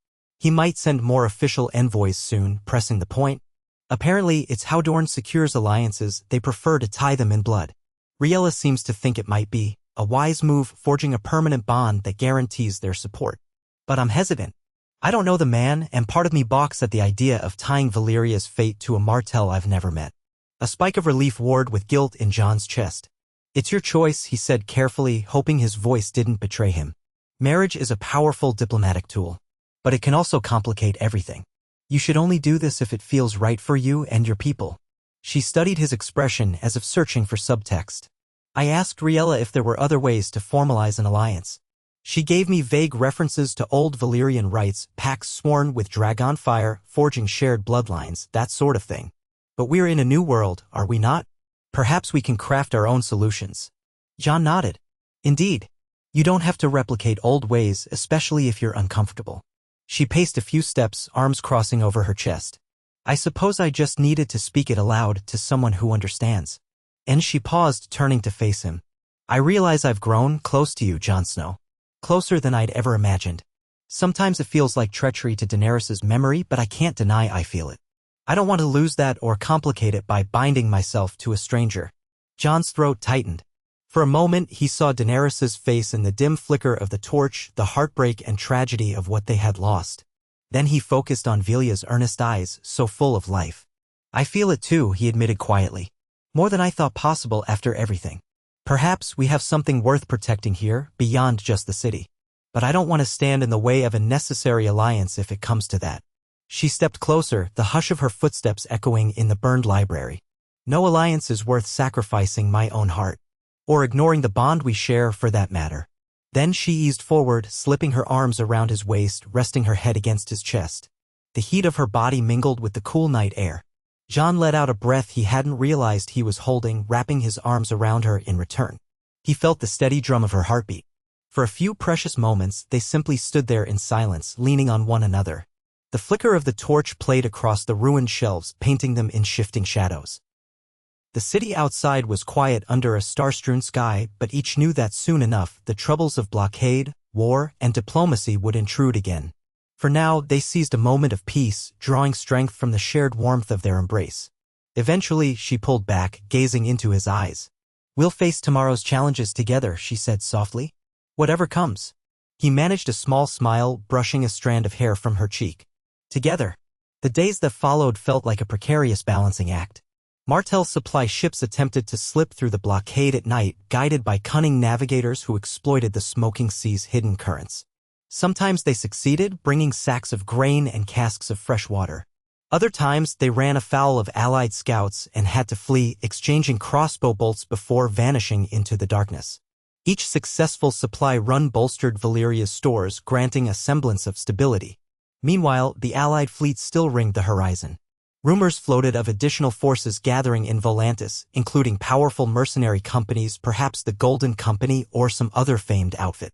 Speaker 1: He might send more official envoys soon, pressing the point. Apparently, it's how Dorne secures alliances, they prefer to tie them in blood. Riella seems to think it might be a wise move, forging a permanent bond that guarantees their support. But I'm hesitant. I don't know the man, and part of me balks at the idea of tying Valyria's fate to a Martell I've never met. A spike of relief warred with guilt in Jon's chest. It's your choice, he said carefully, hoping his voice didn't betray him. Marriage is a powerful diplomatic tool. But it can also complicate everything. You should only do this if it feels right for you and your people. She studied his expression as if searching for subtext. I asked Riella if there were other ways to formalize an alliance. She gave me vague references to old Valyrian rites, pacts sworn with dragon fire, forging shared bloodlines, that sort of thing. But we're in a new world, are we not? Perhaps we can craft our own solutions. Jon nodded. Indeed. You don't have to replicate old ways, especially if you're uncomfortable. She paced a few steps, arms crossing over her chest. I suppose I just needed to speak it aloud to someone who understands. And she paused, turning to face him. I realize I've grown close to you, Jon Snow. Closer than I'd ever imagined. Sometimes it feels like treachery to Daenerys' memory, but I can't deny I feel it. I don't want to lose that or complicate it by binding myself to a stranger. Jon's throat tightened. For a moment, he saw Daenerys' face in the dim flicker of the torch, the heartbreak and tragedy of what they had lost. Then he focused on Villia's earnest eyes, so full of life. "I feel it too," he admitted quietly. "More than I thought possible after everything. Perhaps we have something worth protecting here, beyond just the city. But I don't want to stand in the way of a necessary alliance if it comes to that." She stepped closer, the hush of her footsteps echoing in the burned library. "No alliance is worth sacrificing my own heart. Or ignoring the bond we share, for that matter." Then she eased forward, slipping her arms around his waist, resting her head against his chest. The heat of her body mingled with the cool night air. Jon let out a breath he hadn't realized he was holding, wrapping his arms around her in return. He felt the steady drum of her heartbeat. For a few precious moments, they simply stood there in silence, leaning on one another. The flicker of the torch played across the ruined shelves, painting them in shifting shadows. The city outside was quiet under a star-strewn sky, but each knew that soon enough the troubles of blockade, war, and diplomacy would intrude again. For now, they seized a moment of peace, drawing strength from the shared warmth of their embrace. Eventually, she pulled back, gazing into his eyes. "We'll face tomorrow's challenges together," she said softly. "Whatever comes." He managed a small smile, brushing a strand of hair from her cheek. Together. The days that followed felt like a precarious balancing act. Martell's supply ships attempted to slip through the blockade at night, guided by cunning navigators who exploited the smoking sea's hidden currents. Sometimes they succeeded, bringing sacks of grain and casks of fresh water. Other times they ran afoul of allied scouts and had to flee, exchanging crossbow bolts before vanishing into the darkness. Each successful supply run bolstered Valyria's stores, granting a semblance of stability. Meanwhile, the allied fleet still ringed the horizon. Rumors floated of additional forces gathering in Volantis, including powerful mercenary companies, perhaps the Golden Company or some other famed outfit.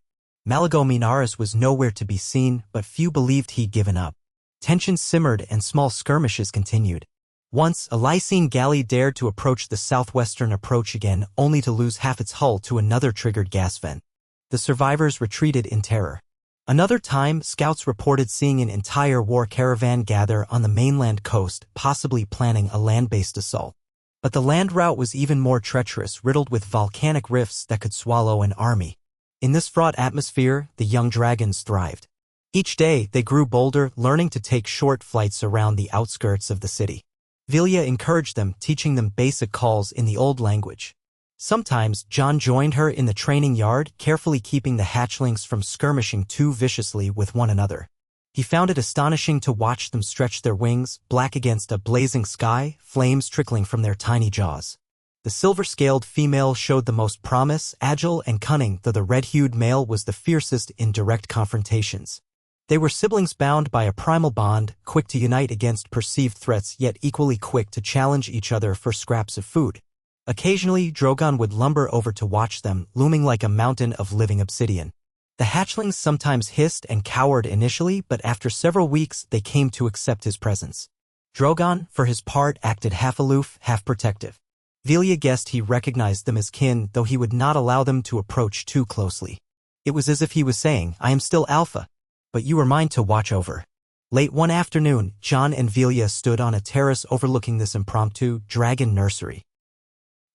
Speaker 1: Malago Minaris was nowhere to be seen, but few believed he'd given up. Tensions simmered and small skirmishes continued. Once, a Lysine galley dared to approach the southwestern approach again, only to lose half its hull to another triggered gas vent. The survivors retreated in terror. Another time, scouts reported seeing an entire war caravan gather on the mainland coast, possibly planning a land-based assault. But the land route was even more treacherous, riddled with volcanic rifts that could swallow an army. In this fraught atmosphere, the young dragons thrived. Each day, they grew bolder, learning to take short flights around the outskirts of the city. Villia encouraged them, teaching them basic calls in the old language. Sometimes, Jon joined her in the training yard, carefully keeping the hatchlings from skirmishing too viciously with one another. He found it astonishing to watch them stretch their wings, black against a blazing sky, flames trickling from their tiny jaws. The silver-scaled female showed the most promise, agile and cunning, though the red-hued male was the fiercest in direct confrontations. They were siblings bound by a primal bond, quick to unite against perceived threats yet equally quick to challenge each other for scraps of food. Occasionally, Drogon would lumber over to watch them, looming like a mountain of living obsidian. The hatchlings sometimes hissed and cowered initially, but after several weeks they came to accept his presence. Drogon, for his part, acted half aloof, half protective. Villia guessed he recognized them as kin, though he would not allow them to approach too closely. It was as if he was saying, "I am still Alpha, but you are mine to watch over." Late one afternoon, Jon and Villia stood on a terrace overlooking this impromptu dragon nursery.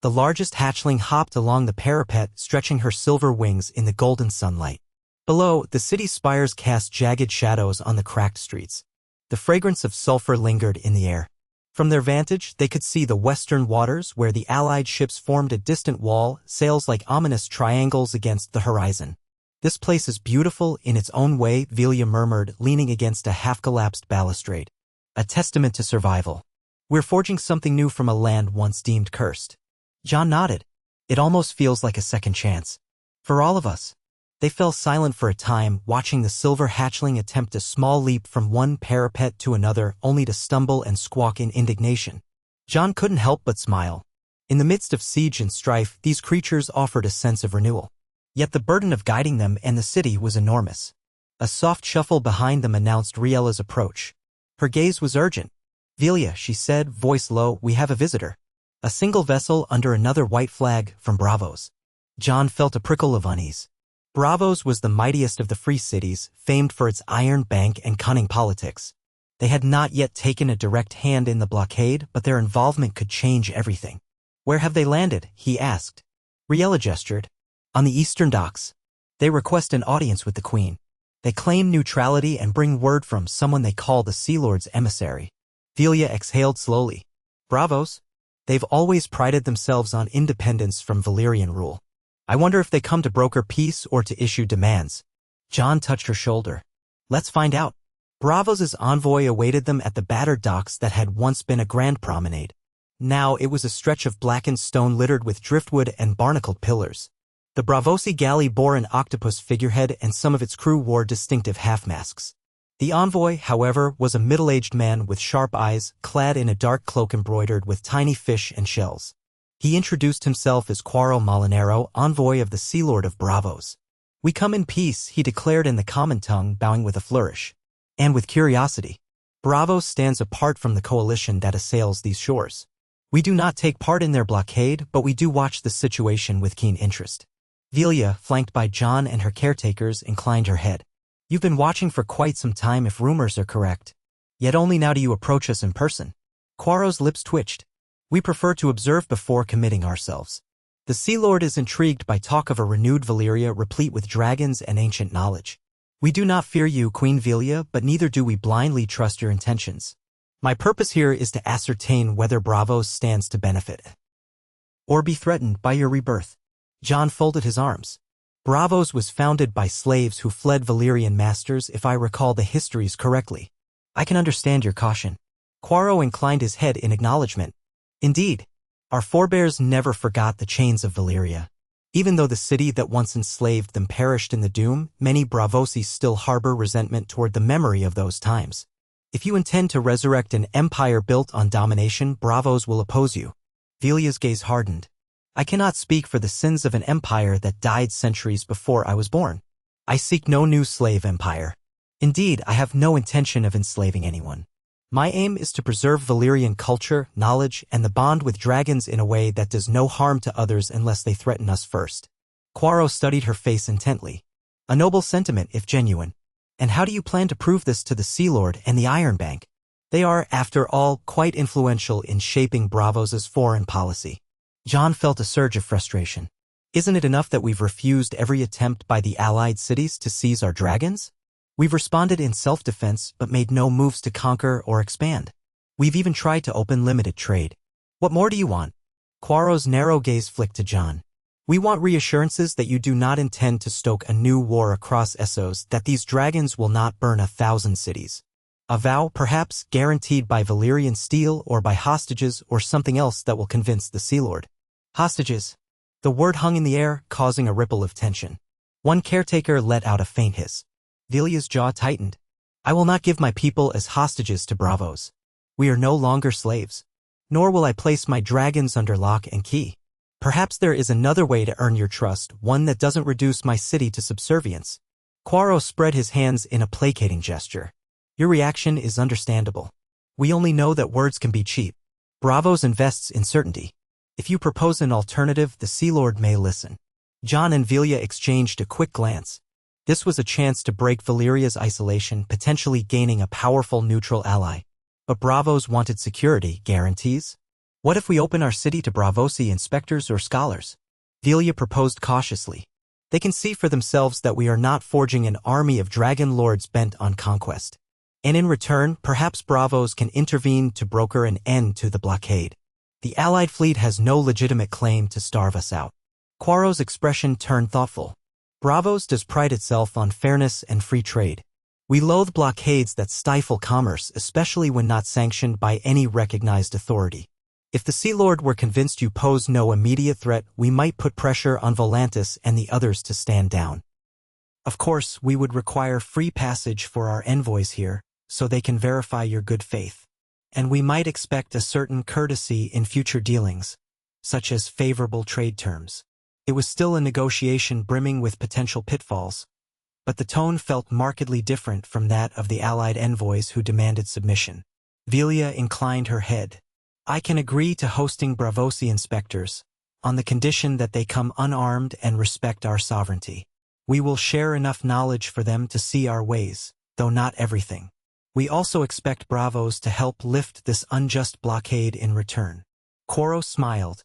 Speaker 1: The largest hatchling hopped along the parapet, stretching her silver wings in the golden sunlight. Below, the city's spires cast jagged shadows on the cracked streets. The fragrance of sulfur lingered in the air. From their vantage, they could see the western waters where the allied ships formed a distant wall, sails like ominous triangles against the horizon. "This place is beautiful in its own way," Villia murmured, leaning against a half-collapsed balustrade. "A testament to survival. We're forging something new from a land once deemed cursed." Jon nodded. "It almost feels like a second chance. For all of us." They fell silent for a time, watching the silver hatchling attempt a small leap from one parapet to another, only to stumble and squawk in indignation. Jon couldn't help but smile. In the midst of siege and strife, these creatures offered a sense of renewal. Yet the burden of guiding them and the city was enormous. A soft shuffle behind them announced Riella's approach. Her gaze was urgent. "Villia," she said, voice low, "we have a visitor. A single vessel under another white flag from Braavos." Jon felt a prickle of unease. Braavos was the mightiest of the free cities, famed for its iron bank and cunning politics. They had not yet taken a direct hand in the blockade, but their involvement could change everything. "Where have they landed?" he asked. Riella gestured. On the eastern docks. They request an audience with the Queen. They claim neutrality and bring word from someone they call the Sea Lord's emissary. Villia exhaled slowly. Braavos? They've always prided themselves on independence from Valyrian rule. I wonder if they come to broker peace or to issue demands. Jon touched her shoulder. Let's find out. Braavos' envoy awaited them at the battered docks that had once been a grand promenade. Now it was a stretch of blackened stone littered with driftwood and barnacled pillars. The Braavosi galley bore an octopus figurehead and some of its crew wore distinctive half-masks. The envoy, however, was a middle-aged man with sharp eyes, clad in a dark cloak embroidered with tiny fish and shells. He introduced himself as Quaro Molinero, envoy of the Sea Lord of Braavos. We come in peace, he declared in the common tongue, bowing with a flourish. And with curiosity. Braavos stands apart from the coalition that assails these shores. We do not take part in their blockade, but we do watch the situation with keen interest. Villia, flanked by Jon and her caretakers, inclined her head. You've been watching for quite some time if rumors are correct. Yet only now do you approach us in person. Quaro's lips twitched. We prefer to observe before committing ourselves. The Sea Lord is intrigued by talk of a renewed Valyria replete with dragons and ancient knowledge. We do not fear you, Queen Villia, but neither do we blindly trust your intentions. My purpose here is to ascertain whether Braavos stands to benefit or be threatened by your rebirth. Jon folded his arms. Braavos was founded by slaves who fled Valyrian masters, if I recall the histories correctly. I can understand your caution. Quaro inclined his head in acknowledgement. Indeed, our forebears never forgot the chains of Valyria. Even though the city that once enslaved them perished in the doom, many Braavosi still harbor resentment toward the memory of those times. If you intend to resurrect an empire built on domination, Braavos will oppose you. Villia's gaze hardened. I cannot speak for the sins of an empire that died centuries before I was born. I seek no new slave empire. Indeed, I have no intention of enslaving anyone. My aim is to preserve Valyrian culture, knowledge, and the bond with dragons in a way that does no harm to others unless they threaten us first. Quaro studied her face intently. A noble sentiment, if genuine. And how do you plan to prove this to the Sea Lord and the Iron Bank? They are, after all, quite influential in shaping Braavos' foreign policy. Jon felt a surge of frustration. Isn't it enough that we've refused every attempt by the allied cities to seize our dragons? We've responded in self-defense but made no moves to conquer or expand. We've even tried to open limited trade. What more do you want? Quaro's narrow gaze flicked to Jon. We want reassurances that you do not intend to stoke a new war across Essos, that these dragons will not burn 1,000 cities. A vow, perhaps, guaranteed by Valyrian steel or by hostages or something else that will convince the Sea Lord. Hostages. The word hung in the air, causing a ripple of tension. One caretaker let out a faint hiss. Villia's jaw tightened. I will not give my people as hostages to Braavos. We are no longer slaves. Nor will I place my dragons under lock and key. Perhaps there is another way to earn your trust, one that doesn't reduce my city to subservience. Quaro spread his hands in a placating gesture. Your reaction is understandable. We only know that words can be cheap. Braavos invests in certainty. If you propose an alternative, the Sea Lord may listen. Jon and Villia exchanged a quick glance. This was a chance to break Valyria's isolation, potentially gaining a powerful neutral ally. But Braavos wanted security, guarantees. What if we open our city to Braavosi inspectors or scholars? Villia proposed cautiously. They can see for themselves that we are not forging an army of dragon lords bent on conquest. And in return, perhaps Braavos can intervene to broker an end to the blockade. The Allied fleet has no legitimate claim to starve us out. Quaro's expression turned thoughtful. Braavos does pride itself on fairness and free trade. We loathe blockades that stifle commerce, especially when not sanctioned by any recognized authority. If the Sea Lord were convinced you pose no immediate threat, we might put pressure on Volantis and the others to stand down. Of course, we would require free passage for our envoys here, so they can verify your good faith. And we might expect a certain courtesy in future dealings, such as favorable trade terms. It was still a negotiation brimming with potential pitfalls, but the tone felt markedly different from that of the Allied envoys who demanded submission. Villia inclined her head. I can agree to hosting Braavosi inspectors, on the condition that they come unarmed and respect our sovereignty. We will share enough knowledge for them to see our ways, though not everything. We also expect Braavos to help lift this unjust blockade in return. Quaro smiled.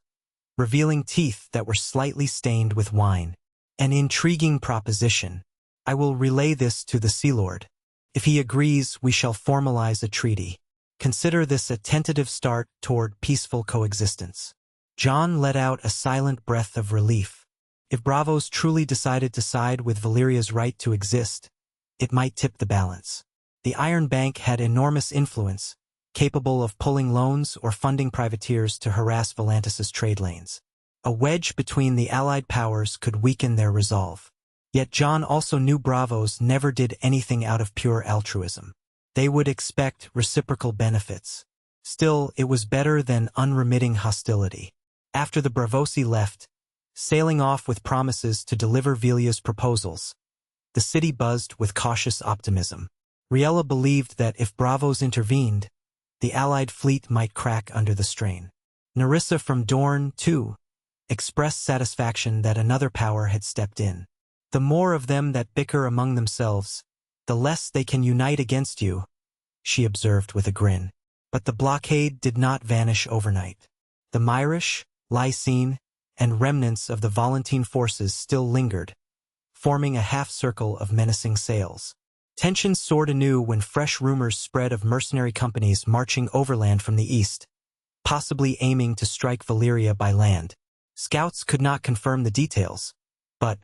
Speaker 1: revealing teeth that were slightly stained with wine. An intriguing proposition. I will relay this to the Sea Lord. If he agrees, we shall formalize a treaty. Consider this a tentative start toward peaceful coexistence. Jon let out a silent breath of relief. If Braavos truly decided to side with Valyria's right to exist, it might tip the balance. The Iron Bank had enormous influence, capable of pulling loans or funding privateers to harass Volantis' trade lanes. A wedge between the allied powers could weaken their resolve. Yet Jon also knew Braavos never did anything out of pure altruism. They would expect reciprocal benefits. Still, it was better than unremitting hostility. After the Braavosi left, sailing off with promises to deliver Villia's proposals, the city buzzed with cautious optimism. Riella believed that if Braavos intervened, the allied fleet might crack under the strain. Nerissa from Dorne, too, expressed satisfaction that another power had stepped in. The more of them that bicker among themselves, the less they can unite against you, she observed with a grin. But the blockade did not vanish overnight. The Myrish, Lysine, and remnants of the Volantene forces still lingered, forming a half-circle of menacing sails. Tensions soared anew when fresh rumors spread of mercenary companies marching overland from the east, possibly aiming to strike Valyria by land. Scouts could not confirm the details, but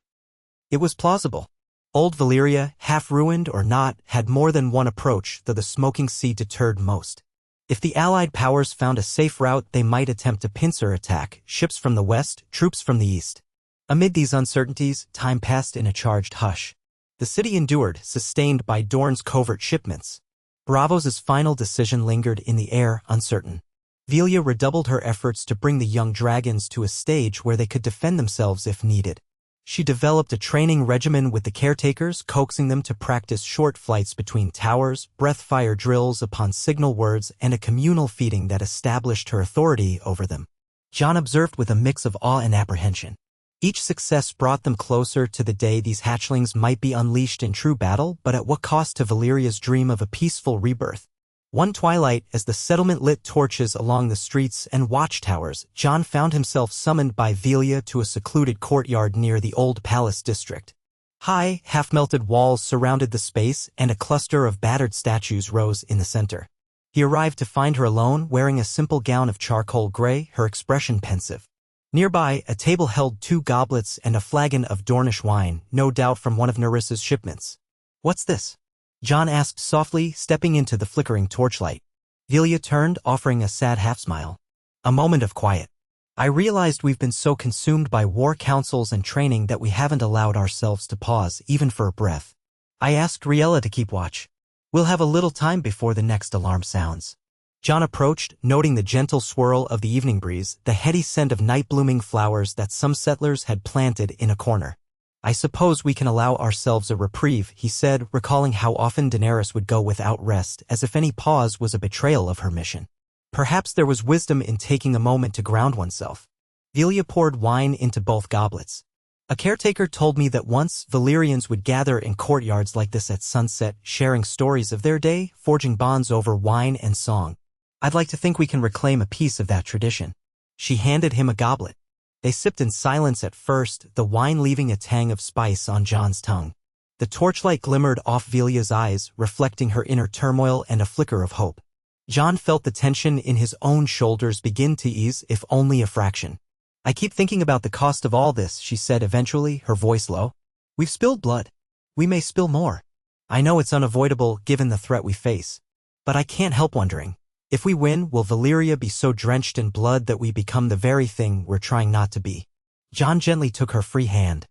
Speaker 1: it was plausible. Old Valyria, half-ruined or not, had more than one approach, though the smoking sea deterred most. If the Allied powers found a safe route, they might attempt a pincer attack, ships from the west, troops from the east. Amid these uncertainties, time passed in a charged hush. The city endured, sustained by Dorne's covert shipments. Braavos' final decision lingered in the air, uncertain. Villia redoubled her efforts to bring the young dragons to a stage where they could defend themselves if needed. She developed a training regimen with the caretakers, coaxing them to practice short flights between towers, breath-fire drills upon signal words, and a communal feeding that established her authority over them. Jon observed with a mix of awe and apprehension. Each success brought them closer to the day these hatchlings might be unleashed in true battle, but at what cost to Valyria's dream of a peaceful rebirth? One twilight, as the settlement lit torches along the streets and watchtowers, Jon found himself summoned by Villia to a secluded courtyard near the old palace district. High, half-melted walls surrounded the space, and a cluster of battered statues rose in the center. He arrived to find her alone, wearing a simple gown of charcoal gray, her expression pensive. Nearby, a table held 2 goblets and a flagon of Dornish wine, no doubt from one of Nerissa's shipments. "What's this?" Jon asked softly, stepping into the flickering torchlight. Villia turned, offering a sad half-smile. A moment of quiet. "I realized we've been so consumed by war councils and training that we haven't allowed ourselves to pause, even for a breath. I asked Riella to keep watch. We'll have a little time before the next alarm sounds." Jon approached, noting the gentle swirl of the evening breeze, the heady scent of night-blooming flowers that some settlers had planted in a corner. "I suppose we can allow ourselves a reprieve," he said, recalling how often Daenerys would go without rest, as if any pause was a betrayal of her mission. Perhaps there was wisdom in taking a moment to ground oneself. Villia poured wine into both goblets. "A caretaker told me that once Valyrians would gather in courtyards like this at sunset, sharing stories of their day, forging bonds over wine and song. I'd like to think we can reclaim a piece of that tradition." She handed him a goblet. They sipped in silence at first, the wine leaving a tang of spice on Jon's tongue. The torchlight glimmered off Villia's eyes, reflecting her inner turmoil and a flicker of hope. Jon felt the tension in his own shoulders begin to ease, if only a fraction. "I keep thinking about the cost of all this," she said eventually, her voice low. "We've spilled blood. We may spill more. I know it's unavoidable given the threat we face. But I can't help wondering. If we win, will Valyria be so drenched in blood that we become the very thing we're trying not to be?" Jon gently took her free hand.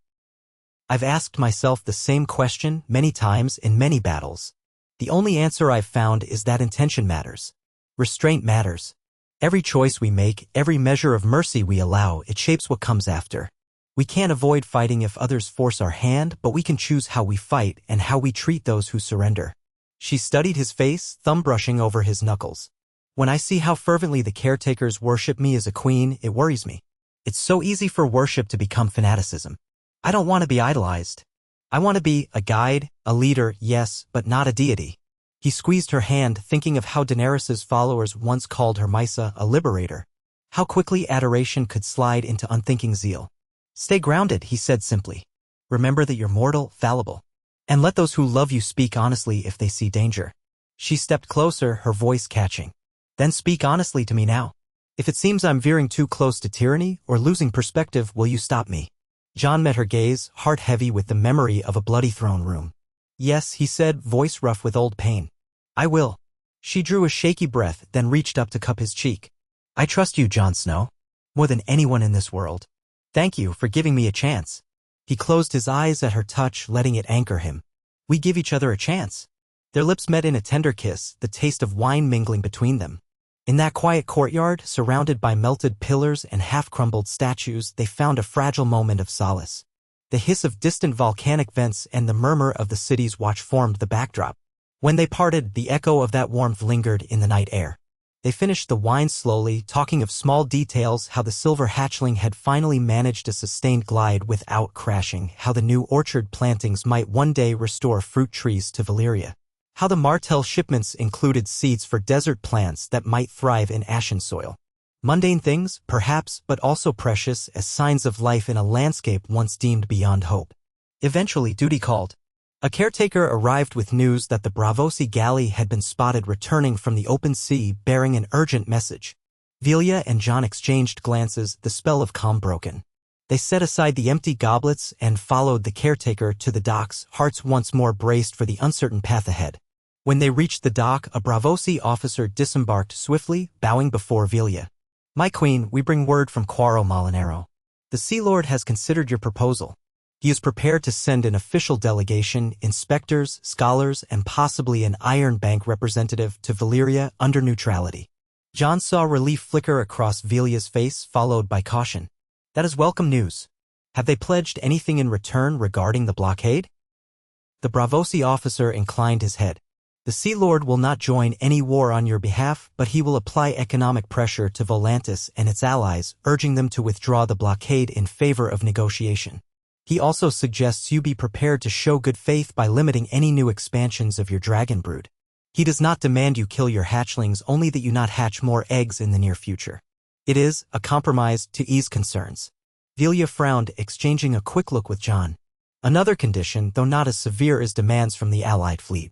Speaker 1: "I've asked myself the same question many times in many battles. The only answer I've found is that intention matters. Restraint matters. Every choice we make, every measure of mercy we allow, it shapes what comes after. We can't avoid fighting if others force our hand, but we can choose how we fight and how we treat those who surrender." She studied his face, thumb brushing over his knuckles. "When I see how fervently the caretakers worship me as a queen, it worries me. It's so easy for worship to become fanaticism. I don't want to be idolized. I want to be a guide, a leader, yes, but not a deity." He squeezed her hand, thinking of how Daenerys' followers once called her Mysa, a liberator. How quickly adoration could slide into unthinking zeal. Stay grounded, he said simply. Remember that you're mortal, fallible. And let those who love you speak honestly if they see danger. She stepped closer, her voice catching. Then speak honestly to me now. If it seems I'm veering too close to tyranny or losing perspective, will you stop me? Jon met her gaze, heart heavy with the memory of a bloody throne room. Yes, he said, voice rough with old pain. I will. She drew a shaky breath, then reached up to cup his cheek. I trust you, Jon Snow. More than anyone in this world. Thank you for giving me a chance. He closed his eyes at her touch, letting it anchor him. We give each other a chance. Their lips met in a tender kiss, the taste of wine mingling between them. In that quiet courtyard, surrounded by melted pillars and half-crumbled statues, they found a fragile moment of solace. The hiss of distant volcanic vents and the murmur of the city's watch formed the backdrop. When they parted, the echo of that warmth lingered in the night air. They finished the wine slowly, talking of small details, how the silver hatchling had finally managed a sustained glide without crashing, how the new orchard plantings might one day restore fruit trees to Valyria, how the Martell shipments included seeds for desert plants that might thrive in ashen soil. Mundane things, perhaps, but also precious as signs of life in a landscape once deemed beyond hope. Eventually, duty called. A caretaker arrived with news that the Braavosi galley had been spotted returning from the open sea bearing an urgent message. Villia and Jon exchanged glances, the spell of calm broken. They set aside the empty goblets and followed the caretaker to the docks, hearts once more braced for the uncertain path ahead. When they reached the dock, a Braavosi officer disembarked swiftly, bowing before Villia. My queen, we bring word from Quarro Molinero. The Sea Lord has considered your proposal. He is prepared to send an official delegation, inspectors, scholars, and possibly an Iron Bank representative to Valyria under neutrality. Jon saw relief flicker across Villia's face, followed by caution. That is welcome news. Have they pledged anything in return regarding the blockade? The Braavosi officer inclined his head. The Sea Lord will not join any war on your behalf, but he will apply economic pressure to Volantis and its allies, urging them to withdraw the blockade in favor of negotiation. He also suggests you be prepared to show good faith by limiting any new expansions of your dragon brood. He does not demand you kill your hatchlings, only that you not hatch more eggs in the near future. It is a compromise to ease concerns. Villia frowned, exchanging a quick look with Jon. Another condition, though not as severe as demands from the allied fleet.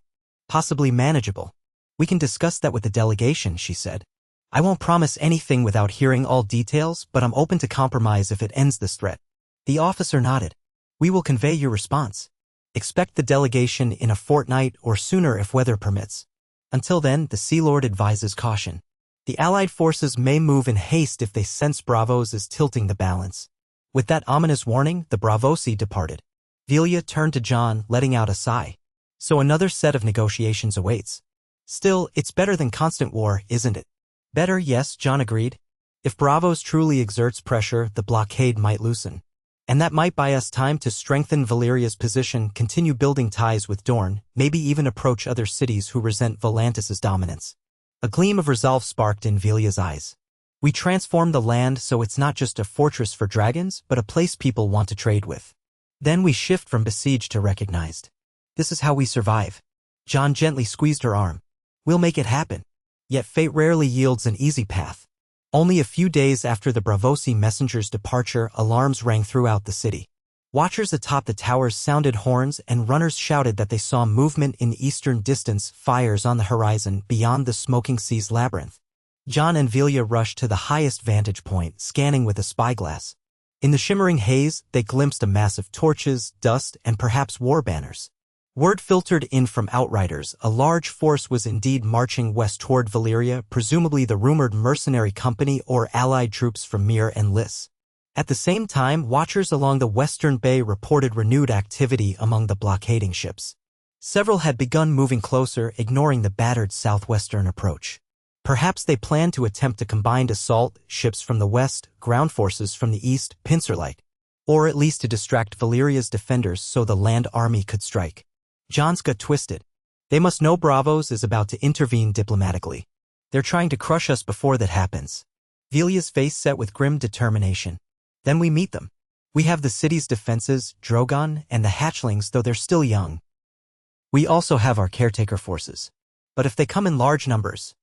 Speaker 1: Possibly manageable. We can discuss that with the delegation, she said. I won't promise anything without hearing all details, but I'm open to compromise if it ends this threat. The officer nodded. We will convey your response. Expect the delegation in a fortnight or sooner if weather permits. Until then, the Sea Lord advises caution. The Allied forces may move in haste if they sense Braavos is tilting the balance. With that ominous warning, the Braavosi departed. Villia turned to Jon, letting out a sigh. So another set of negotiations awaits. Still, it's better than constant war, isn't it? Better, yes, Jon agreed. If Braavos truly exerts pressure, the blockade might loosen. And that might buy us time to strengthen Valyria's position, continue building ties with Dorne, maybe even approach other cities who resent Volantis' dominance. A gleam of resolve sparked in Villia's eyes. We transform the land so it's not just a fortress for dragons, but a place people want to trade with. Then we shift from besieged to recognized. This is how we survive. Jon gently squeezed her arm. We'll make it happen. Yet fate rarely yields an easy path. Only a few days after the Braavosi messenger's departure, alarms rang throughout the city. Watchers atop the towers sounded horns and runners shouted that they saw movement in the eastern distance, fires on the horizon beyond the smoking sea's labyrinth. Jon and Villia rushed to the highest vantage point, scanning with a spyglass. In the shimmering haze, they glimpsed a mass of torches, dust, and perhaps war banners. Word filtered in from outriders, a large force was indeed marching west toward Valyria, presumably the rumored mercenary company or allied troops from Myr and Lys. At the same time, watchers along the western bay reported renewed activity among the blockading ships. Several had begun moving closer, ignoring the battered southwestern approach. Perhaps they planned to attempt a combined assault, ships from the west, ground forces from the east, pincer-like, or at least to distract Valyria's defenders so the land army could strike. Jon's gut twisted. They must know Braavos is about to intervene diplomatically. They're trying to crush us before that happens. Villia's face set with grim determination. Then we meet them. We have the city's defenses, Drogon, and the hatchlings, though they're still young. We also have our caretaker forces. But if they come in large numbers,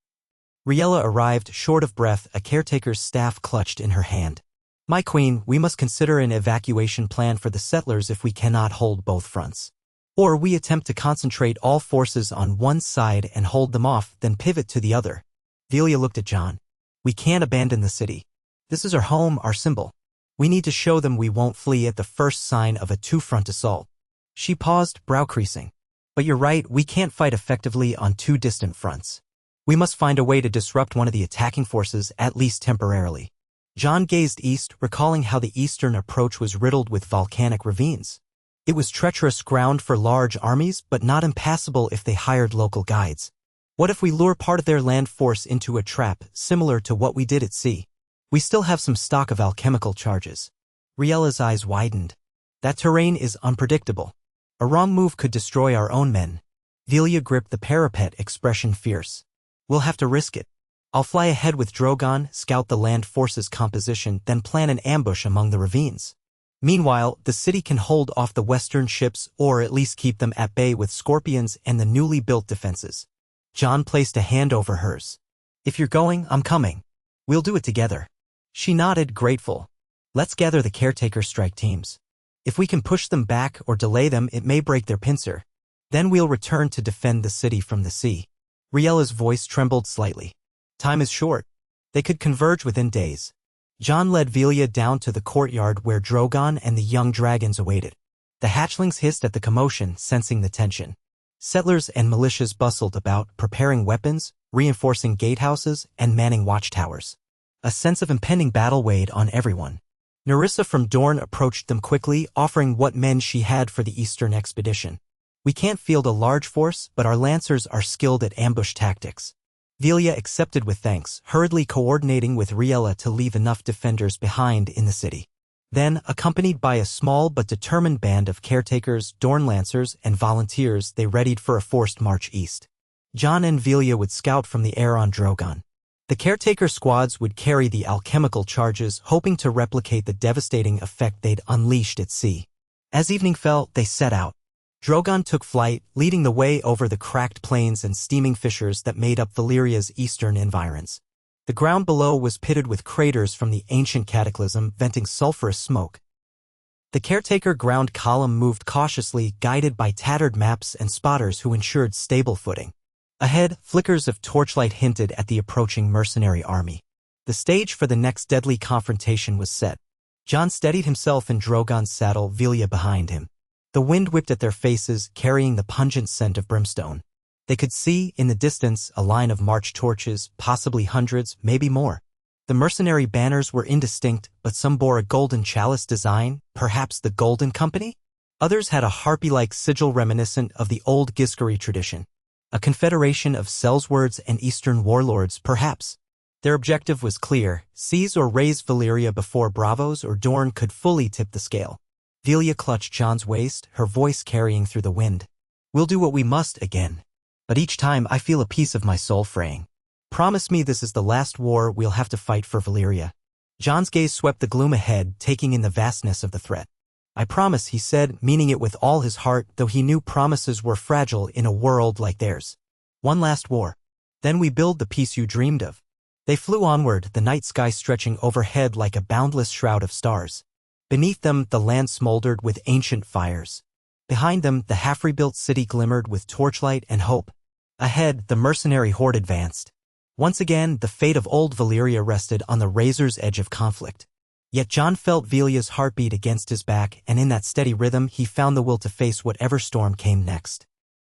Speaker 1: Riella arrived, short of breath, a caretaker's staff clutched in her hand. My queen, we must consider an evacuation plan for the settlers if we cannot hold both fronts. Or we attempt to concentrate all forces on one side and hold them off, then pivot to the other. Villia looked at Jon. We can't abandon the city. This is our home, our symbol. We need to show them we won't flee at the first sign of a two-front assault. She paused, brow creasing. But you're right, we can't fight effectively on two distant fronts. We must find a way to disrupt one of the attacking forces, at least temporarily. Jon gazed east, recalling how the eastern approach was riddled with volcanic ravines. It was treacherous ground for large armies, but not impassable if they hired local guides. What if we lure part of their land force into a trap, similar to what we did at sea? We still have some stock of alchemical charges. Riella's eyes widened. That terrain is unpredictable. A wrong move could destroy our own men. Villia gripped the parapet, expression fierce. We'll have to risk it. I'll fly ahead with Drogon, scout the land force's composition, then plan an ambush among the ravines. Meanwhile, the city can hold off the western ships or at least keep them at bay with scorpions and the newly built defenses. Jon placed a hand over hers. If you're going, I'm coming. We'll do it together. She nodded, grateful. Let's gather the caretaker strike teams. If we can push them back or delay them, it may break their pincer. Then we'll return to defend the city from the sea. Riella's voice trembled slightly. Time is short. They could converge within days. Jon led Villia down to the courtyard where Drogon and the young dragons awaited. The hatchlings hissed at the commotion, sensing the tension. Settlers and militias bustled about, preparing weapons, reinforcing gatehouses, and manning watchtowers. A sense of impending battle weighed on everyone. Nerissa from Dorne approached them quickly, offering what men she had for the eastern expedition. We can't field a large force, but our lancers are skilled at ambush tactics. Villia accepted with thanks, hurriedly coordinating with Riella to leave enough defenders behind in the city. Then, accompanied by a small but determined band of caretakers, Dorne lancers, and volunteers, they readied for a forced march east. Jon and Villia would scout from the air on Drogon. The caretaker squads would carry the alchemical charges, hoping to replicate the devastating effect they'd unleashed at sea. As evening fell, they set out. Drogon took flight, leading the way over the cracked plains and steaming fissures that made up Valyria's eastern environs. The ground below was pitted with craters from the ancient cataclysm, venting sulfurous smoke. The caretaker ground column moved cautiously, guided by tattered maps and spotters who ensured stable footing. Ahead, flickers of torchlight hinted at the approaching mercenary army. The stage for the next deadly confrontation was set. Jon steadied himself in Drogon's saddle, Villia behind him. The wind whipped at their faces, carrying the pungent scent of brimstone. They could see, in the distance, a line of march torches, possibly hundreds, maybe more. The mercenary banners were indistinct, but some bore a golden chalice design, perhaps the Golden Company? Others had a harpy-like sigil reminiscent of the old Giscari tradition. A confederation of Sellswords and Eastern warlords, perhaps. Their objective was clear: seize or raise Valyria before Braavos or Dorne could fully tip the scale. Villia clutched Jon's waist, her voice carrying through the wind. We'll do what we must again. But each time I feel a piece of my soul fraying. Promise me this is the last war we'll have to fight for Valyria. Jon's gaze swept the gloom ahead, taking in the vastness of the threat. I promise, he said, meaning it with all his heart, though he knew promises were fragile in a world like theirs. One last war. Then we build the peace you dreamed of. They flew onward, the night sky stretching overhead like a boundless shroud of stars. Beneath them, the land smoldered with ancient fires. Behind them, the half-rebuilt city glimmered with torchlight and hope. Ahead, the mercenary horde advanced. Once again, the fate of old Valyria rested on the razor's edge of conflict. Yet Jon felt Villia's heartbeat against his back, and in that steady rhythm he found the will to face whatever storm came next.